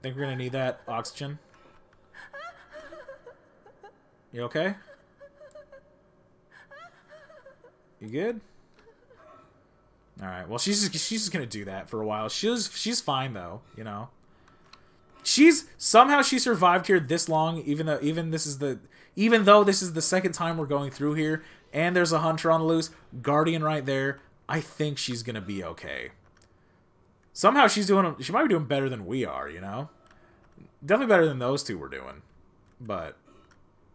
Think we're gonna need that oxygen? You okay? You good? Alright, well she's just gonna do that for a while. She's fine though, you know. Somehow she survived here this long, even though this is the second time we're going through here. And there's a hunter on the loose. Guardian right there. I think she's going to be okay. Somehow she might be doing better than we are, you know? Definitely better than those two were doing. But,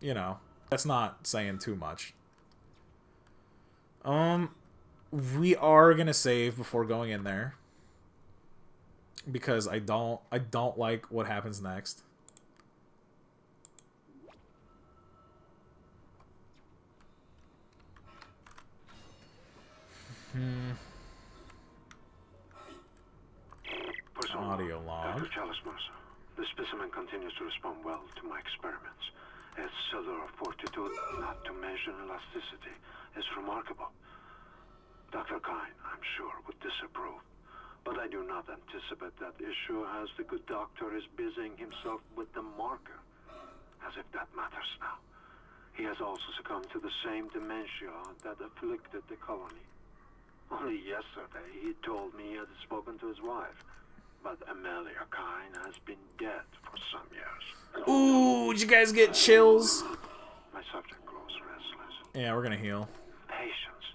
you know, that's not saying too much. We are going to save before going in there. Because I don't like what happens next. Audio log.
Dr. Chalice Mercer. The specimen continues to respond well to my experiments. Its cellular fortitude, not to mention elasticity, is remarkable. Dr. Kine, I'm sure, would disapprove. But I do not anticipate that issue, as the good doctor is busying himself with the marker. As if that matters now. He has also succumbed to the same dementia that afflicted the colony. Only yesterday he told me he had spoken to his wife. But Amelia Kine has been dead for some years.
Ooh, did you guys get chills?
My subject grows restless.
Yeah, we're gonna heal.
Patience.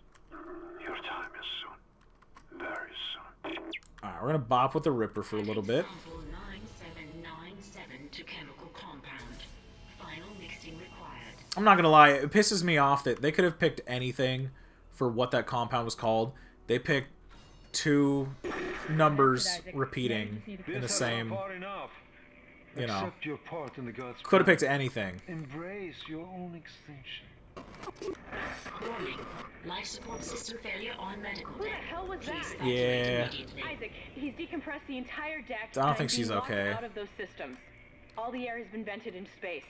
Your time is soon. Very soon.
Alright, we're gonna bop with the Ripper for a little bit.
Sample 9797 to chemical compound. Final mixing required.
I'm not gonna lie, it pisses me off that they could have picked anything for what that compound was called. They picked 2 numbers repeating in the same, you know, could have picked anything.
Embrace your own extinction.
Warning. Life support system failure on medical deck.
Who the hell was that?
Yeah.
Isaac, he's decompressed the entire deck.
I don't think she's
and being
okay.
locked out of those systems. All the air has been vented into space.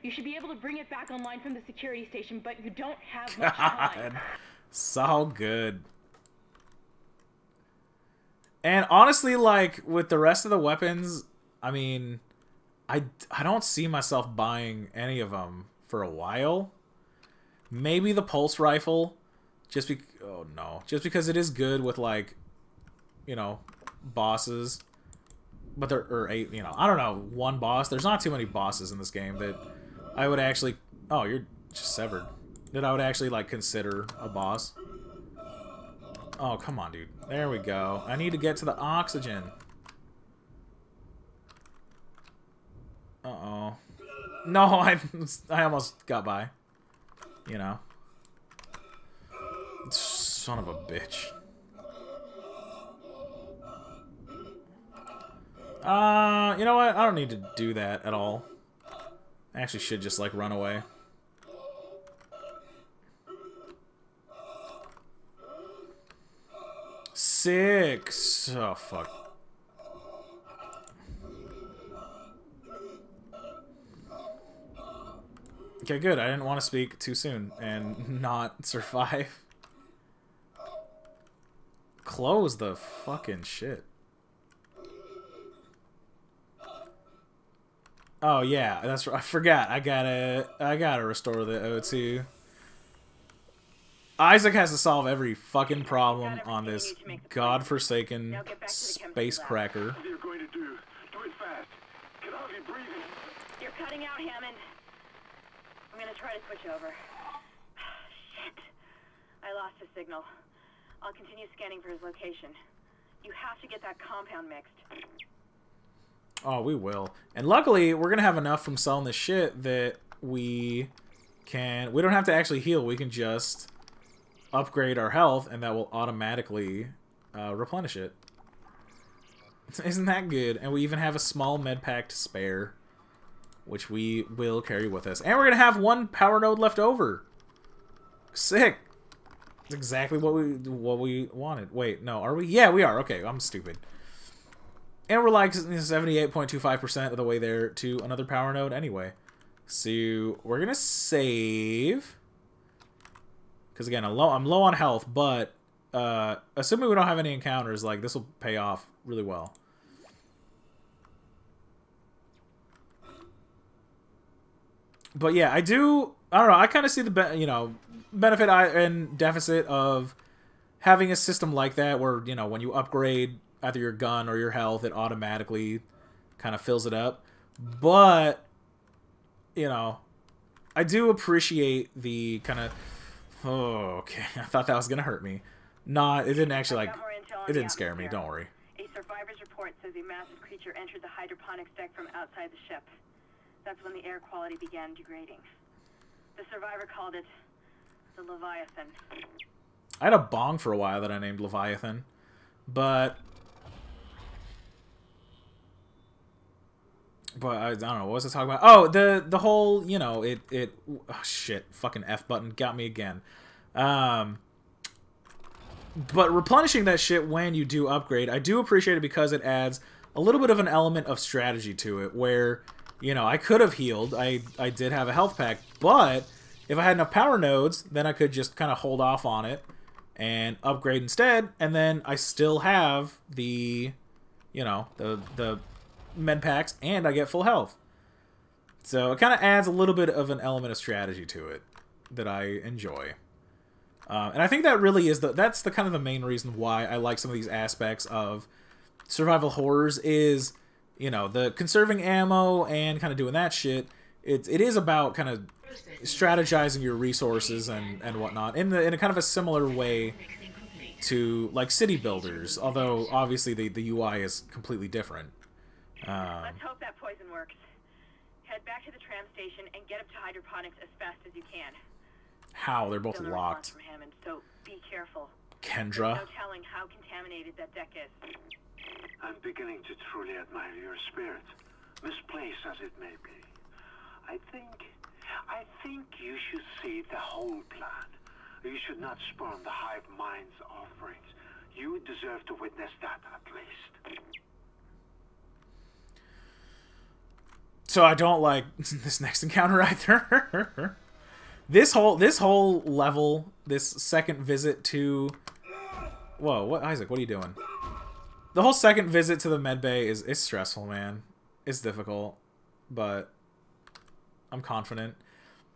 You should be able to bring it back online from the security station, but you don't have much time.
So good. And honestly, like, with the rest of the weapons, I mean, I don't see myself buying any of them for a while. Maybe the pulse rifle, just because it is good with, like, you know, bosses. But you know, I don't know, one boss. There's not too many bosses in this game that I would actually... Oh, you're just severed. That I would actually, like, consider a boss. Oh, come on, dude. There we go. I need to get to the oxygen. Uh-oh. No, I almost got by. You know. Son of a bitch. You know what? I don't need to do that at all. I actually should just, like, run away. Six. Oh, fuck. Okay, good. I didn't want to speak too soon and not survive. Close the fucking shit. Oh yeah, that's I forgot. I gotta restore the O2. Isaac has to solve every fucking problem on this godforsaken space cracker.
What are you going to do? Do it fast. Can hardly breathe.
You're cutting out, Hammond. I'm gonna try to switch over. Shit. I lost his signal. I'll continue scanning for his location. You have to get that compound mixed.
Oh, we will. And luckily, we're gonna have enough from selling this shit that we don't have to actually heal. We can just upgrade our health, and that will automatically replenish it. Isn't that good? And we even have a small med pack to spare, which we will carry with us. And we're gonna have one power node left over. Sick. That's exactly what we wanted. Wait, no, are we? Yeah, we are. Okay, I'm stupid. And we're like 78.25% of the way there to another power node anyway. So we're gonna save. Because again, I'm low on health, but assuming we don't have any encounters, like this will pay off really well. But yeah, I don't know. I kind of see the benefit and deficit of having a system like that, where when you upgrade either your gun or your health, it automatically kind of fills it up. But I do appreciate the kind of. Oh, okay. I thought that was gonna hurt me. Nah, it didn't actually it didn't scare me. Don't worry.
A survivor's report says a massive creature entered the hydroponics deck from outside the ship. That's when the air quality began degrading. The survivor called it the Leviathan.
I had a bong for a while that I named Leviathan, but I don't know, what was I talking about? Oh, the whole, oh shit, fucking F button got me again. But replenishing that shit when you do upgrade, I do appreciate it because it adds a little bit of an element of strategy to it, where, I could have healed, I did have a health pack, but if I had enough power nodes, then I could just kind of hold off on it and upgrade instead, and then I still have the, the med packs, and I get full health. So it kind of adds a little bit of an element of strategy to it that I enjoy. And I think that really is that's the kind of the main reason why I like some of these aspects of survival horrors is, the conserving ammo and kind of doing that shit. It is about kind of strategizing your resources and whatnot in a kind of a similar way to like city builders, although obviously the UI is completely different.
Let's hope that poison works. Head back to the tram station and get up to hydroponics as fast as you can.
How? They're both locked.
From Hammond, so be careful.
Kendra.
There's no telling how contaminated that deck is.
I'm beginning to truly admire your spirit, misplaced as it may be. I think you should see the whole plan. You should not spurn the hive mind's offerings. You deserve to witness that at least.
So I don't like this next encounter either. This whole level, this second visit to... Whoa, what, Isaac, what are you doing? The whole second visit to the medbay is stressful, man. It's difficult, but I'm confident.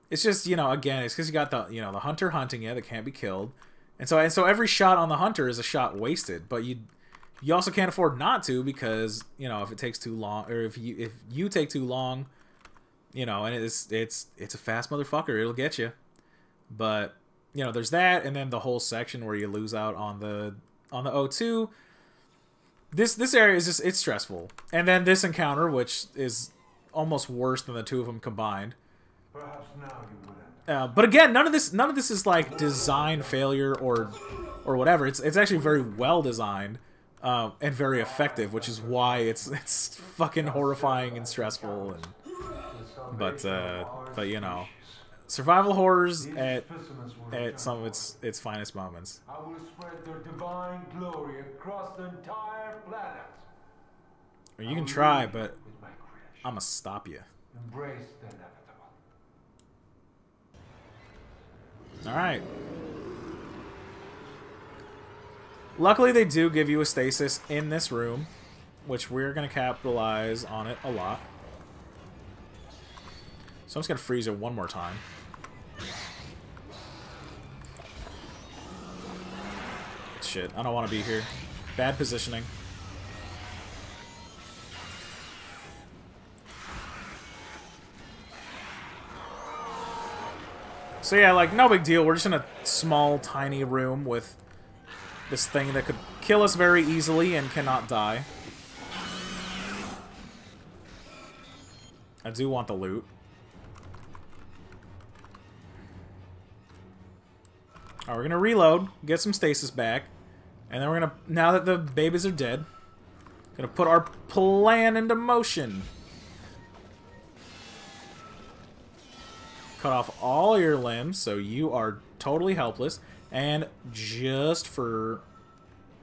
It's just, again, it's because you got the, the hunter hunting you that can't be killed. And so every shot on the hunter is a shot wasted, but you also can't afford not to, because, if it takes too long, or if you take too long, and it's a fast motherfucker, it'll get you. But, there's that, and then the whole section where you lose out on the O2. This area is just, it's stressful. And then this encounter, which is almost worse than the two of them combined.
Perhaps now you wouldn't.
But again, none of this is like design failure or whatever. It's actually very well designed and very effective, which is why it's fucking horrifying and stressful. And but you know, survival horrors at some of its finest moments.
I will spread their divine glory across the entire planet.
Or you can try, but I'm gonna stop you.
Embrace the inevitable.
Alright. Luckily, they do give you a stasis in this room, which we're going to capitalize on it a lot. So I'm just going to freeze it one more time. Shit, I don't want to be here. Bad positioning. So yeah, like, no big deal. We're just in a small, tiny room with this thing that could kill us very easily and cannot die. I do want the loot. Alright, we're gonna reload, get some stasis back, and then we're gonna, now that the babies are dead, gonna put our plan into motion. Cut off all your limbs, so you are totally helpless. And just for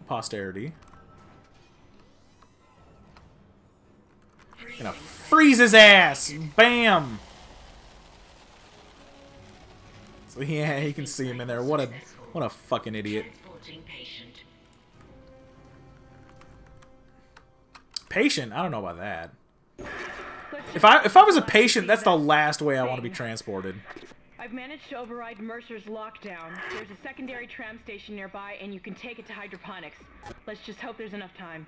posterity, gonna freeze his ass! Bam! So yeah, you can see him in there. What a fucking idiot. Patient? I don't know about that. If I was a patient, that's the last way I want to be transported.
I've managed to override Mercer's lockdown. There's a secondary tram station nearby, and you can take it to hydroponics. Let's just hope there's enough time.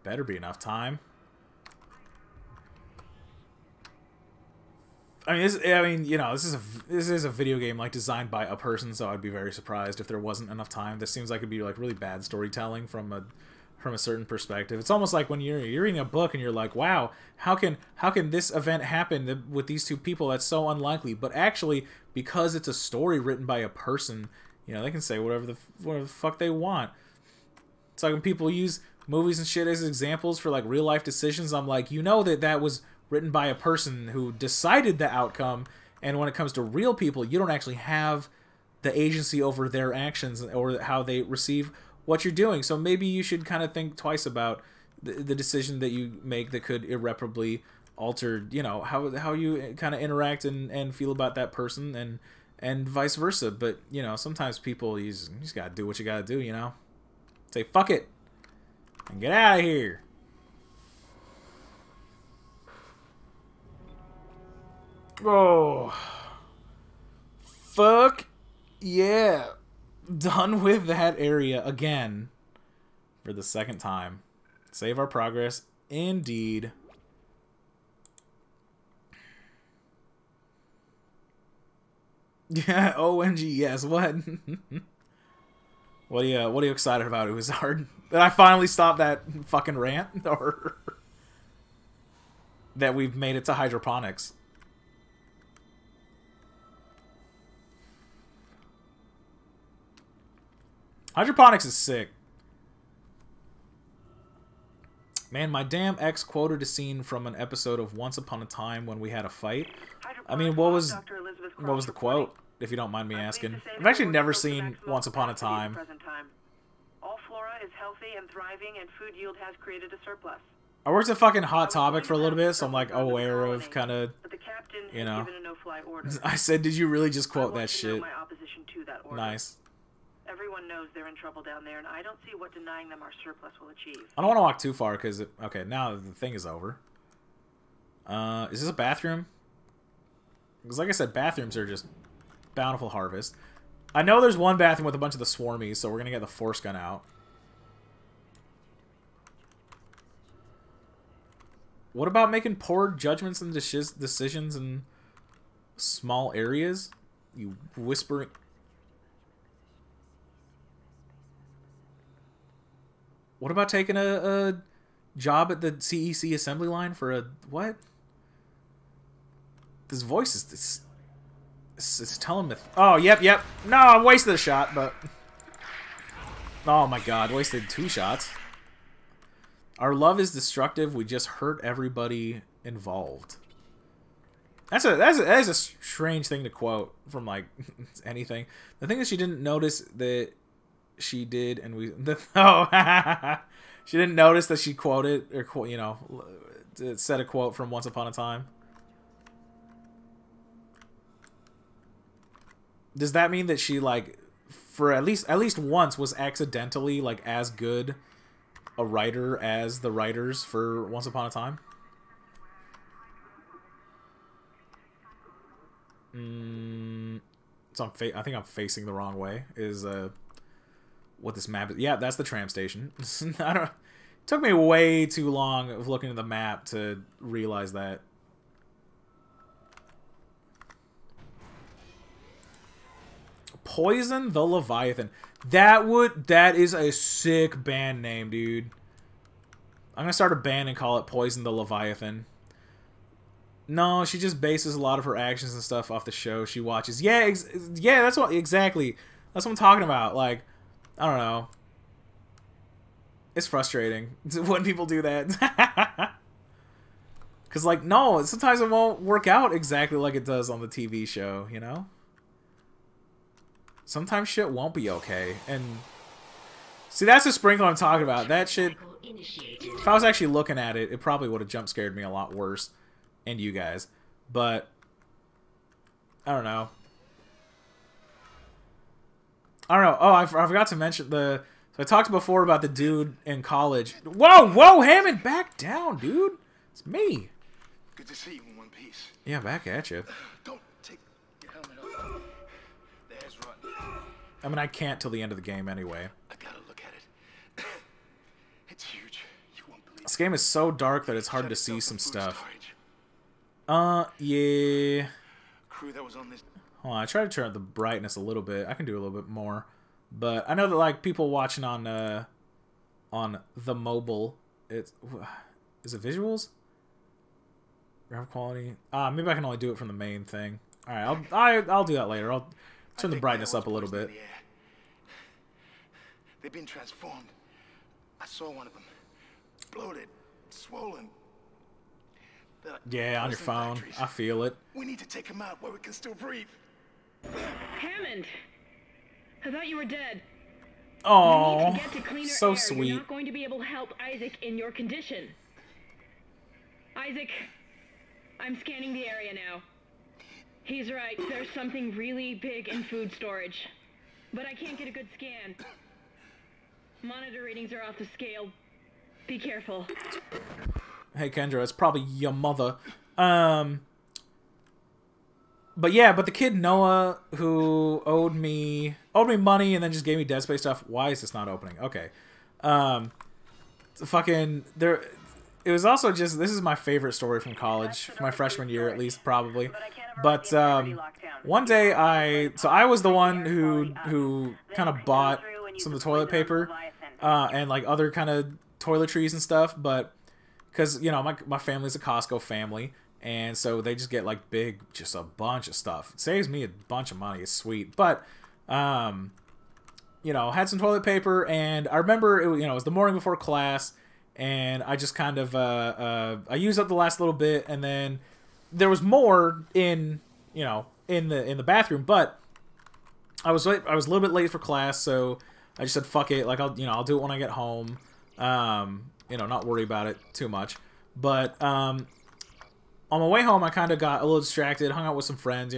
Better be enough time. I mean, you know, this is a video game like designed by a person, so I'd be very surprised if there wasn't enough time. This seems like it'd be like really bad storytelling from a certain perspective. It's almost like when you're reading a book and you're like, wow, how can this event happen with these two people? That's so unlikely. But actually, because it's a story written by a person, you know, they can say whatever the fuck they want. It's like when people use movies and shit as examples for like real life decisions. I'm like, you know that was written by a person who decided the outcome, and when it comes to real people, you don't actually have the agency over their actions or how they receive what you're doing. So maybe you should kind of think twice about the decision that you make that could irreparably alter, you know, how you kind of interact and feel about that person and vice versa. But, you know, sometimes people, you just gotta do what you gotta do, you know? Say, fuck it! And get out of here! Oh. Fuck yeah. Done with that area again for the second time. Save our progress. Indeed. Yeah, OMG, yes. What? What are you excited about, Uzard? That I finally stopped that fucking rant? Or that we've made it to hydroponics? Hydroponics is sick. Man, my damn ex quoted a scene from an episode of Once Upon a Time when we had a fight. I mean, what was the quote, if you don't mind me asking? I've actually never seen Once Upon a Time.
All flora is healthy and thriving, and food yield has created a surplus.
I worked at fucking Hot Topic for a little bit, so I'm like aware of kind of, you know. I said, did you really just quote that shit? Nice.
Everyone knows they're in trouble down there, and I don't see what denying them our surplus will achieve.
I don't want to walk too far, because, okay, now the thing is over. Is this a bathroom? Because like I said, bathrooms are just bountiful harvest. I know there's one bathroom with a bunch of the swarmies, so we're going to get the force gun out. What about making poor judgments and decisions in small areas? You whispering... What about taking a job at the CEC assembly line for a what? This voice is this. It's telling me. Oh, yep. No, I wasted a shot, but. Oh my god, wasted 2 shots. Our love is destructive. We just hurt everybody involved. That is a strange thing to quote from like anything. The thing is, she didn't notice that she did, and we. She didn't notice that she quoted or said a quote from Once Upon a Time. Does that mean that she like, for at least once, was accidentally like as good a writer as the writers for Once Upon a Time? So I think I'm facing the wrong way. Is what this map is? Yeah, that's the tram station. It took me way too long of looking at the map to realize that. Poison the Leviathan. That is a sick band name, dude. I'm gonna start a band and call it Poison the Leviathan. No, she just bases a lot of her actions and stuff off the show she watches. Yeah, that's what exactly. That's what I'm talking about. Like, I don't know. It's frustrating when people do that. Cause like, no, sometimes it won't work out exactly like it does on the TV show, you know? Sometimes shit won't be okay, and see, that's the sprinkle I'm talking about. That shit, if I was actually looking at it, it probably would have jump scared me a lot worse, and you guys, but I don't know. Oh, I forgot to mention so I talked before about the dude in college. Whoa, Hammond, back down, dude. It's me.
Good to see you in one piece.
Yeah, back at you.
Don't take your helmet off. There's Run.
I mean, I can't till the end of the game anyway.
I gotta look at it. It's huge. You won't believe it.
This game is so dark that it's hard to see some stuff. Yeah.
Crew that was on this.
Hold on, I tried to turn up the brightness a little bit. I can do a little bit more, but I know that like people watching on the mobile, is it visuals? Graphic quality. Maybe I can only do it from the main thing. All right, I'll do that later. I'll turn the brightness up a little bit.
They've been transformed. I saw one of them, bloated, swollen.
Yeah, on your phone. I feel it.
We need to take him out where we can still breathe.
Hammond, I thought you were dead.
Oh,
so
air. Sweet.
You're not going to be able to help Isaac in your condition. Isaac, I'm scanning the area now. He's right. There's something really big in food storage, but I can't get a good scan. Monitor readings are off the scale. Be careful.
Hey Kendra, it's probably your mother. But yeah, but the kid Noah who owed me money and then just gave me Dead Space stuff. Why is this not opening? Okay. Fucking there. It was also just, this is my favorite story from college, from my freshman year at least, probably. But one day I was the one who kind of bought some of the toilet paper and like other kind of toiletries and stuff, but because you know my family's a Costco family, and so they just get like just a bunch of stuff. It saves me a bunch of money. It's sweet, but you know, had some toilet paper, and I remember it was the morning before class. And I just kind of I used up the last little bit, and then there was more in the bathroom, but I was a little bit late for class, so I just said fuck it, like I'll do it when I get home, not worry about it too much. But on my way home, I kind of got a little distracted, hung out with some friends,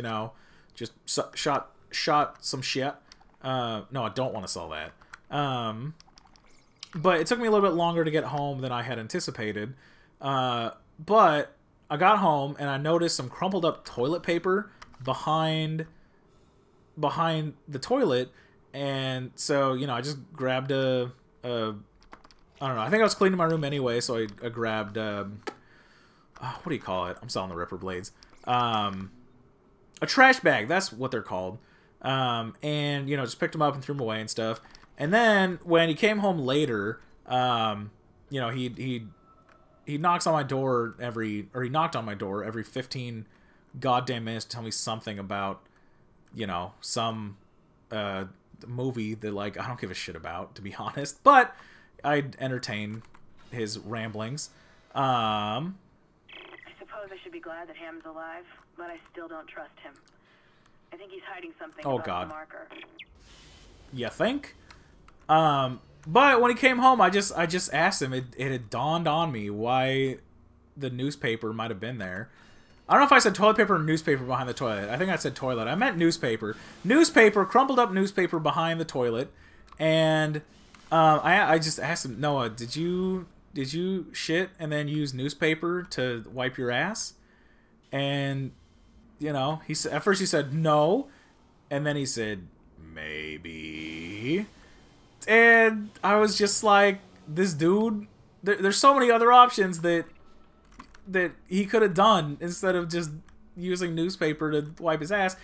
just shot some shit. No, I don't want to sell that. But it took me a little bit longer to get home than I had anticipated. But I got home and I noticed some crumpled up toilet paper behind the toilet. And so, I just grabbed I don't know. I think I was cleaning my room anyway, so I grabbed, what do you call it? I'm selling the Ripper Blades. A trash bag. That's what they're called. And, just picked them up and threw them away and stuff. And then when he came home later, he he knocks on my door he knocked on my door every 15 goddamn minutes to tell me something about, you know, some movie that, like, I don't give a shit about, to be honest, but I'd entertain his ramblings.
I suppose I should be glad that Ham's alive, but I still don't trust him. I think he's hiding something about
God.
the marker.
You think? But when he came home, I just asked him. It had dawned on me why the newspaper might have been there. I don't know if I said toilet paper or newspaper behind the toilet. I think I said toilet. I meant newspaper. Newspaper, crumpled up newspaper behind the toilet. And I just asked him, Noah, did you shit and then use newspaper to wipe your ass? And, you know, at first he said no, and then he said maybe. And I was just like, this dude, there's so many other options that he could have done instead of just using newspaper to wipe his ass.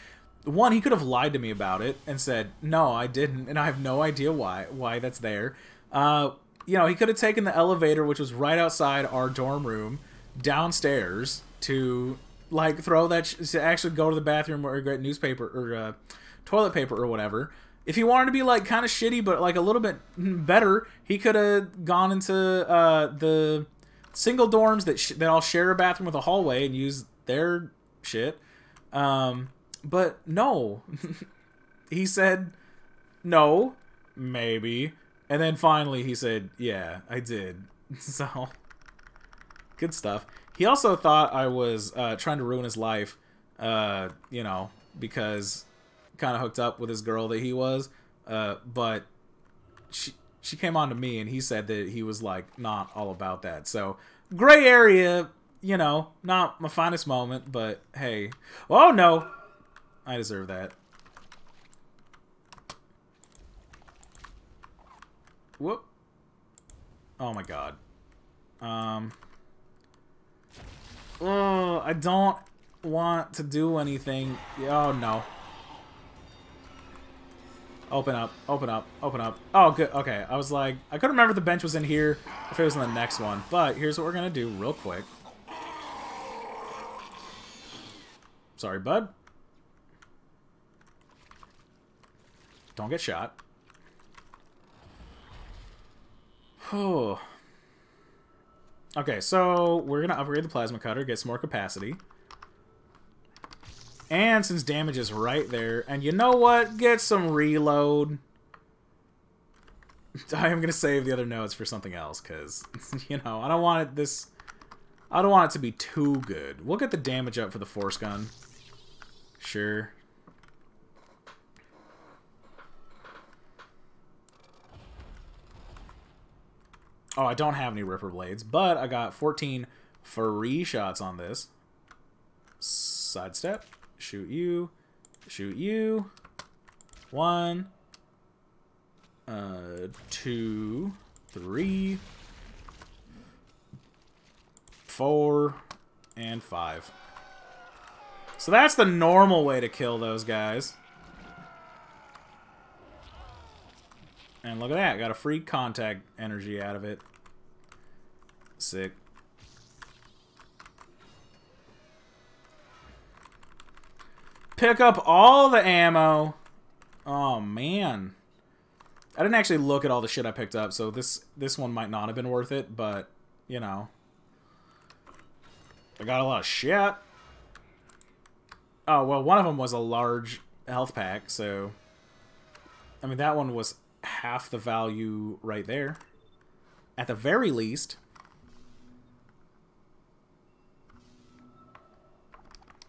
One, he could have lied to me about it and said, no, I didn't, and I have no idea why that's there. You know, he could have taken the elevator, which was right outside our dorm room, downstairs to, like, throw that, to actually go to the bathroom or get newspaper or toilet paper or whatever. If he wanted to be, like, kind of shitty but, like, a little bit better, he could have gone into the single dorms that all share a bathroom with a hallway and used their shit. But no. He said no, maybe. And then finally he said, yeah, I did. So, good stuff. He also thought I was trying to ruin his life, you know, because kind of hooked up with this girl that he was, but she came on to me and he said that he was, like, not all about that. So, gray area, you know, not my finest moment, but hey. Oh no, I deserve that. Whoop. Oh my god. Oh, I don't want to do anything. Oh no. Open up, open up, open up. Oh, good. Okay, I was like, I couldn't remember if the bench was in here, if it was in the next one. But here's what we're gonna do real quick. Sorry, bud. Don't get shot. Oh. Okay, so we're gonna upgrade the plasma cutter, get some more capacity. And since damage is right there, and you know what? Get some reload. I am gonna save the other notes for something else, because, you know, I don't want it to be too good. We'll get the damage up for the force gun. Sure. Oh, I don't have any Ripper Blades, but I got 14 free shots on this. Sidestep. Shoot you. Shoot you. 1, 2, 3, 4, and 5. So that's the normal way to kill those guys. And look at that. Got a free contact energy out of it. Sick. Pick up all the ammo. Oh, man. I didn't actually look at all the shit I picked up, so this one might not have been worth it, but, you know. I got a lot of shit. Oh, well, one of them was a large health pack, so... I mean, that one was half the value right there. At the very least.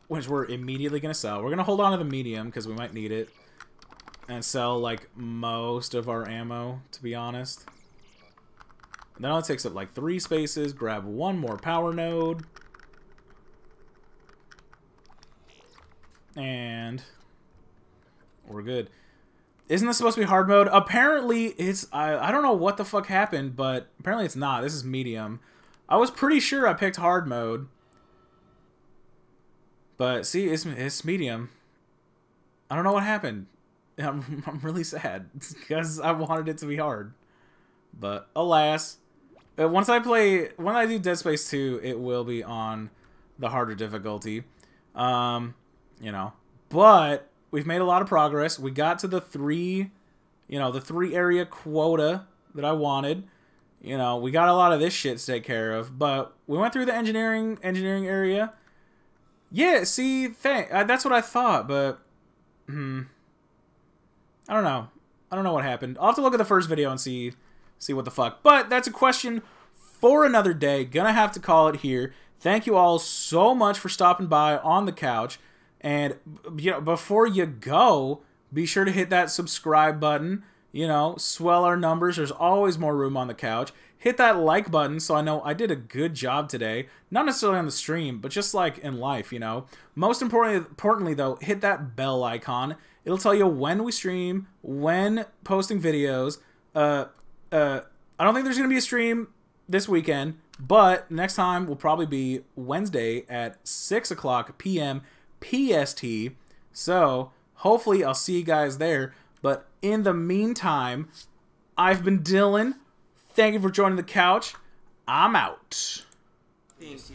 Which we're immediately going to sell. We're going to hold on to the medium because we might need it. And sell, like, most of our ammo, to be honest. And that only takes up, like, 3 spaces. Grab 1 more power node. And we're good. Isn't this supposed to be hard mode? Apparently, it's... I don't know what the fuck happened, but apparently it's not. This is medium. I was pretty sure I picked hard mode. But, see, it's medium. I don't know what happened. I'm really sad. Because I wanted it to be hard. But, alas, When I do Dead Space 2, it will be on the harder difficulty. You know, but we've made a lot of progress. We got to the 3 area quota that I wanted. You know, we got a lot of this shit to take care of, but we went through the engineering area. Yeah, see, that's what I thought, but I don't know. I don't know what happened. I'll have to look at the first video and see what the fuck. But that's a question for another day. Gonna have to call it here. Thank you all so much for stopping by on the couch. And, you know, before you go, be sure to hit that subscribe button. You know, swell our numbers. There's always more room on the couch. Hit that like button so I know I did a good job today. Not necessarily on the stream, but just like in life, you know. Most importantly, though, hit that bell icon. It'll tell you when we stream, when posting videos. I don't think there's going to be a stream this weekend, but next time will probably be Wednesday at 6 o'clock p.m. PST. So, hopefully I'll see you guys there. But in the meantime, I've been Dylan. Thank you for joining the couch. I'm out.
This